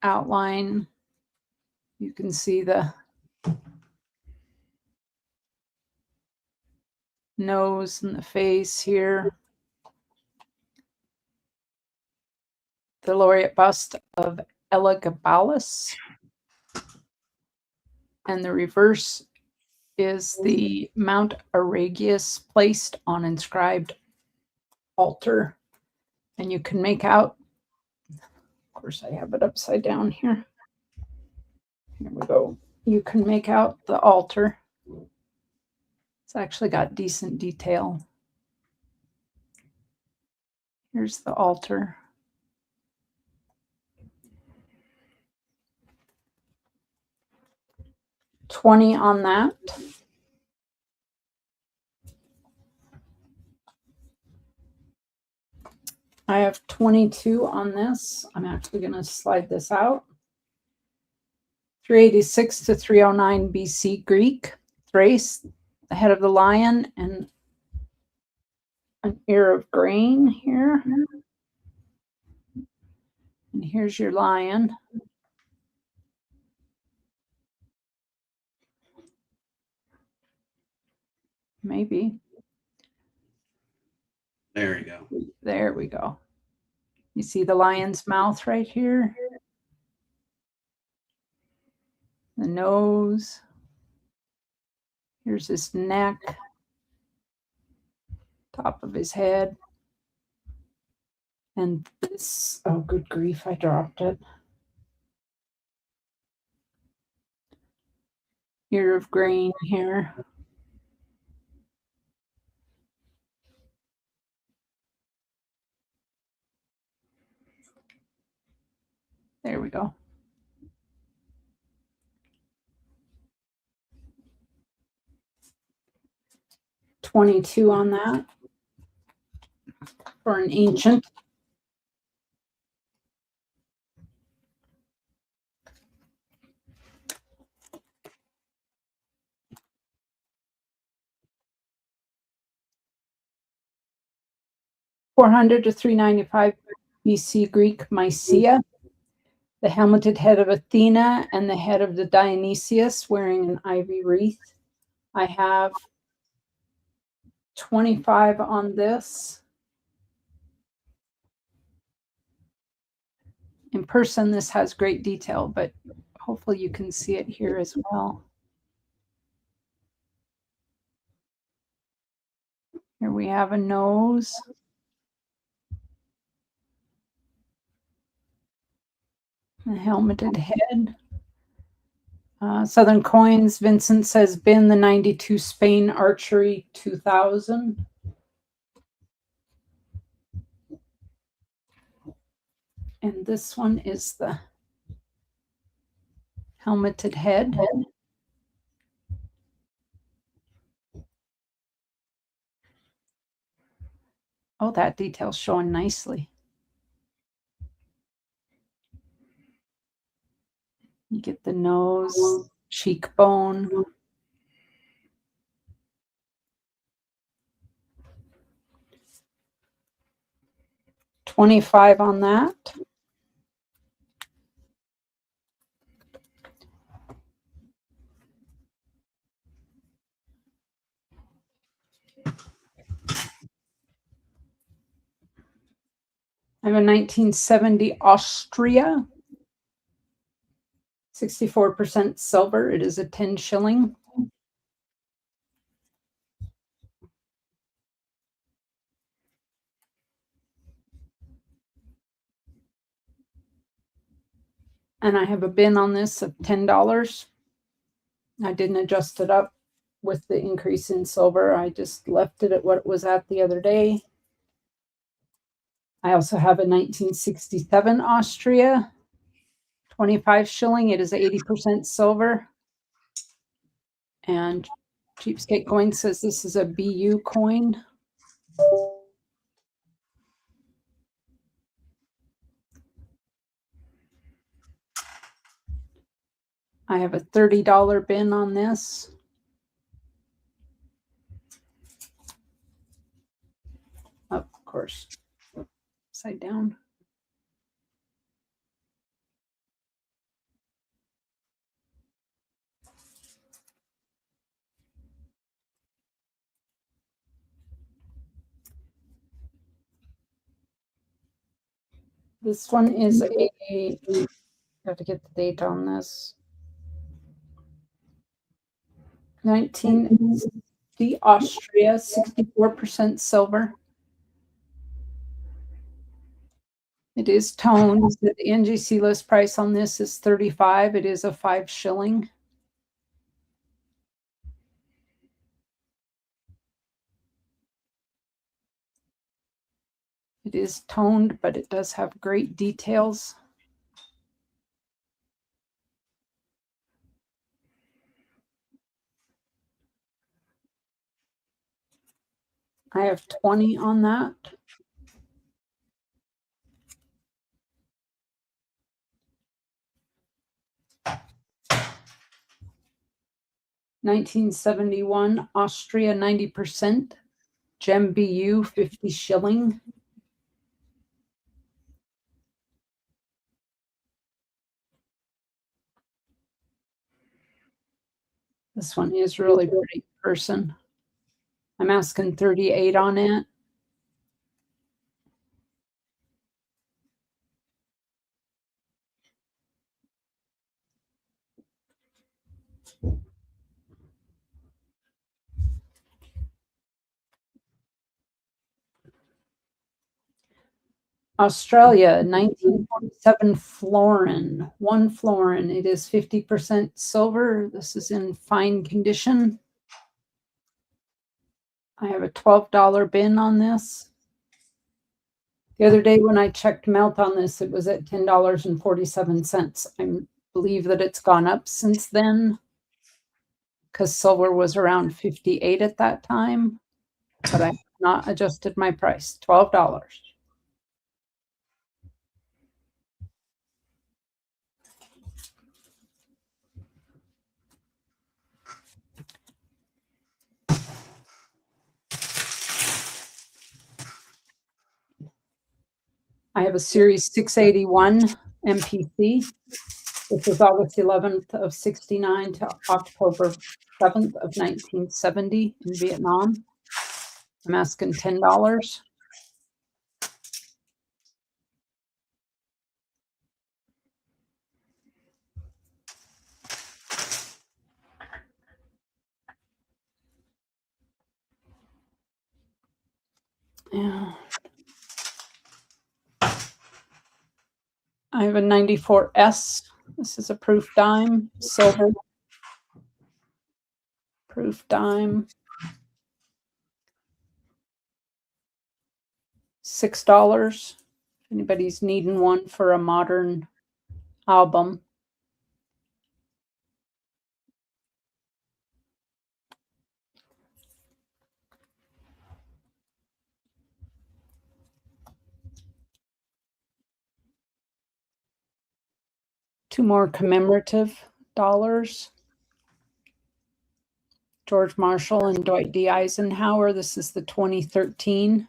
outline. You can see the nose and the face here. The laureate bust of Elagabalus. And the reverse is the Mount Aragius placed on inscribed altar. And you can make out, of course I have it upside down here. Here we go. You can make out the altar. It's actually got decent detail. Here's the altar. $20 on that. I have 22 on this. I'm actually going to slide this out. 386 to 309 BC Greek. Thrace, the head of the lion, and an ear of grain here. And here's your lion. Maybe. There you go. There we go. You see the lion's mouth right here? The nose. Here's his neck. Top of his head. And this, oh, good grief, I dropped it. Ear of grain here. There we go. $22 on that for an ancient. $400 to $395 BC Greek Mycia. The helmeted head of Athena and the head of the Dionysius wearing an ivy wreath. I have 25 on this. In person, this has great detail, but hopefully you can see it here as well. Here we have a nose. A helmeted head. Southern Coins, Vincent says, bin the 92 Spain Archery 2000. And this one is the helmeted head. Oh, that detail's showing nicely. You get the nose, cheekbone. $25 on that. I have a 1970 Austria, 64% silver. It is a 10 shilling. And I have a bin on this of $10. I didn't adjust it up with the increase in silver. I just left it at what it was at the other day. I also have a 1967 Austria, 25 shilling. It is 80% silver. And Cheapskate Coin says this is a BU coin. I have a $30 bin on this. Oh, of course, upside down. This one is a have to get the date on this. 1960 Austria, 64% silver. It is toned. The NGC list price on this is $35. It is a 5 shilling. It is toned, but it does have great details. I have 20 on that. $1971 Austria 90%, Gem BU 50 shilling. This one is really pretty in person. I'm asking 38 on it. Australia, 1947 florin, 1 florin. It is 50% silver. This is in fine condition. I have a $12 bin on this. The other day when I checked melt on this, it was at $10.47. I believe that it's gone up since then because silver was around 58 at that time, but I have not adjusted my price, $12. I have a Series 681 MPC. This was August 11th of 69 to October 7th of 1970 in Vietnam. I'm asking $10. Yeah. I have a 94S. This is a proof dime, silver. Proof dime. $6. If anybody's needing one for a modern album. Two more commemorative dollars. George Marshall and Dwight D. Eisenhower. This is the 2013.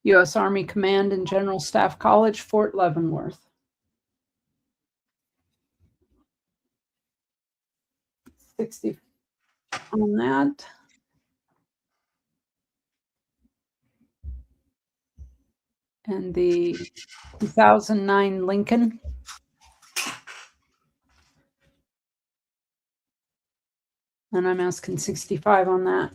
U.S. Army Command and General Staff College, Fort Leavenworth. $60 on that. And the 2009 Lincoln. And I'm asking $65 on that.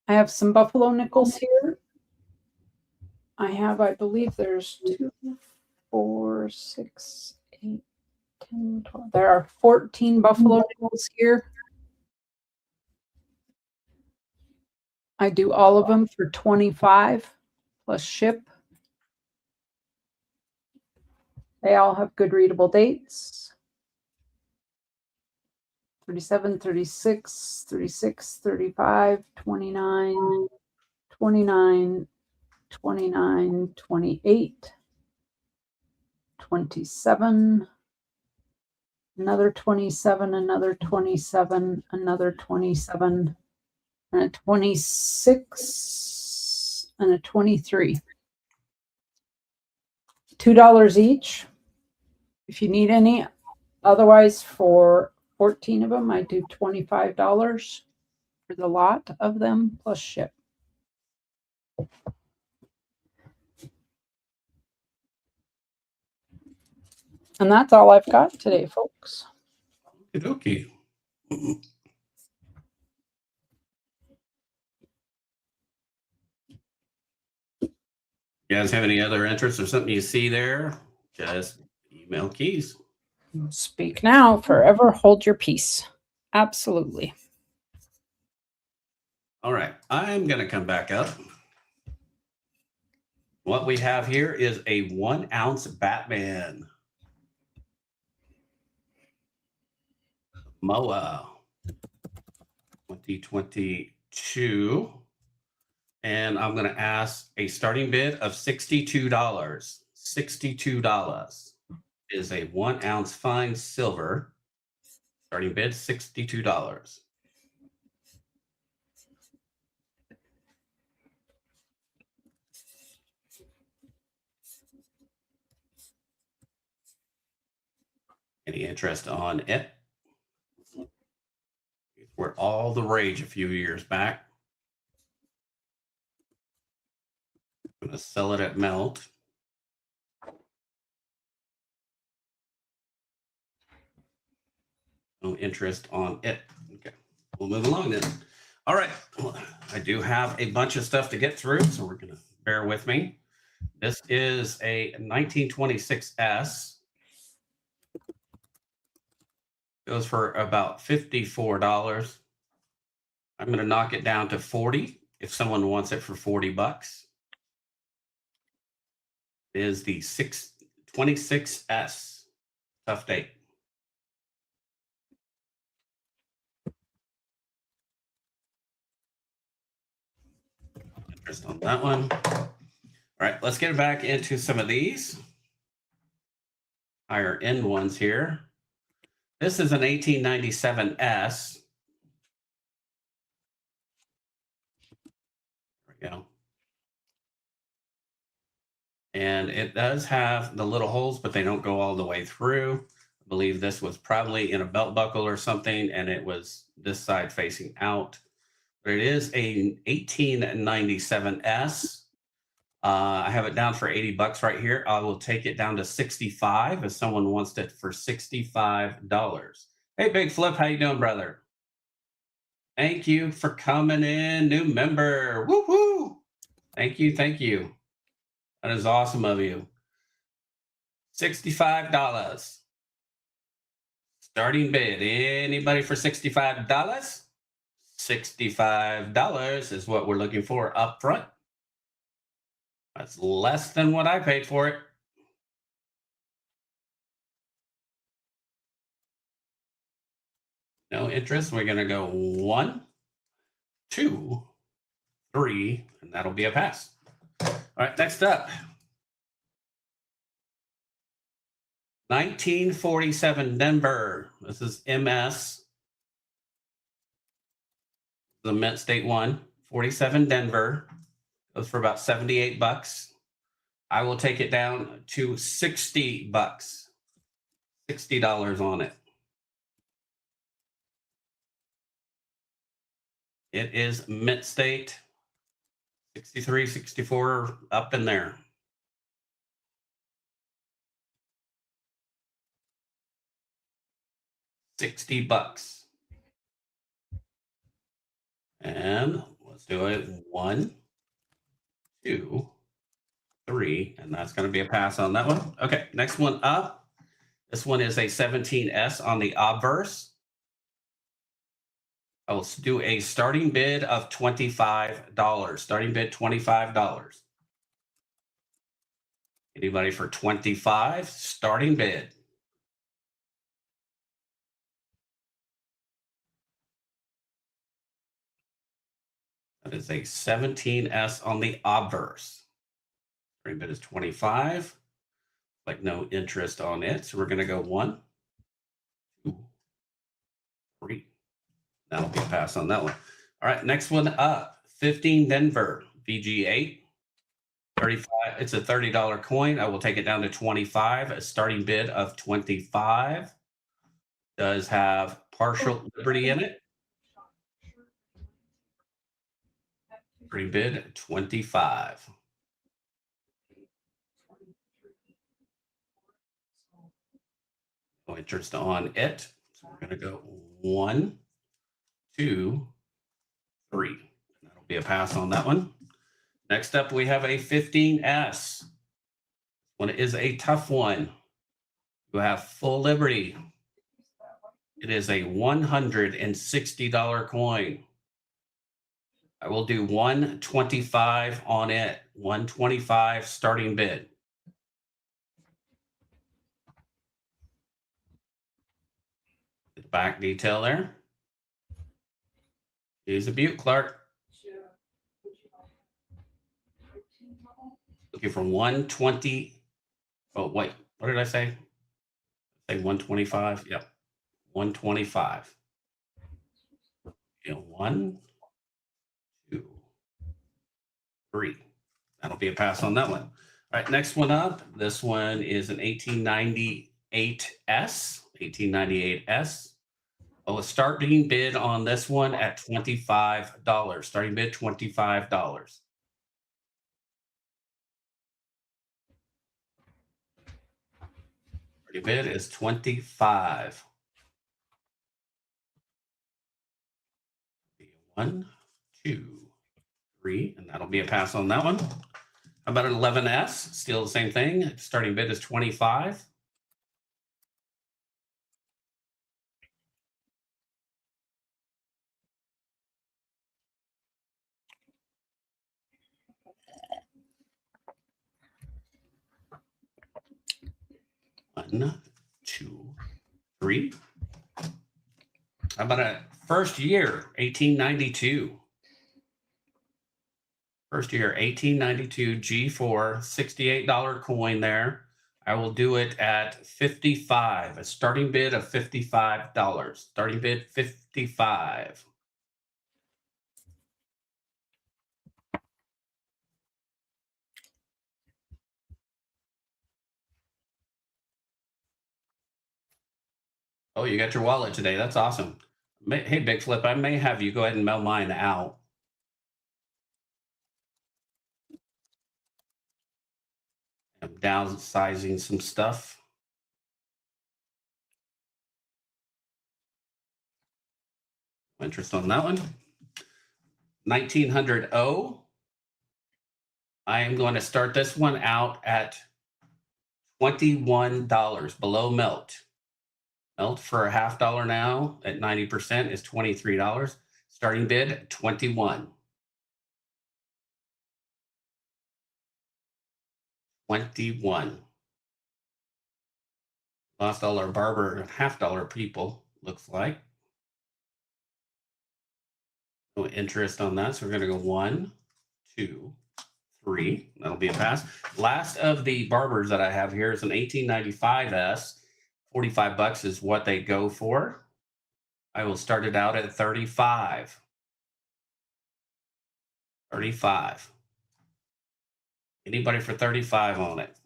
I have some Buffalo nickels here. I believe there's 2, 4, 6, 8, 10, 12. There are 14 Buffalo nickels here. I do all of them for $25 plus ship. They all have good readable dates. 37, 36, 36, 35, 29, 29, 29, 28, 27, another 27, another 27, another 27, and a 26, and a 23. $2 each. If you need any, otherwise for 14 of them, I do $25 for the lot of them plus ship. And that's all I've got today, folks. Okay. You guys have any other interests or something you see there? Just email Keys. Speak now, forever hold your peace. Absolutely. All right, I'm going to come back up. What we have here is a 1 ounce Batman. MOA 2022. And I'm going to ask a starting bid of $62. $62 is a 1 ounce fine silver. Starting bid $62. Any interest on it? We're all the rage a few years back. I'm going to sell it at melt. No interest on it. Okay, we'll move along then. All right, I do have a bunch of stuff to get through, so we're going to bear with me. This is a 1926S. Goes for about $54. I'm going to knock it down to 40 if someone wants it for $40. It is the 26S. Tough date. Interest on that one. All right, let's get back into some of these higher end ones here. This is an 1897S. There we go. And it does have the little holes, but they don't go all the way through. I believe this was probably in a belt buckle or something, and it was this side facing out. But it is a 1897S. I have it down for $80 right here. I will take it down to 65 if someone wants it for $65. Hey, Big Flip, how you doing, brother? Thank you for coming in, new member. Woo-hoo! Thank you, thank you. That is awesome of you. $65. Starting bid. Anybody for $65? $65 is what we're looking for up front. That's less than what I paid for it. No interest. We're going to go 1, 2, 3, and that'll be a pass. All right, next up. 1947 Denver. This is MS. The Mint State one. 47 Denver. Goes for about $78. I will take it down to $60. $60 on it. It is Mint State. 63, 64, up in there. $60. And let's do it. 1, 2, 3, and that's going to be a pass on that one. Okay, next one up. This one is a 17S on the obverse. I will do a starting bid of $25. Starting bid $25. Anybody for 25? Starting bid. That is a 17S on the obverse. Starting bid is 25. Like no interest on it. So we're going to go 1, 2, 3. That'll be a pass on that one. All right, next one up. 15 Denver VG8. 35. It's a $30 coin. I will take it down to 25. A starting bid of 25. Does have partial liberty in it. Pre-bid 25. No interest on it. So we're going to go 1, 2, 3. That'll be a pass on that one. Next up, we have a 15S. One is a tough one. You have full liberty. It is a $160 coin. I will do 125 on it. 125 starting bid. The back detail there. Here's a Butte, Clark. Looking for 120. Oh, wait. What did I say? Say 125. Yep. 125. You know, 1, 2, 3. That'll be a pass on that one. All right, next one up. This one is an 1898S. 1898S. Oh, a starting bid on this one at $25. Starting bid $25. Starting bid is 25. 1, 2, 3, and that'll be a pass on that one. How about an 11S? Still the same thing. Starting bid is 25. One, 2, 3. How about a first year, 1892? First year, 1892 G4, $68 coin there. I will do it at 55. A starting bid of $55. Starting bid 55. Oh, you got your wallet today. That's awesome. Hey, Big Flip, I may have you go ahead and mail mine out. I'm downsizing some stuff. Interest on that one. 1900 O. I am going to start this one out at $21 below melt. Melt for a $0.50 now at 90% is $23. Starting bid 21. 21. Lost all our barber $0.50 people, looks like. No interest on that. So we're going to go 1, 2, 3. That'll be a pass. Last of the barbers that I have here is an 1895S. $45 is what they go for. I will start it out at 35. 35. Anybody for 35 on it?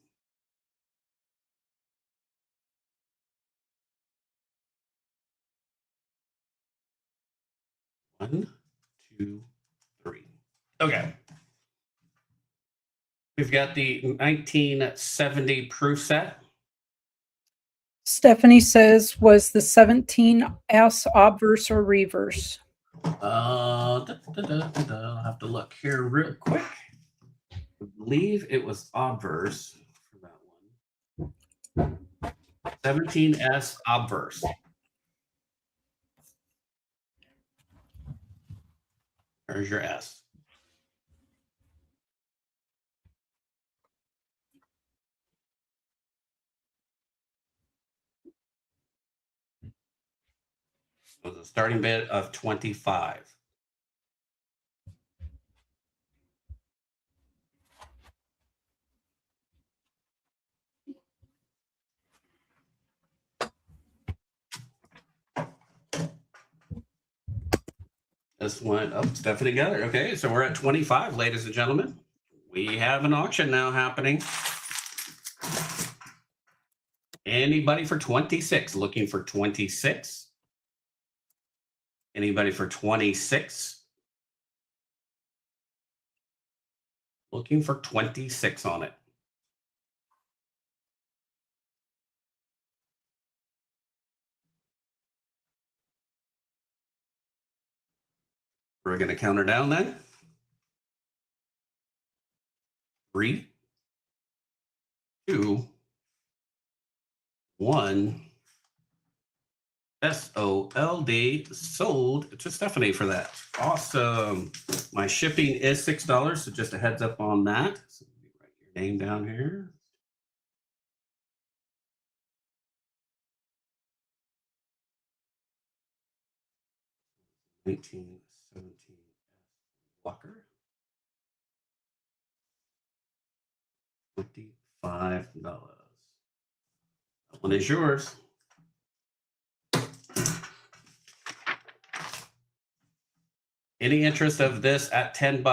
One, 2, 3. Okay. We've got the 1970 proof set. Stephanie says, was the 17S obverse or reverse? I'll have to look here real quick. I believe it was obverse for that one. 17S obverse. There's your S. It was a starting bid of 25. This one, oh, Stephanie got it. Okay, so we're at 25, ladies and gentlemen. We have an auction now happening. Anybody for 26? Looking for 26? Anybody for 26? Looking for 26 on it. We're going to count her down then. 3, 2, 1. SOLD sold to Stephanie for that. Awesome. My shipping is $6, so just a heads up on that. So write your name down here. $19.17 Walker. $25. That one is yours. Any interest of this at $10?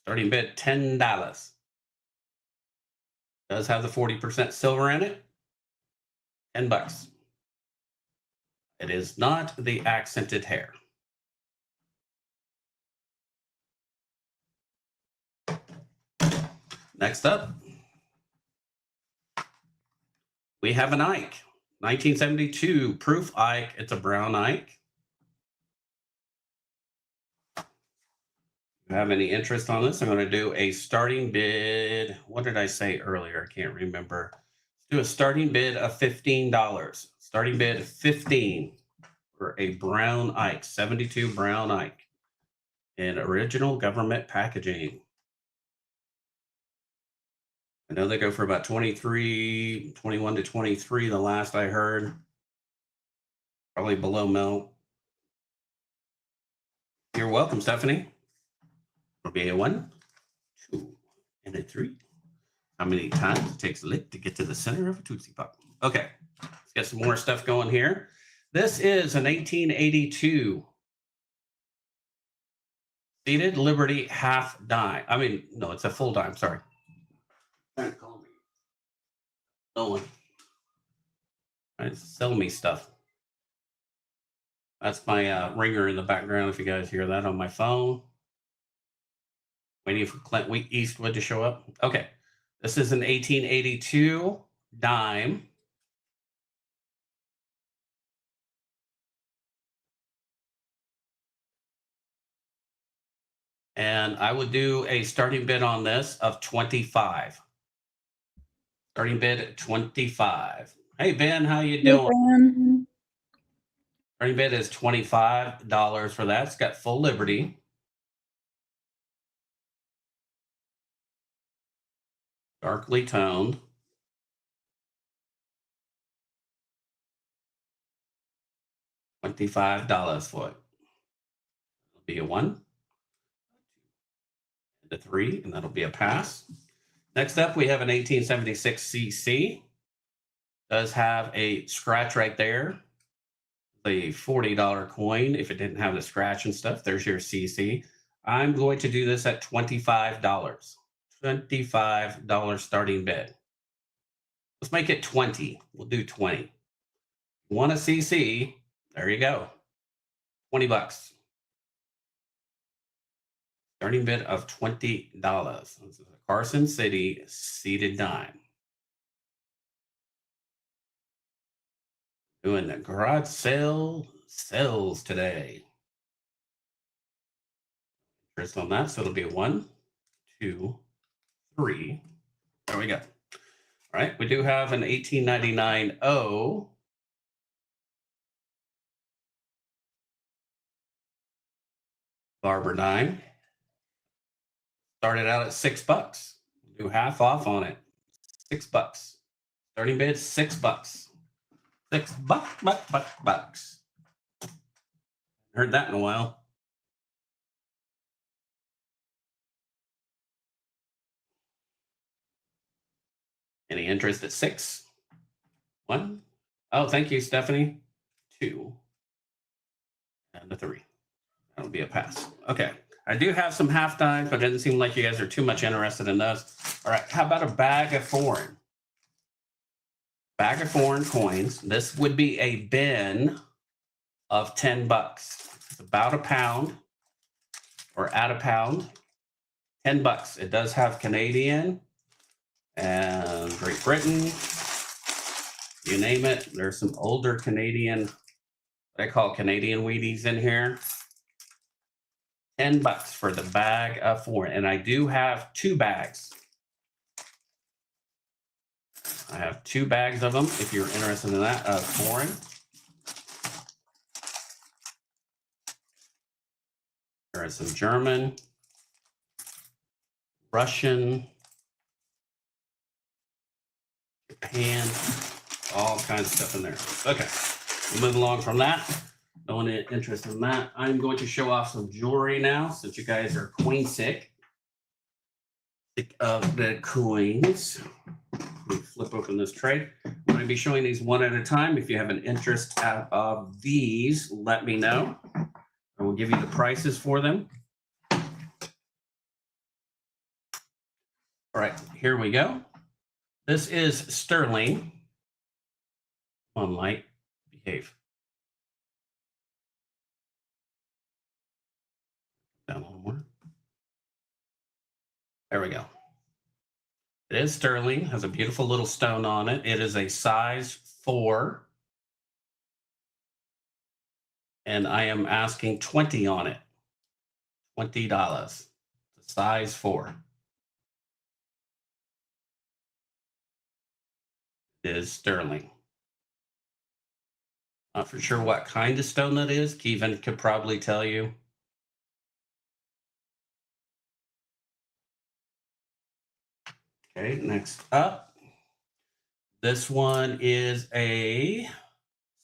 Starting bid $10. Does have the 40% silver in it. $10. It is not the accented hair. Next up, we have an Ike, 1972 proof Ike. It's a brown Ike. If you have any interest on this, I'm going to do a starting bid. What did I say earlier? I can't remember. Let's do a starting bid of $15. Starting bid of 15 for a brown Ike, 72 brown Ike in original government packaging. I know they go for about 23, 21 to 23, the last I heard. Probably below melt. You're welcome, Stephanie. It'll be a 1, 2, and a 3. How many times it takes a lick to get to the center of a Tootsie Pop? Okay, let's get some more stuff going here. This is an 1882 Seated Liberty half dime. I mean, no, it's a full dime, sorry. Trying to call me. No one. Trying to sell me stuff. That's my ringer in the background. If you guys hear that on my phone. Waiting for Clint Eastwood to show up. Okay. This is an 1882 dime. And I would do a starting bid on this of 25. Starting bid at 25. Hey Ben, how you doing? Ben. Starting bid is $25 for that. It's got full Liberty. Darkly toned. $25 for it. It'll be a 1, and a 3, and that'll be a pass. Next up, we have an 1876 CC. Does have a scratch right there. The $40 coin. If it didn't have the scratch and stuff, there's your CC. I'm going to do this at $25. $25 starting bid. Let's make it 20. We'll do 20. Want a CC? There you go. 20 bucks. Starting bid of $20. This is a Carson City seated dime. Doing the garage sales today. Interest on that, so it'll be 1, 2, 3. There we go. All right, we do have an 1899 O. Barber dime. Started out at $6. Do half off on it. $6. Starting bid $6. $6 bucks. Heard that in a while. Any interest at 6? 1. Oh, thank you, Stephanie. 2. And a 3. That'll be a pass. Okay. I do have some half dimes, but it doesn't seem like you guys are too much interested in those. All right. How about a bag of foreign? Bag of foreign coins. This would be a bin of $10. It's about a pound or at a pound. $10. It does have Canadian and Great Britain. You name it. There's some older Canadian, what I call Canadian Wheaties in here. $10 for the bag of foreign. And I do have 2 bags. I have 2 bags of them if you're interested in that, of foreign. There is some German, Russian, Japan, all kinds of stuff in there. Okay, we'll move along from that. No one interested in that. I'm going to show off some jewelry now since you guys are coin sick. Sick of the coins. Let me flip open this tray. I'm going to be showing these one at a time. If you have an interest out of these, let me know. I will give you the prices for them. All right, here we go. This is sterling. Come on, light, behave. Down a little more. There we go. It is sterling, has a beautiful little stone on it. It is a size 4. And I am asking 20 on it. $20. Size 4. It is sterling. Not for sure what kind of stone that is. Kevin could probably tell you. Okay, next up. This one is a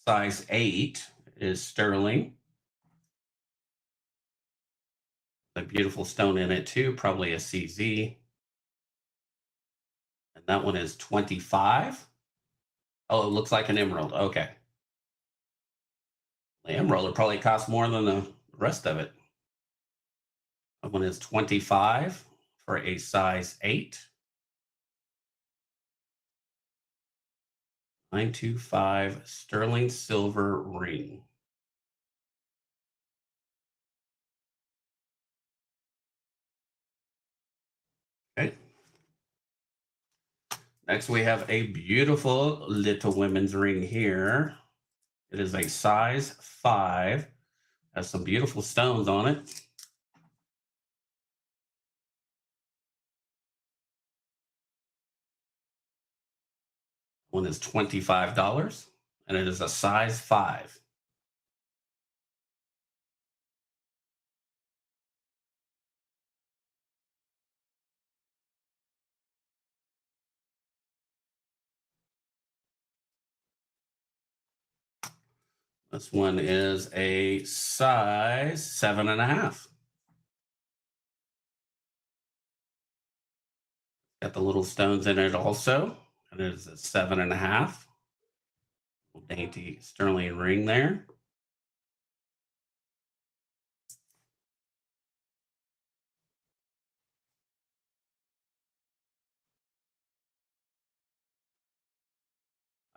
size 8. It is sterling. A beautiful stone in it too, probably a CZ. And that one is 25. Oh, it looks like an emerald. Okay. The emerald will probably cost more than the rest of it. That one is 25 for a size 8. 925 sterling silver ring. Next, we have a beautiful little women's ring here. It is a size 5. Has some beautiful stones on it. One is $25, and it is a size 5. This one is a size 7.5. Got the little stones in it also, and it is a 7.5. Dainty sterling ring there.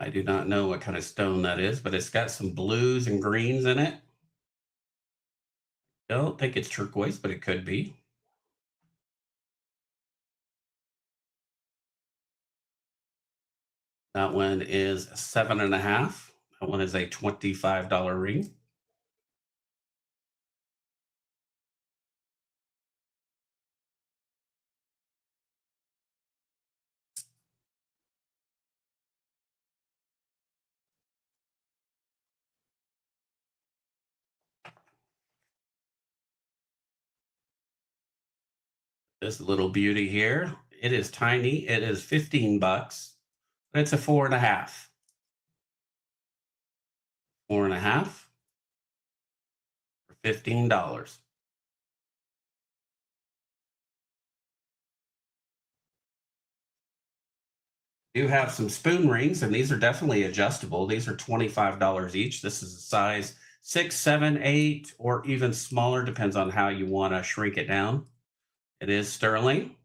I do not know what kind of stone that is, but it's got some blues and greens in it. Don't think it's turquoise, but it could be. That one is 7.5. That one is a $25 ring. This little beauty here, it is tiny. It is $15, but it's a 4.5. 4.5 for $15. Do have some spoon rings, and these are definitely adjustable. These are $25 each. This is a size 6, 7, 8, or even smaller, depends on how you want to shrink it down. It is sterling.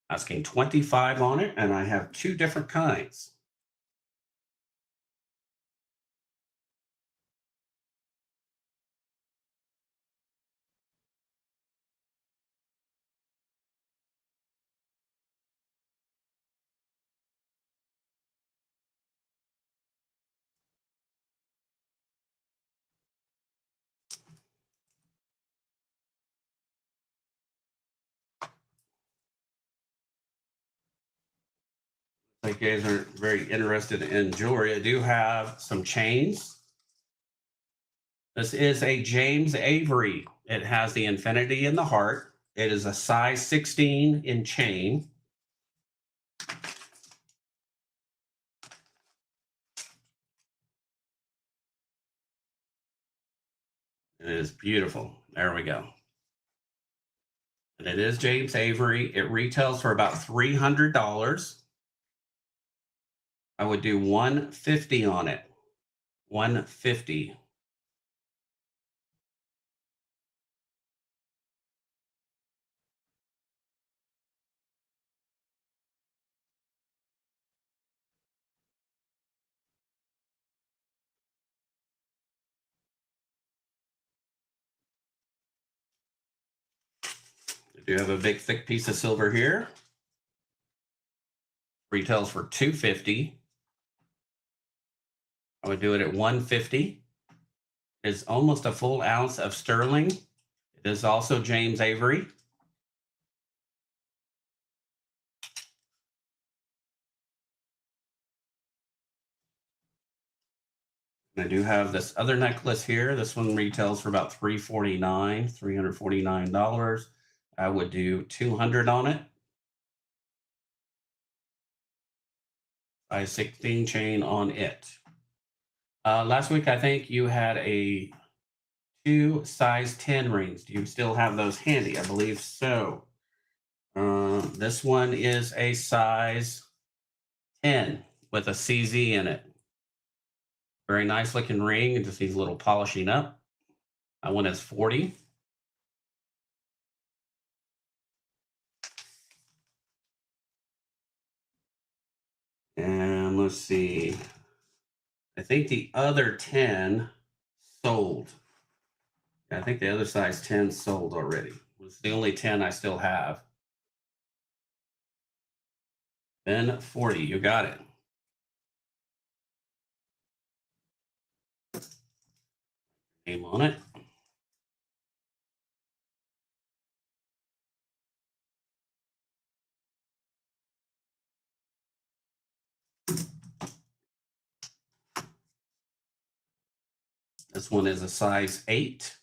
Asking 25 on it, and I have 2 different kinds. Like you guys are very interested in jewelry. I do have some chains. This is a James Avery. It has the infinity in the heart. It is a size 16 in chain. It is beautiful. There we go. And it is James Avery. It retails for about $300. I would do $150 on it. $150. I do have a big thick piece of silver here. Retails for $250. I would do it at $150. It's almost a full ounce of sterling. It is also James Avery. And I do have this other necklace here. This one retails for about $349. I would do $200 on it. Size 16 chain on it. Last week, I think you had a 2 size 10 rings. Do you still have those handy? I believe so. This one is a size 10 with a CZ in it. Very nice looking ring. It just needs a little polishing up. That one is $40. And let's see. I think the other 10 sold. I think the other size 10 sold already. It's the only 10 I still have. Ben 40, you got it. Name on it. This one is a size 8.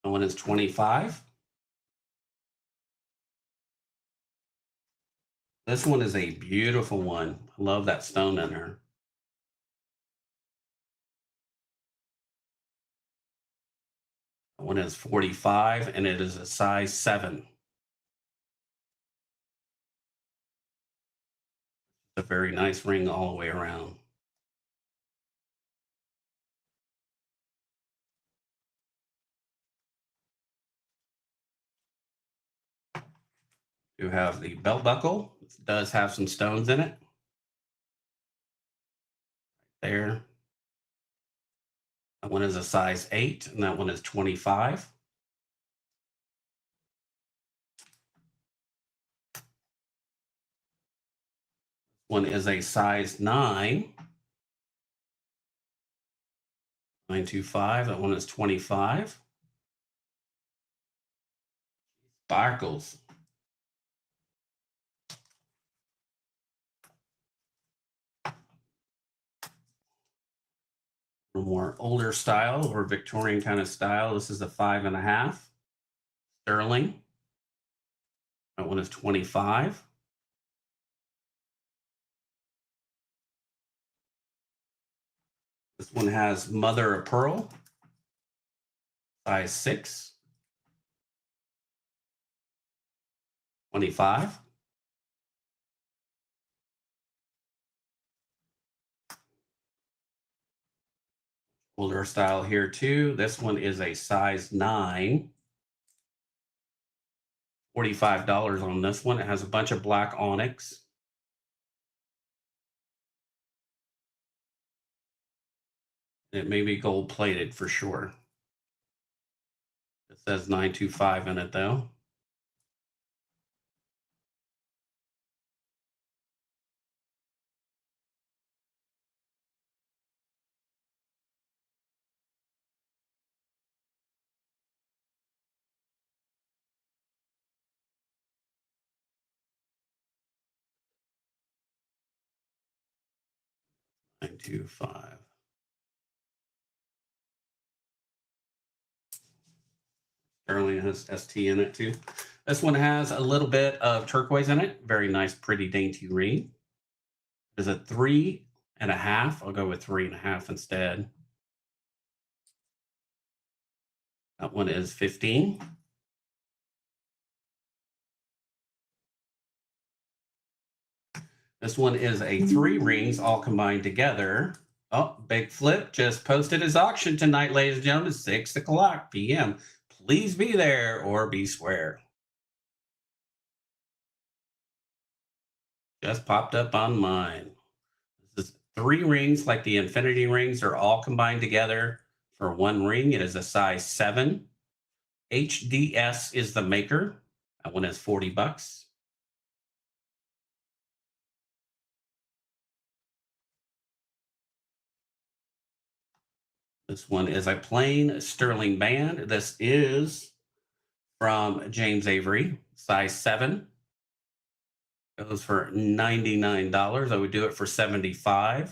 That one is 25. This one is a beautiful one. I love that stone in her. That one is 45 and it is a size 7. A very nice ring all the way around. You have the belt buckle. It does have some stones in it. There. That one is a size 8 and that one is 25. One is a size 9. 925. That one is 25. Sparkles. A more older style or Victorian kind of style. This is a 5.5. Sterling. That one is 25. This one has mother of pearl, size 6. 25. Older style here too. This one is a size 9. $45 on this one. It has a bunch of black onyx. It may be gold plated for sure. It says 925 in it though. $925. Sterling has ST in it too. This one has a little bit of turquoise in it. Very nice, pretty dainty ring. It's a 3.5. I'll go with 3.5 instead. That one is 15. This one is a 3 rings all combined together. Oh, Big Flip just posted his auction tonight, ladies and gentlemen, 6:00 p.m. Please be there or be square. Just popped up on mine. This is 3 rings like the infinity rings are all combined together for 1 ring. It is a size 7. HDS is the maker. That one is $40. This one is a plain sterling band. This is from James Avery, size 7. Goes for $99. I would do it for $75.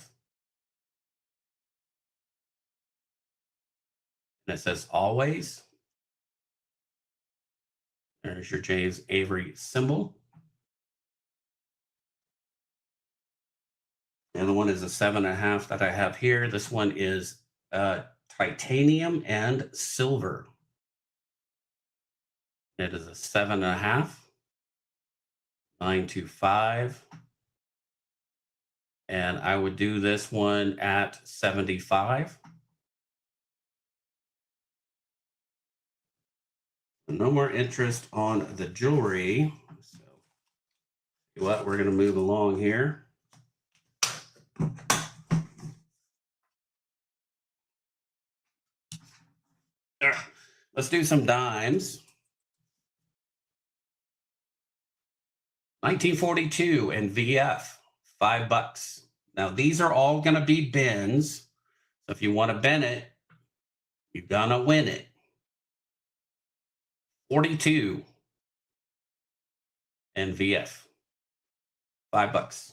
And it says always. There's your James Avery symbol. The other one is a 7.5 that I have here. This one is titanium and silver. It is a 7.5. 925. And I would do this one at $75. No more interest on the jewelry. So, what we're going to move along here. Let's do some dimes. 1942 and VF, $5. Now these are all going to be bins. So if you want to bin it, you're going to win it. 42 and VF, $5.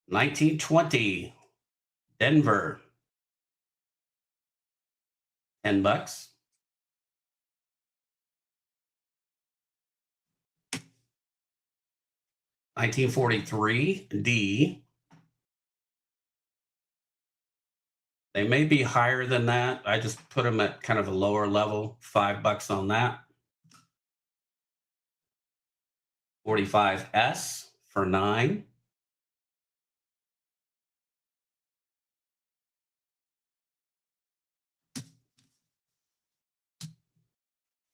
1920 Denver, $10. 1943 D. They may be higher than that. I just put them at kind of a lower level, $5 on that. 45S for $9.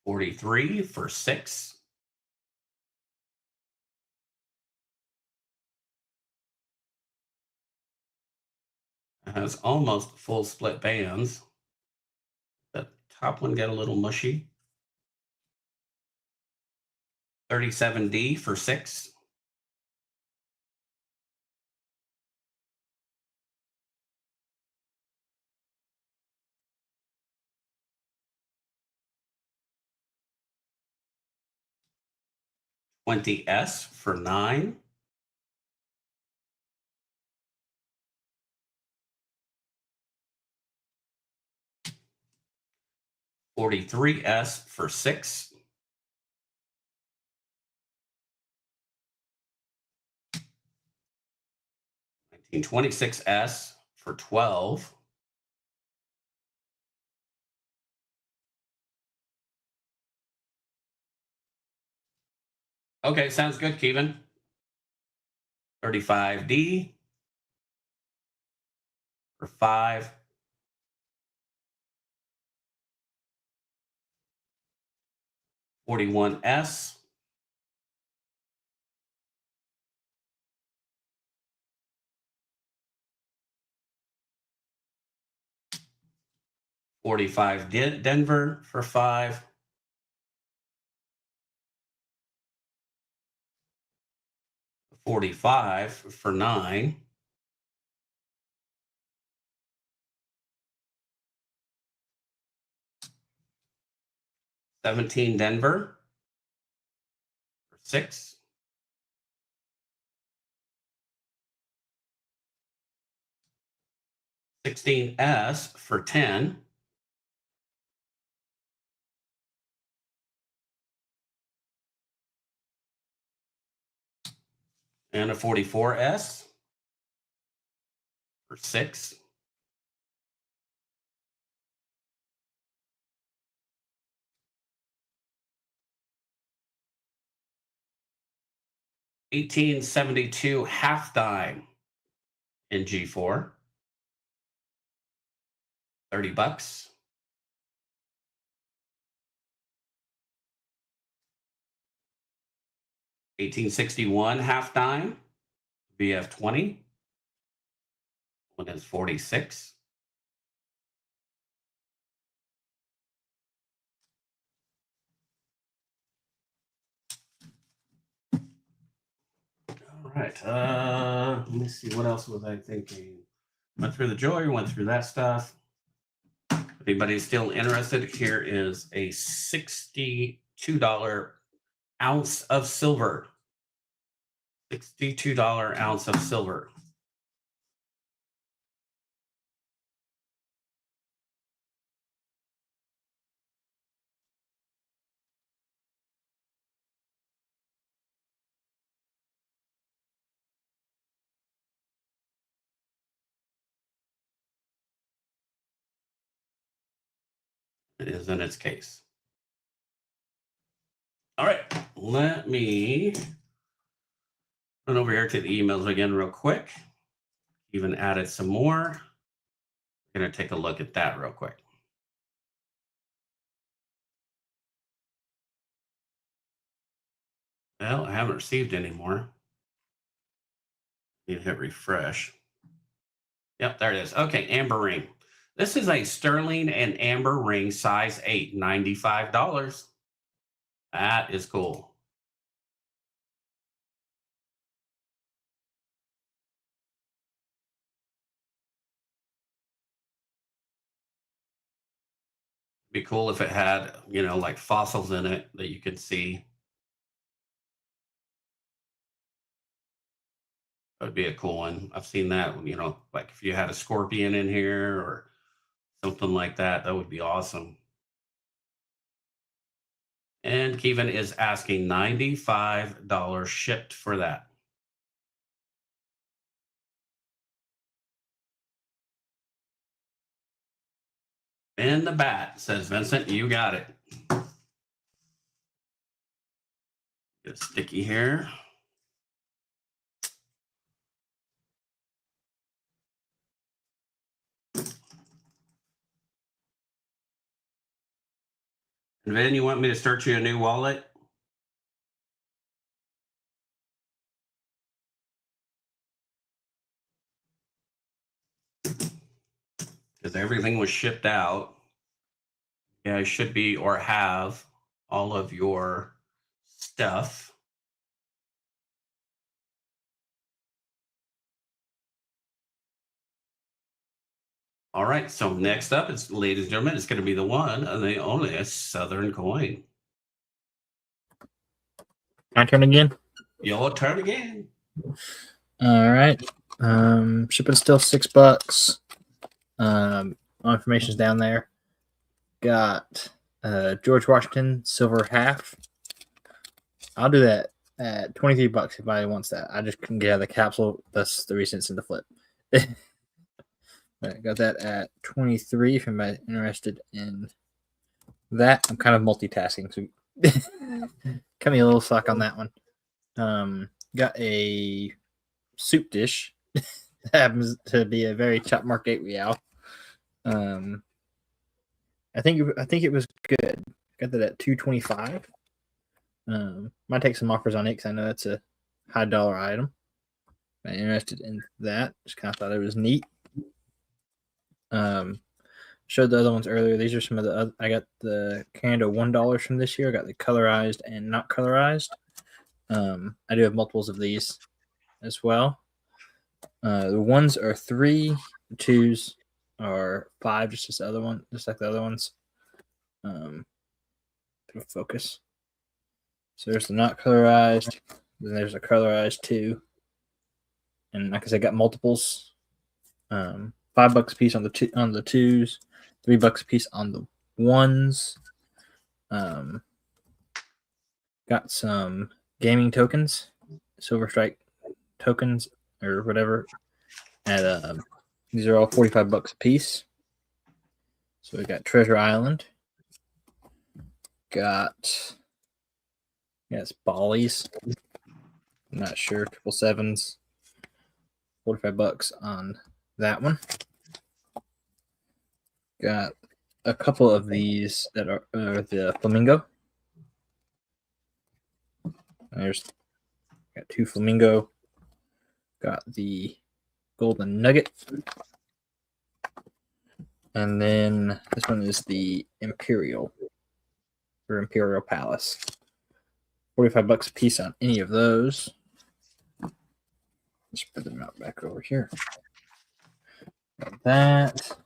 43 for $6. 'It has almost full split bands. The top one got a little mushy. 37D for $6. 20S for $9. 43S for $6. 1926S for $12. 'Okay, sounds good, Kevin. 35D for $5. 41S .45 Denver for $5. 45 for $9. 17 Denver for $6. 16S for $10. 44S for $6. 1872 half dime in G4, $30. 1861 half dime, VF20, one is $46. 'All right. Let me see. What else was I thinking? Went through the jewelry, went through that stuff. If anybody's still interested, here is a $62 ounce of silver. $62 ounce of silver. It is in its case. All right, let me run over here to the emails again real quick. Even added some more. I'm going to take a look at that real quick. Well, I haven't received any more. Need to hit refresh. Yep, there it is. Okay, Amber Ring. This is a sterling and amber ring, size 8, $95. That is cool. Be cool if it had, like fossils in it that you could see. That would be a cool one. I've seen that, like if you had a scorpion in here or something like that, that would be awesome. And Kevin is asking $95 shipped for that. And the bat, says Vincent, you got it. Get a sticky here. And Vin, you want me to start you a new wallet? Because everything was shipped out. Yeah, I should be or have all of your stuff. All right, so next up is, ladies and gentlemen, it's going to be the one and the only Southern coin. My turn again. Your turn again. All right. Shipping still $6. All information's down there. Got George Washington silver half. I'll do that at $23 if anybody wants that. I just couldn't get out of the capsule. That's the reason it's in the flip. I got that at 23 if anybody's interested in that. I'm kind of multitasking, so cut me a little slack on that one. Got a soup dish. That happens to be a very top mark 8 real. I think it was good. Got that at $2.25. Might take some offers on it because I know it's a high dollar item. I'm interested in that. Just kind of thought it was neat. Showed the other ones earlier. These are some of the other. I got the Canada $1 from this year. I got the colorized and not colorized. I do have multiples of these as well. The ones are 3, the 2s are 5, just like the other ones. Focus. So there's the not colorized, then there's a colorized 2, and like I said, got multiples. $5 a piece on the 2s, $3 a piece on the 1s. Got some gaming tokens, Silver Strike tokens or whatever. At these are all $45 a piece. So we got Treasure Island. Got it's Bally's. I'm not sure. 777s. $45 on that one. Got a couple of these that are the flamingo. There's got 2 flamingo. Got the golden nugget. And then this one is the Imperial or Imperial Palace. $45 a piece on any of those. Let's put them out back over here. Got that.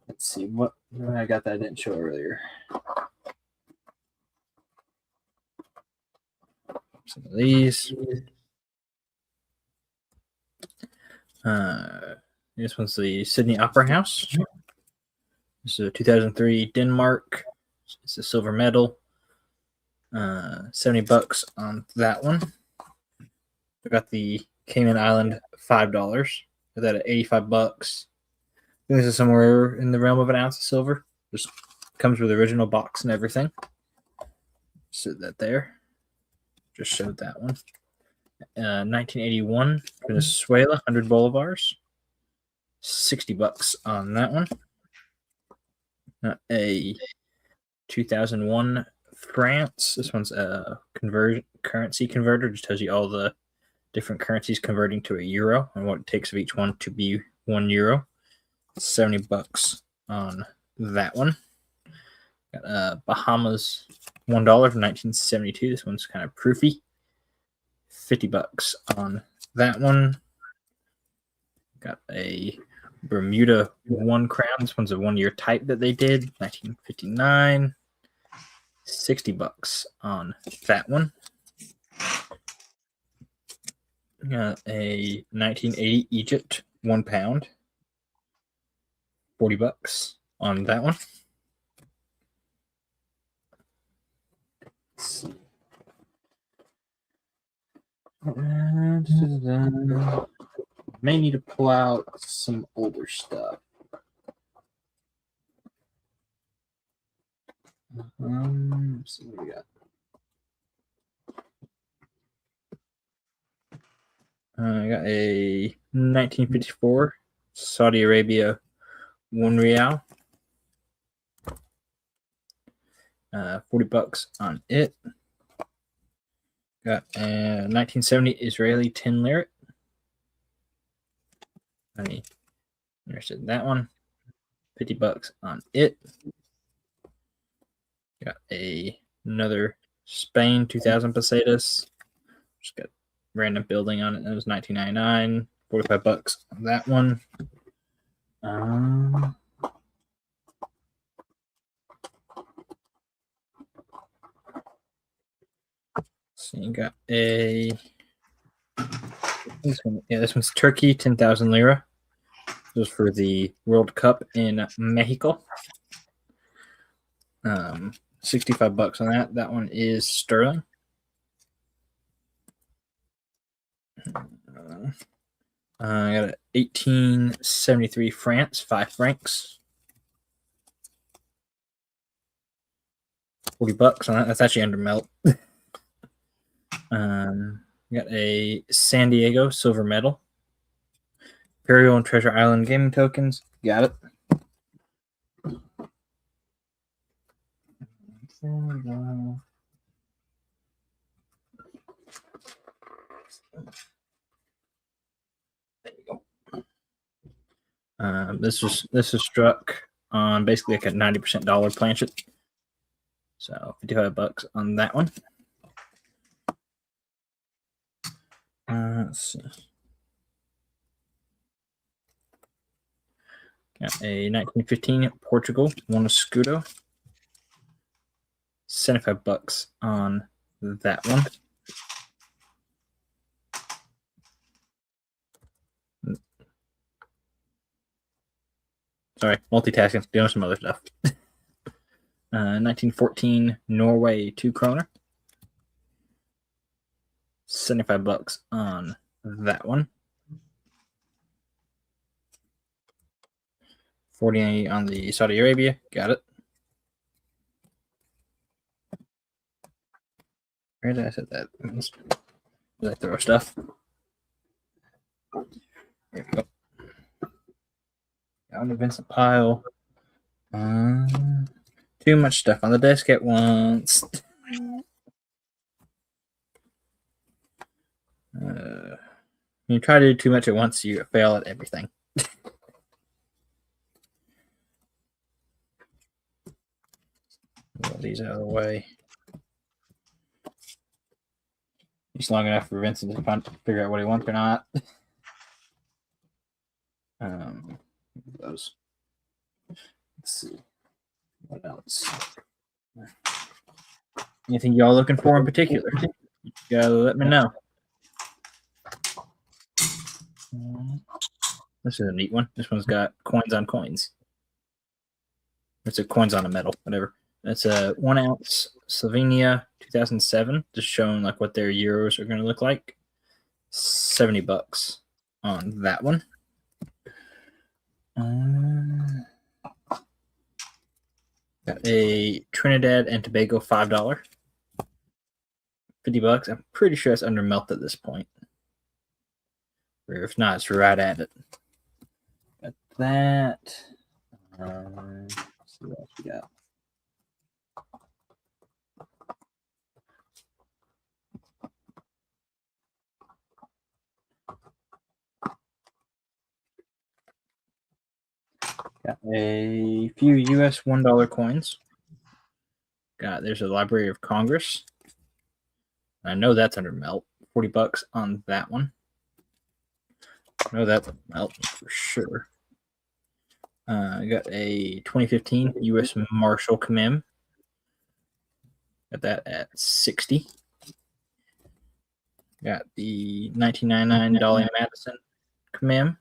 Let's see what I got that I didn't show earlier. Some of these. This one's the Sydney Opera House. This is a 2003 Denmark. It's a silver medal. $70 on that one. I got the Cayman Island $5. Got that at $85. I think this is somewhere in the realm of an ounce of silver. Just comes with the original box and everything. Sit that there. Just showed that one. 1981 Venezuela 100 bolivars. $60 on that one. A 2001 France. This one's a currency converter. Just tells you all the different currencies converting to a euro and what it takes of each one to be €1. 70 bucks on that one. Got Bahamas $1 from 1972. This one's kind of proofy. 50 bucks on that one. Got a Bermuda 1 crown. This one's a 1-year type that they did, 1959. 60 bucks on that one. Got a 1980 Egypt 1 pound. 40 bucks on that one. Let's see. May need to pull out some older stuff. Let's see what we got. I got a 1954 Saudi Arabia 1 real. 40 bucks on it. Got a 1970 Israeli 10 lira. I'm interested in that one. 50 bucks on it. Got another Spain 2000 pesetas. Just got random building on it. That was 1999. 45 bucks on that one. So you got a this one. Yeah, this one's Turkey 10,000 lira. This was for the World Cup in Mexico. 65 bucks on that. That one is sterling. I got a 1873 France 5 francs. 40 bucks on that. That's actually under melt. Got a San Diego silver medal. Imperial and Treasure Island gaming tokens. Got it. There you go. This was struck on basically like a 90% dollar planchet. So 55 bucks on that one. Let's see. Got a 1915 Portugal 1 escudo. 75 bucks on that one. Sorry, multitasking, doing some other stuff. 1914 Norway 2 kroner. 75 bucks on that one. 40 on the Saudi Arabia. Got it. Where did I set that? Did I throw stuff? There we go. Got an Vincent Pyle. Too much stuff on the desk at once. You try to do too much at once, you fail at everything. Get these out of the way. Just long enough for Vincent to figure out what he wants or not. Those. Let's see. What else? Anything y'all looking for in particular? You gotta let me know. This is a neat one. This one's got coins on coins. It's a coins on a metal, whatever. It's a 1 ounce Slovenia 2007, just showing like what their euros are going to look like. 70 bucks on that one. Got a Trinidad and Tobago $5. 50 bucks. I'm pretty sure it's under melt at this point. Or if not, it's right at it. Got that. Let's see what else we got. Got a few US $1 coins. There's a Library of Congress. I know that's under melt. $40 on that one. I know that's melt for sure. I got a 2015 U.S. Marshal Commem. Got that at 60. Got the 1999 Dolly Madison Commem.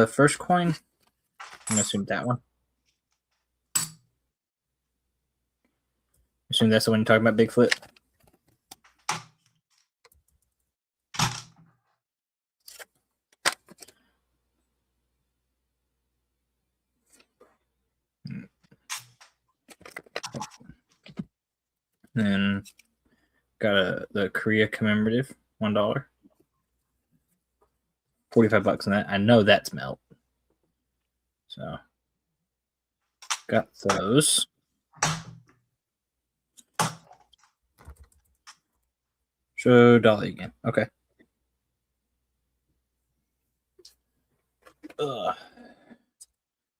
First coin. I'm gonna assume that one. Assume that's the one you're talking about, Big Flip. Then got the Korea commemorative $1. $45 on that. I know that's melt. So got those. Show Dolly again. Okay. Ugh.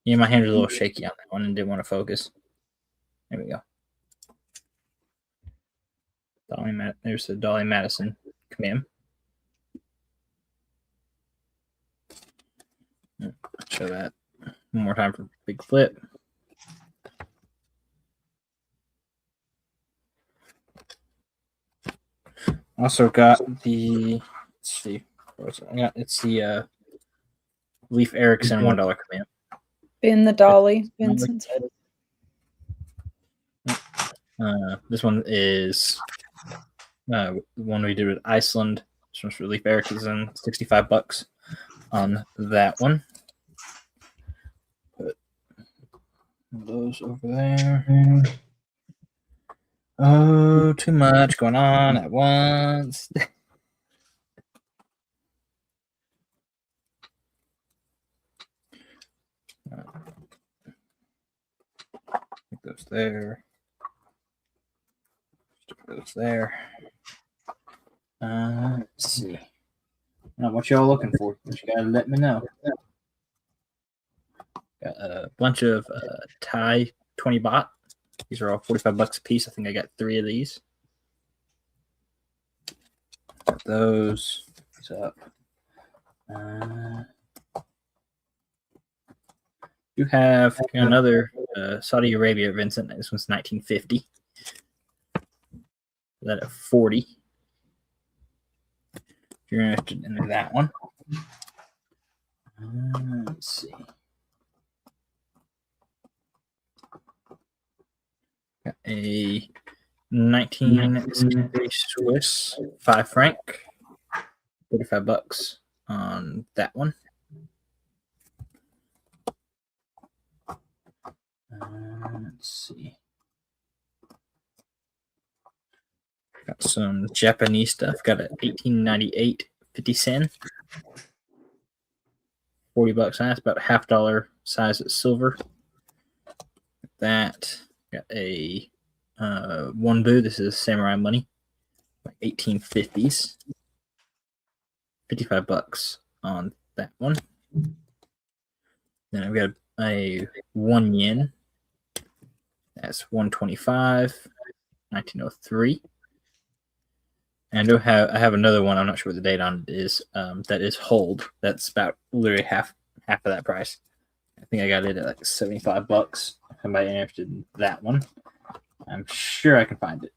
Yeah, my hands are a little shaky on that one and didn't want to focus. There we go. There's the Dolly Madison Commem. Show that one more time for Big Flip. Also got the, let's see, it's the Leif Erikson $1 Commem. Bin the Dolly, Vincent. This one is the one we did with Iceland. This one's for Leif Erikson, $65 on that one. Put those over there. Oh, too much going on at once. Put those there. Put those there. Let's see. Now, what y'all looking for? You gotta let me know. Got a bunch of Thai 20 baht. These are all $45 a piece. I think I got 3 of these. Got those. What's up? You have another Saudi Arabia, Vincent. This one's 1950. That at 40. If you're interested in that one. Let's see. Got a 1963 Swiss 5 franc. $45 on that one. Let's see. Got some Japanese stuff. Got a 1898 50 cent. $40 on that's about $half size of silver. That got a one boo. This is samurai money, like 1850s. $55 on that one. Then I've got a 1 yen. That's 125, 1903. And I have another one. I'm not sure what the date on it is. That is hold. That's about literally half of that price. I think I got it at like $75. If somebody interested in that one, I'm sure I can find it.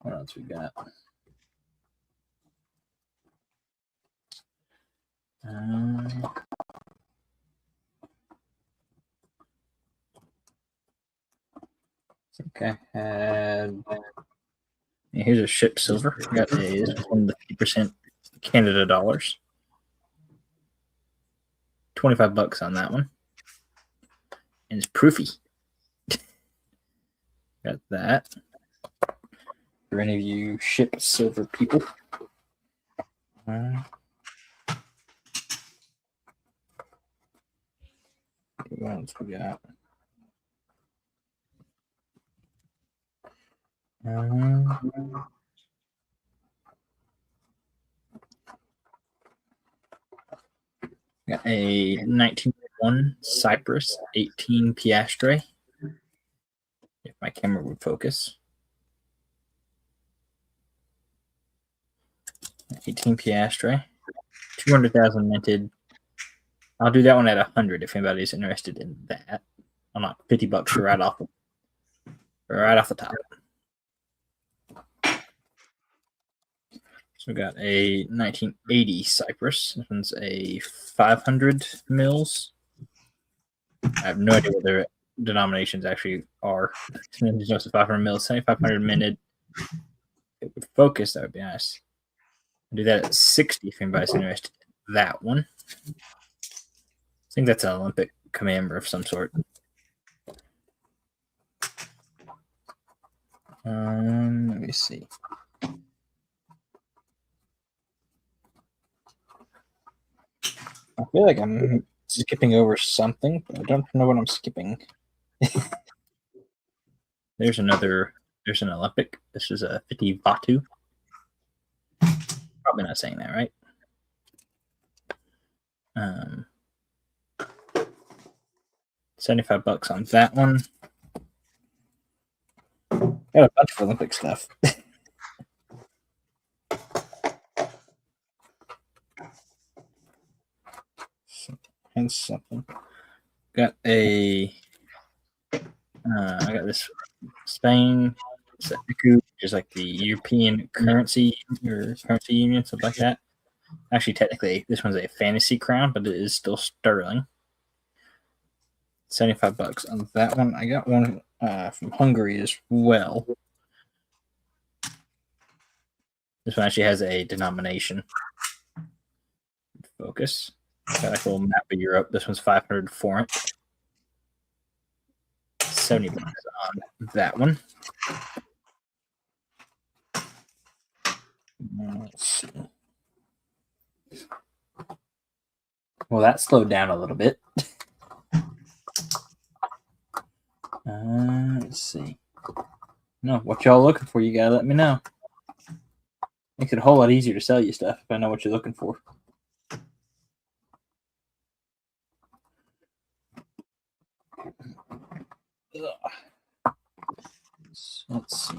What else we got? I think I had. Here's a ship silver. Got a one of the 50% Canada dollars. $25 on that one. And it's proofy. Got that. For any of you ship silver people. What else we got? Got a 1901 Cypress 18 Piastre. If my camera would focus. 18 Piastre. 200,000 minted. I'll do that one at 100 if anybody's interested in that. I'm not $50 right off the top. So we got a 1980 Cypress. This one's a 500 mils. I have no idea what their denominations actually are. It's just a 500 mils, 7,500 minted. If it would focus, that would be nice. I'll do that at 60 if anybody's interested in that one. I think that's an Olympic commander of some sort. Let me see. I feel like I'm skipping over something, but I don't know what I'm skipping. There's an Olympic. This is a 50 Vatu. Probably not saying that right. 75 bucks on that one. Got a bunch of Olympic stuff. And something. Got a. I got this Spain, which is like the European currency or currency union, something like that. Actually, technically, this one's a fantasy crown, but it is still sterling. 75 bucks on that one. I got one from Hungary as well. This one actually has a denomination. Focus. Got like a little map of Europe. This one's 500 forint. 70 bucks on that one. Let's see. Well, that slowed down a little bit. Let's see. No, what y'all looking for? You gotta let me know. Makes it a whole lot easier to sell you stuff if I know what you're looking for. Let's see.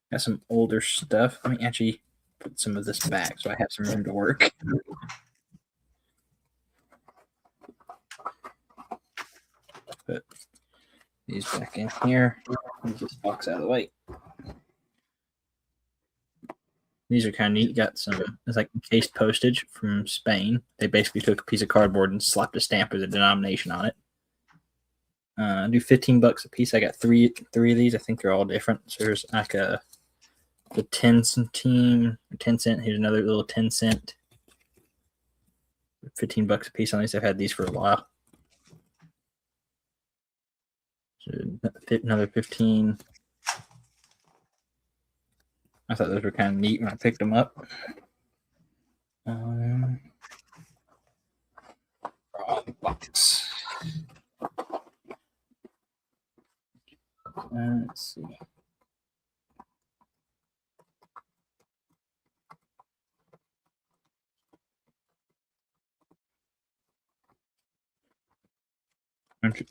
Got some older stuff. Let me actually put some of this back so I have some room to work. Put these back in here. Move this box out of the way. These are kind of neat. Got some, it's like encased postage from Spain. They basically took a piece of cardboard and slapped a stamp with a denomination on it. I do 15 bucks a piece. I got three of these. I think they're all different. So there's like the 10 centime, 10 cent. Here's another little 10 cent. 15 bucks a piece on these. I've had these for a while. So another 15. I thought those were kind of neat when I picked them up. Box. Let's see.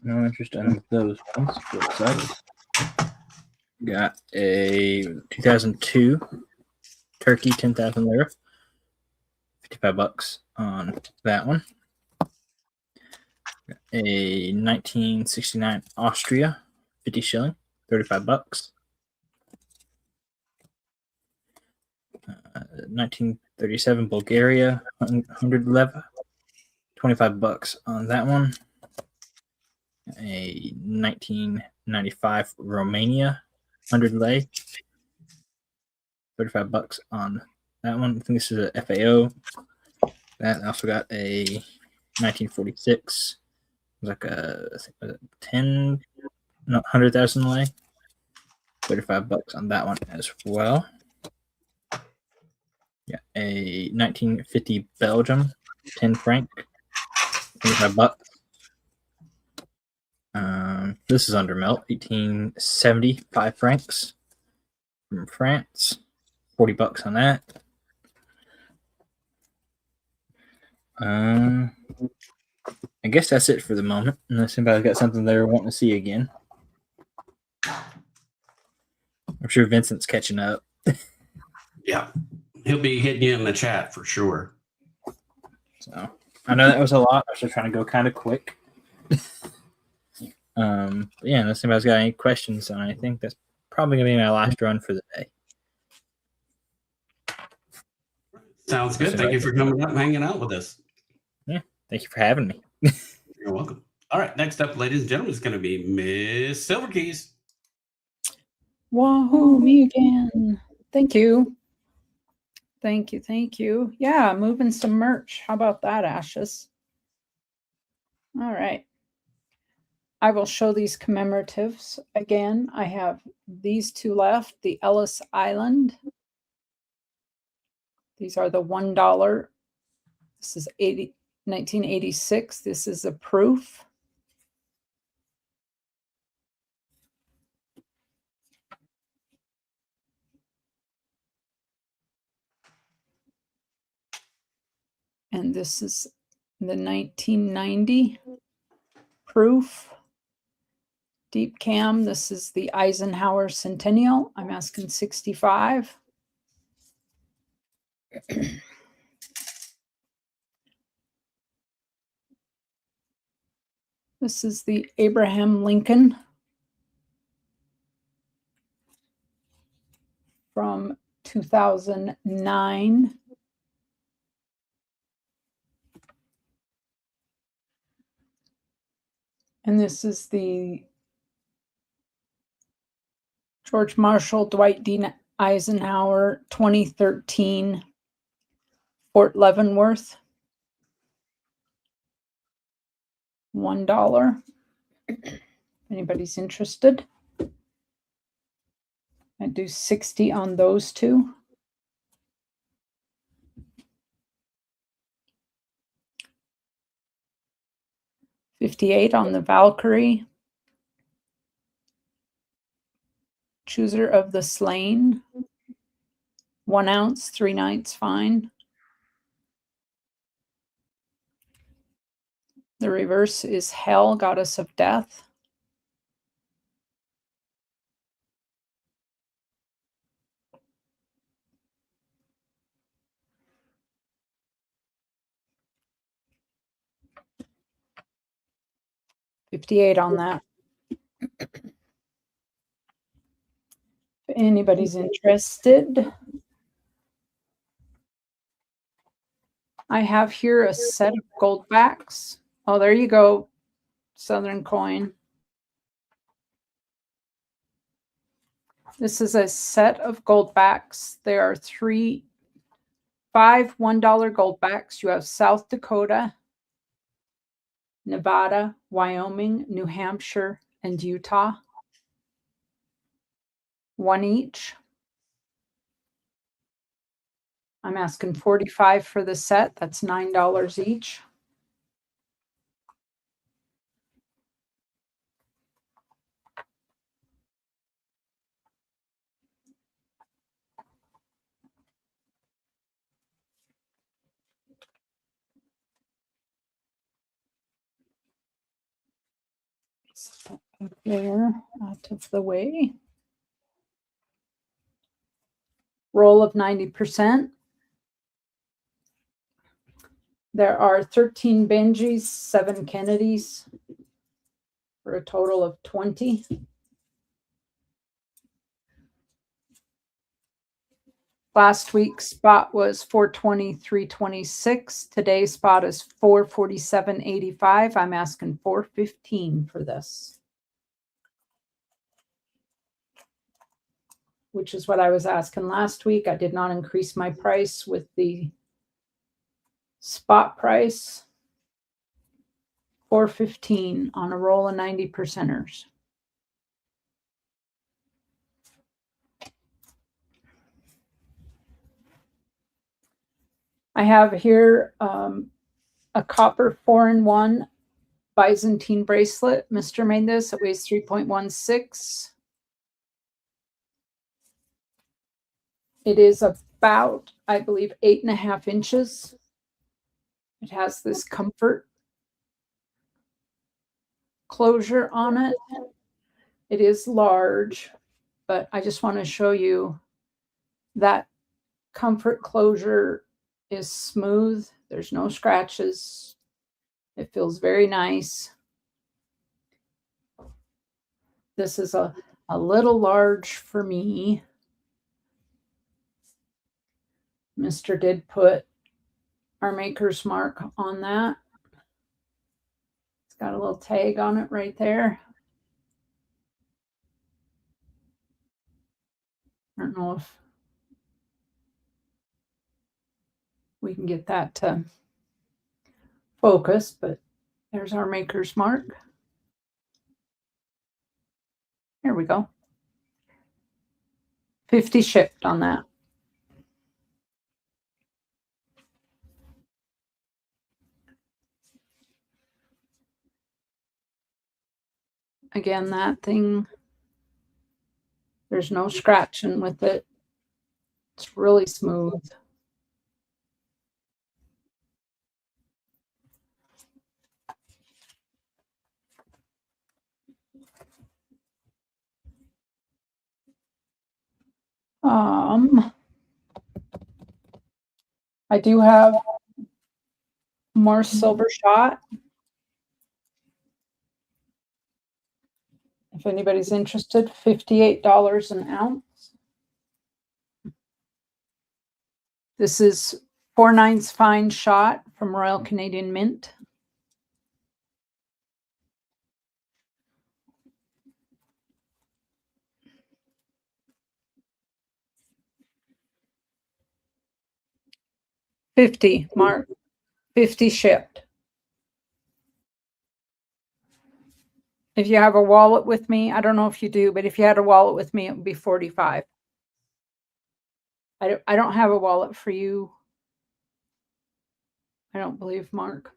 No interest in those ones. So excited. Got a 2002 Turkey 10,000 lira. 55 bucks on that one. Got a 1969 Austria 50 shilling, 35 bucks. 1937 Bulgaria 100 leva, 25 bucks on that one. A 1995 Romania 100 lei, 35 bucks on that one. I think this is a FAO. That also got a 1946. It was like a 100,000 lei, 35 bucks on that one as well. Yeah, a 1950 Belgium 10 franc, 25 bucks. This is under melt, 1875 francs from France. $40 on that. I guess that's it for the moment, unless anybody's got something they're wanting to see again. I'm sure Vincent's catching up. Yeah, he'll be hitting you in the chat for sure. So I know that was a lot. I was just trying to go kind of quick. But yeah, unless anybody's got any questions on anything, that's probably gonna be my last run for the day. Sounds good. Thank you for coming up and hanging out with us. Thank you for having me. You're welcome. All right, next up, ladies and gentlemen, is going to be Miss Silverkeys. Wahoo, me again. Thank you. Thank you. Thank you. Yeah, moving some merch. How about that, Ashes? All right. I will show these commemoratives again. I have these two left, the Ellis Island. These are the $1. This is 1986. This is a proof. And this is the 1990 proof. Deep cam, this is the Eisenhower Centennial. I'm asking 65. This is the Abraham Lincoln from 2009. And this is the George Marshall, Dwight D. Eisenhower, 2013 Fort Leavenworth. $1. If anybody's interested. I'd do 60 on those two. $58 on the Valkyrie. Chooser of the Slain. 1 ounce, 3/9 fine. The reverse is Hell, Goddess of Death. $58 on that. If anybody's interested, I have here a set of gold backs. Oh, there you go, Southern Coin. This is a set of gold backs. There are 5 $1 gold backs. You have South Dakota, Nevada, Wyoming, New Hampshire, and Utah. 1 each. I'm asking 45 for the set. That's $9 each. Step up there, out of the way. Roll of 90%. There are 13 Benjis, 7 Kennedys, for a total of 20. Last week's spot was 423.26. Today's spot is 447.85. I'm asking 415 for this, which is what I was asking last week. I did not increase my price with the spot price. 415 on a roll of 90 percenters. I have here a copper 4-in-1 Byzantine bracelet. Mr. made this. It weighs 3.16. It is about, I believe, 8.5 inches. It has this comfort closure on it. It is large, but I just want to show you that comfort closure is smooth. There's no scratches. It feels very nice. This is a little large for me. Mr. did put our maker's mark on that. It's got a little tag on it right there. I don't know if we can get that to focus, but there's our maker's mark. Here we go. 50 shipped on that. Again, that thing, there's no scratching with it. It's really smooth. I do have more silver shot. If anybody's interested, $58 an ounce. This is 4/9 fine shot from Royal Canadian Mint. $50, Mark. 50 shipped. If you have a wallet with me, I don't know if you do, but if you had a wallet with me, it would be 45. I don't have a wallet for you. I don't believe, Mark.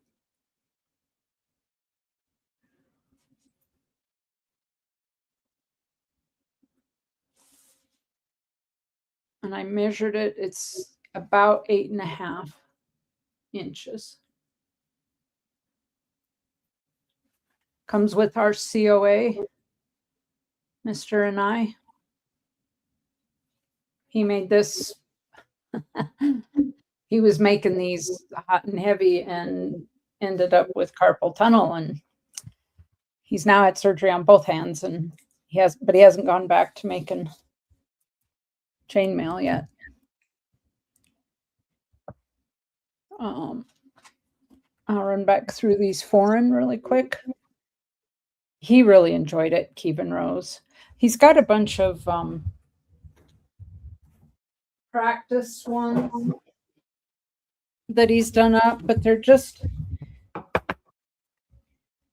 And I measured it. It's about 8.5 inches. Comes with our COA, Mr. and I. He made this. He was making these hot and heavy and ended up with carpal tunnel, and he's now had surgery on both hands, and he hasn't gone back to making chainmail yet. I'll run back through these foreign really quick. He really enjoyed it, Kevin Rose. He's got a bunch of practice ones that he's done up, but they're just,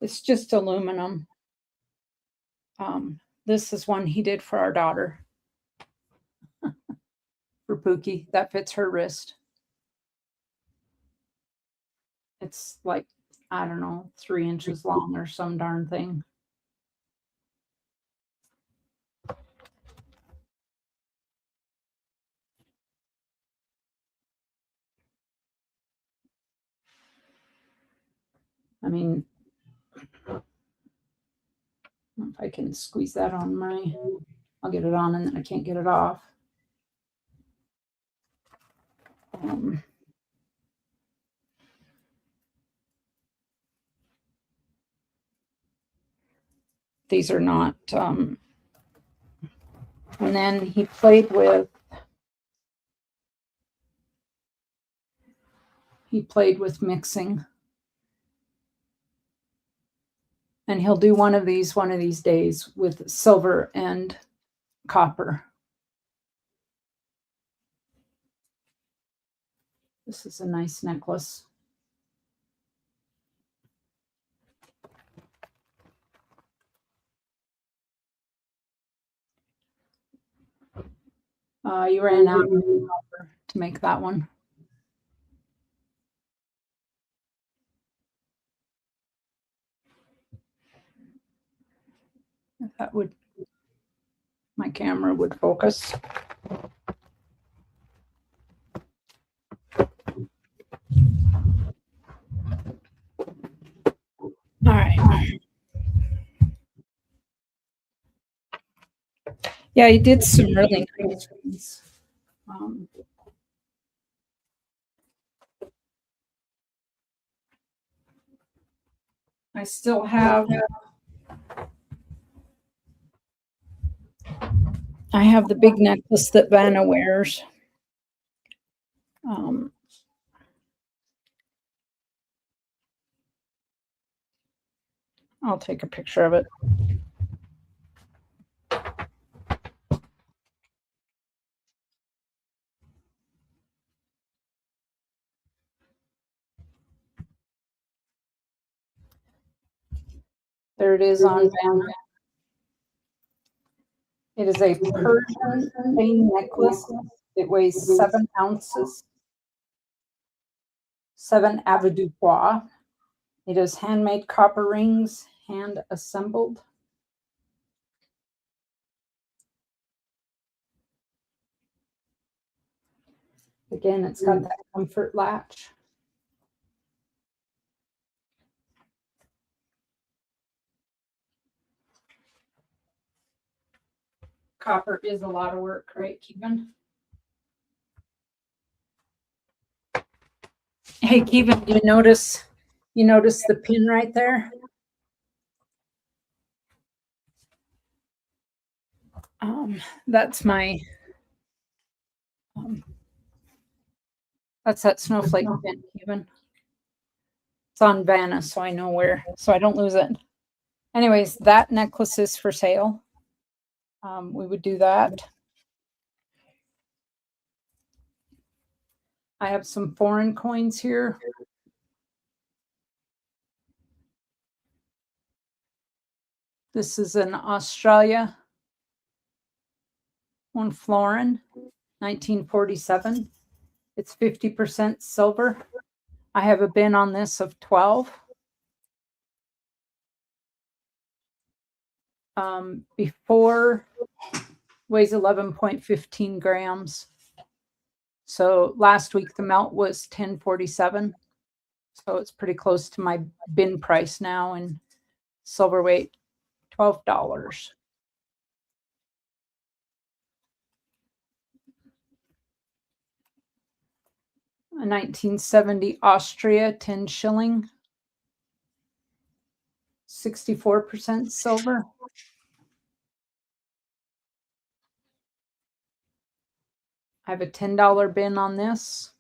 it's just aluminum. This is one he did for our daughter. For Pookie, that fits her wrist. It's like, I don't know, 3 inches long or some darn thing. I mean, if I can squeeze that on my, I'll get it on and then I can't get it off. These are not, and then he played with mixing. And he'll do one of these days with silver and copper. This is a nice necklace. You ran out of copper to make that one. If that would, my camera would focus. All right. Yeah, he did some really nice ones. I still have, I have the big necklace that Vanna wears. I'll take a picture of it. There it is on Vanna. It is a Persian chain necklace. It weighs 7 ounces, 7 avoirdupois. It is handmade copper rings, hand assembled. Again, it's got that comfort latch. Copper is a lot of work, right, Kevin? Hey, Kevin, you notice the pin right there? That's my that's that snowflake pin, Kevin. It's on Vanna, so I know where, so I don't lose it. Anyways, that necklace is for sale. We would do that. I have some foreign coins here. This is an Australia, one florin, 1947. It's 50% silver. I have a bin on this of 12. Before weighs 11.15 grams. So last week the melt was 10.47. So it's pretty close to my bin price now, and silver weight $12. A 1970 Austria 10 shilling, 64% silver. I have a $10 bin on this.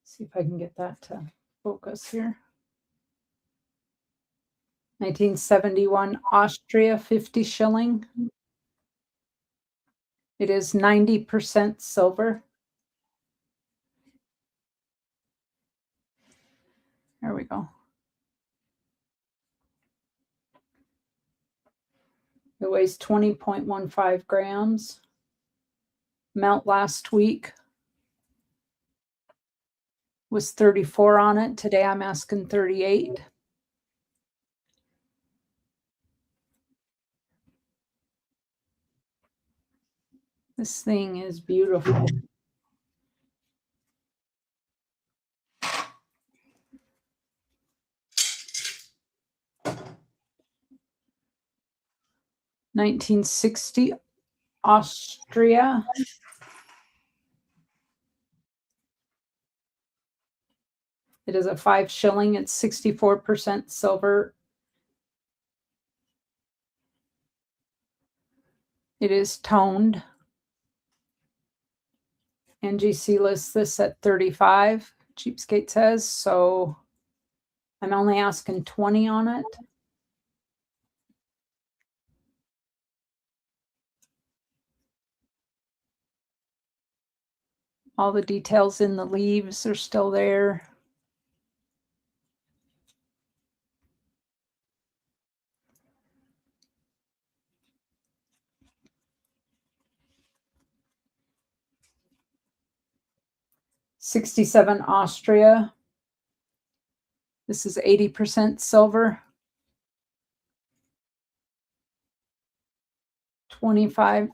See if I can get that to focus here. 1971 Austria 50 shilling. It is 90% silver. There we go. It weighs 20.15 grams. Melt last week was 34 on it. Today I'm asking 38. This thing is beautiful. $1960 Austria. It is a 5 shilling. It's 64% silver. It is toned. NGC lists this at 35, Cheapskate says, so I'm only asking 20 on it. All the details in the leaves are still there. 67 Austria. This is 80% silver. 25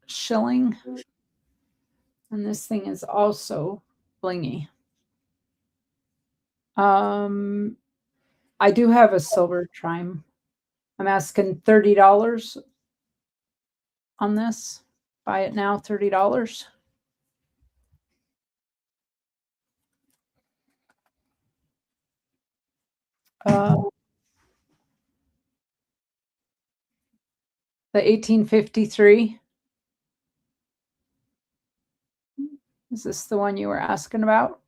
shilling. And this thing is also blingy. I do have a silver chime. I'm asking $30 on this. Buy it now, $30. The 1853. Is this the one you were asking about?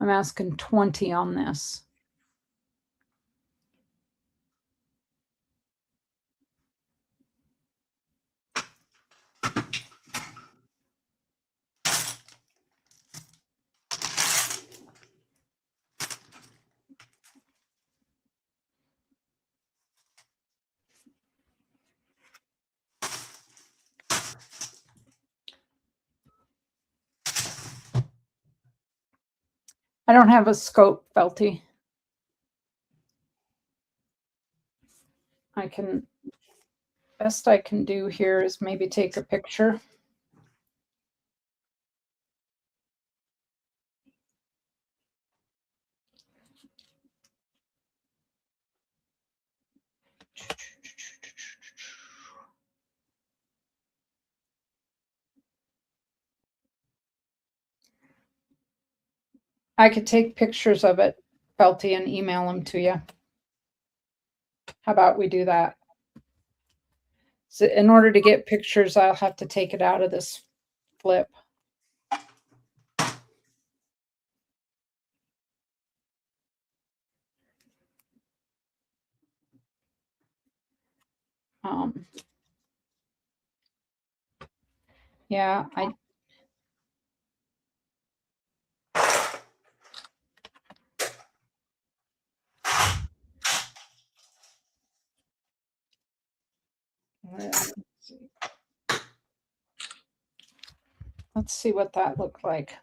I'm asking 20 on this. I don't have a scope, Felty. Best I can do here is maybe take a picture. I could take pictures of it, Felty, and email them to you. How about we do that? So in order to get pictures, I'll have to take it out of this flip. Yeah, let's see what that looked like.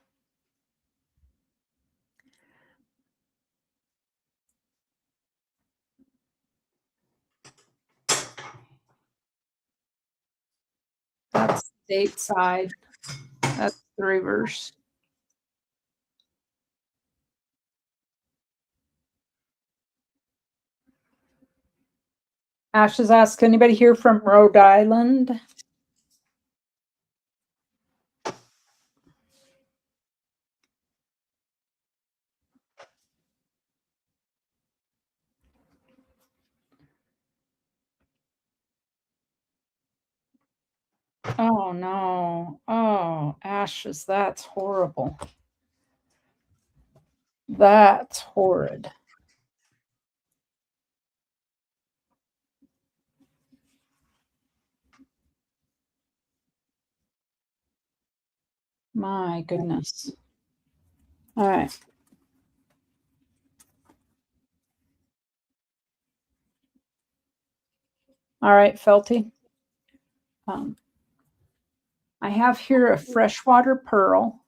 That's date side. That's the reverse. Ash has asked, anybody here from Rhode Island? Oh no. Oh, Ashes, that's horrible. That's horrid. My goodness. All right. All right, Felty. I have here a freshwater pearl.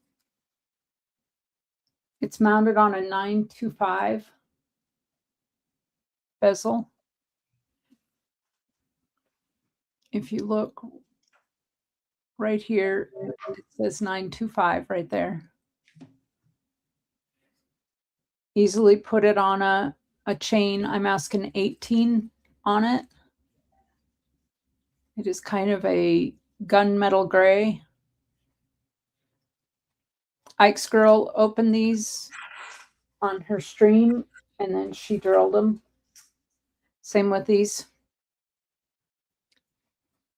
It's mounted on a 925 bezel. If you look right here, it says 925 right there. Easily put it on a chain. I'm asking 18 on it. It is kind of a gunmetal gray. Ike's girl opened these on her stream and then she drilled them. Same with these.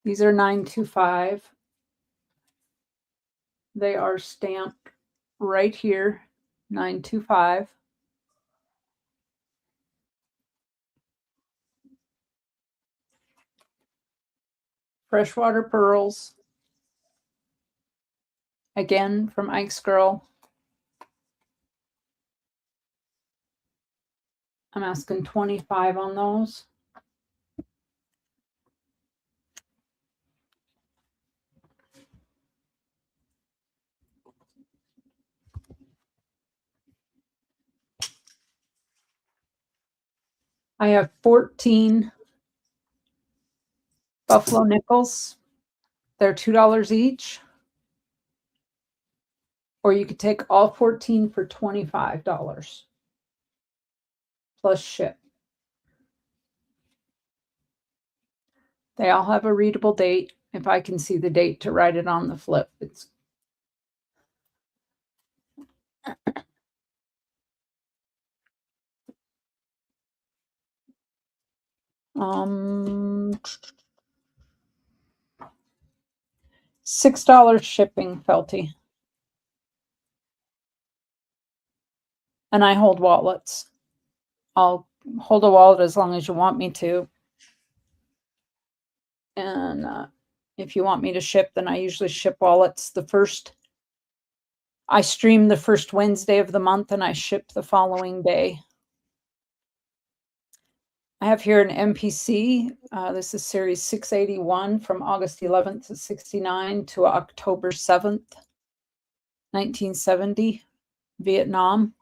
These are 925. They are stamped right here, 925. Freshwater pearls. Again, from Ike's girl. I'm asking 25 on those. I have 14 Buffalo nickels. They're $2 each. Or you could take all 14 for $25 plus ship. They all have a readable date. If I can see the date to write it on the flip, it's $6 shipping, Felty. And I hold wallets. I'll hold a wallet as long as you want me to. And if you want me to ship, then I usually ship wallets I stream the first Wednesday of the month and I ship the following day. I have here an MPC. This is series 681 from August 11th of 69 to October 7th, 1970, Vietnam.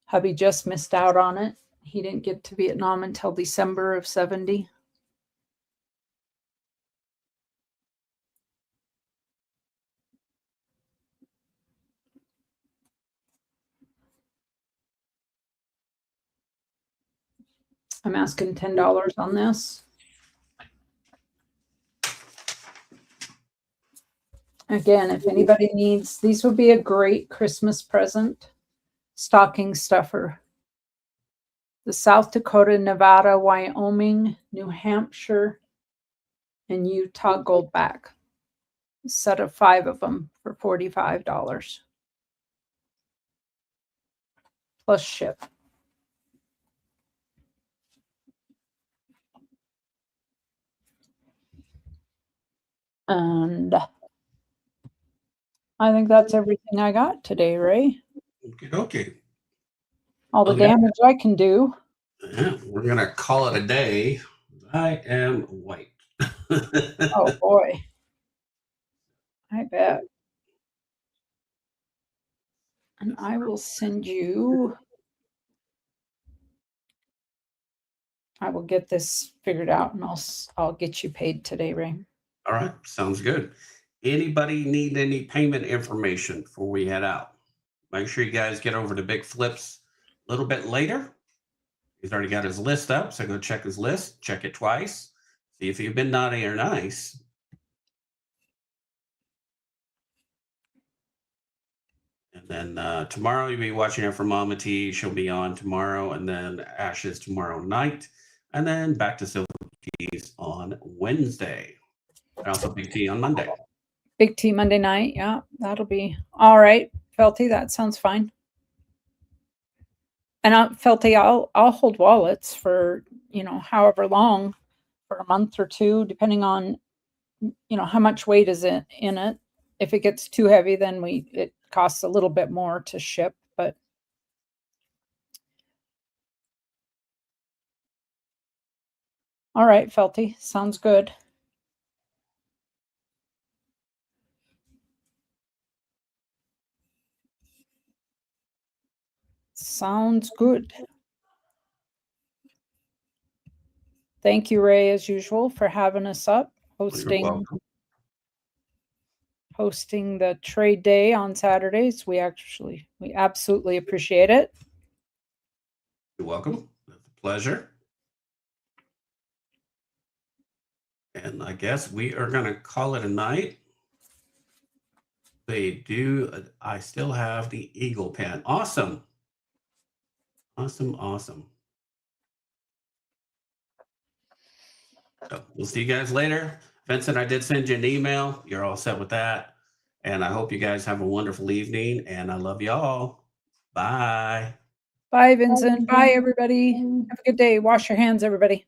Hubby just missed out on it. He didn't get to Vietnam until December of 70. I'm asking $10 on this. Again, if anybody needs, these would be a great Christmas present. Stocking stuffer. The South Dakota, Nevada, Wyoming, New Hampshire, and Utah Goldback. A set of 5 of them for $45. Plus ship. And I think that's everything I got today, Ray. Okay. All the Okay. damage I can do. Yeah, we're gonna call it a day. I am white. Oh boy. I bet. And I will send you. I will get this figured out and I'll get you paid today, Ray. All right, sounds good. Anybody need any payment information before we head out? Make sure you guys get over to Big Flips a little bit later. He's already got his list up, so go check his list, check it twice, see if you've been naughty or nice. And then tomorrow you'll be watching out for Mama T. She'll be on tomorrow, and then Ashes tomorrow night, and then back to Silver Keys on Wednesday. And also Big T on Monday. Big T Monday night. Yeah, that'll be all right. Felty, that sounds fine. And Felty, I'll hold wallets for, however long, for a month or two, depending on, how much weight is in it. If it gets too heavy, then it costs a little bit more to ship, but all right, Felty, sounds good. Sounds good. Thank you, Ray, as usual, for having us up, You're hosting welcome. the trade day on Saturdays. We absolutely appreciate it. You're welcome. It's a pleasure. And I guess we are going to call it a night. I still have the Eagle pen. Awesome. Awesome. So we'll see you guys later. Vincent, I did send you an email. You're all set with that. And I hope you guys have a wonderful evening. And I love y'all. Bye. Bye, Vincent. Bye, everybody. Have a good day. Wash your hands, everybody.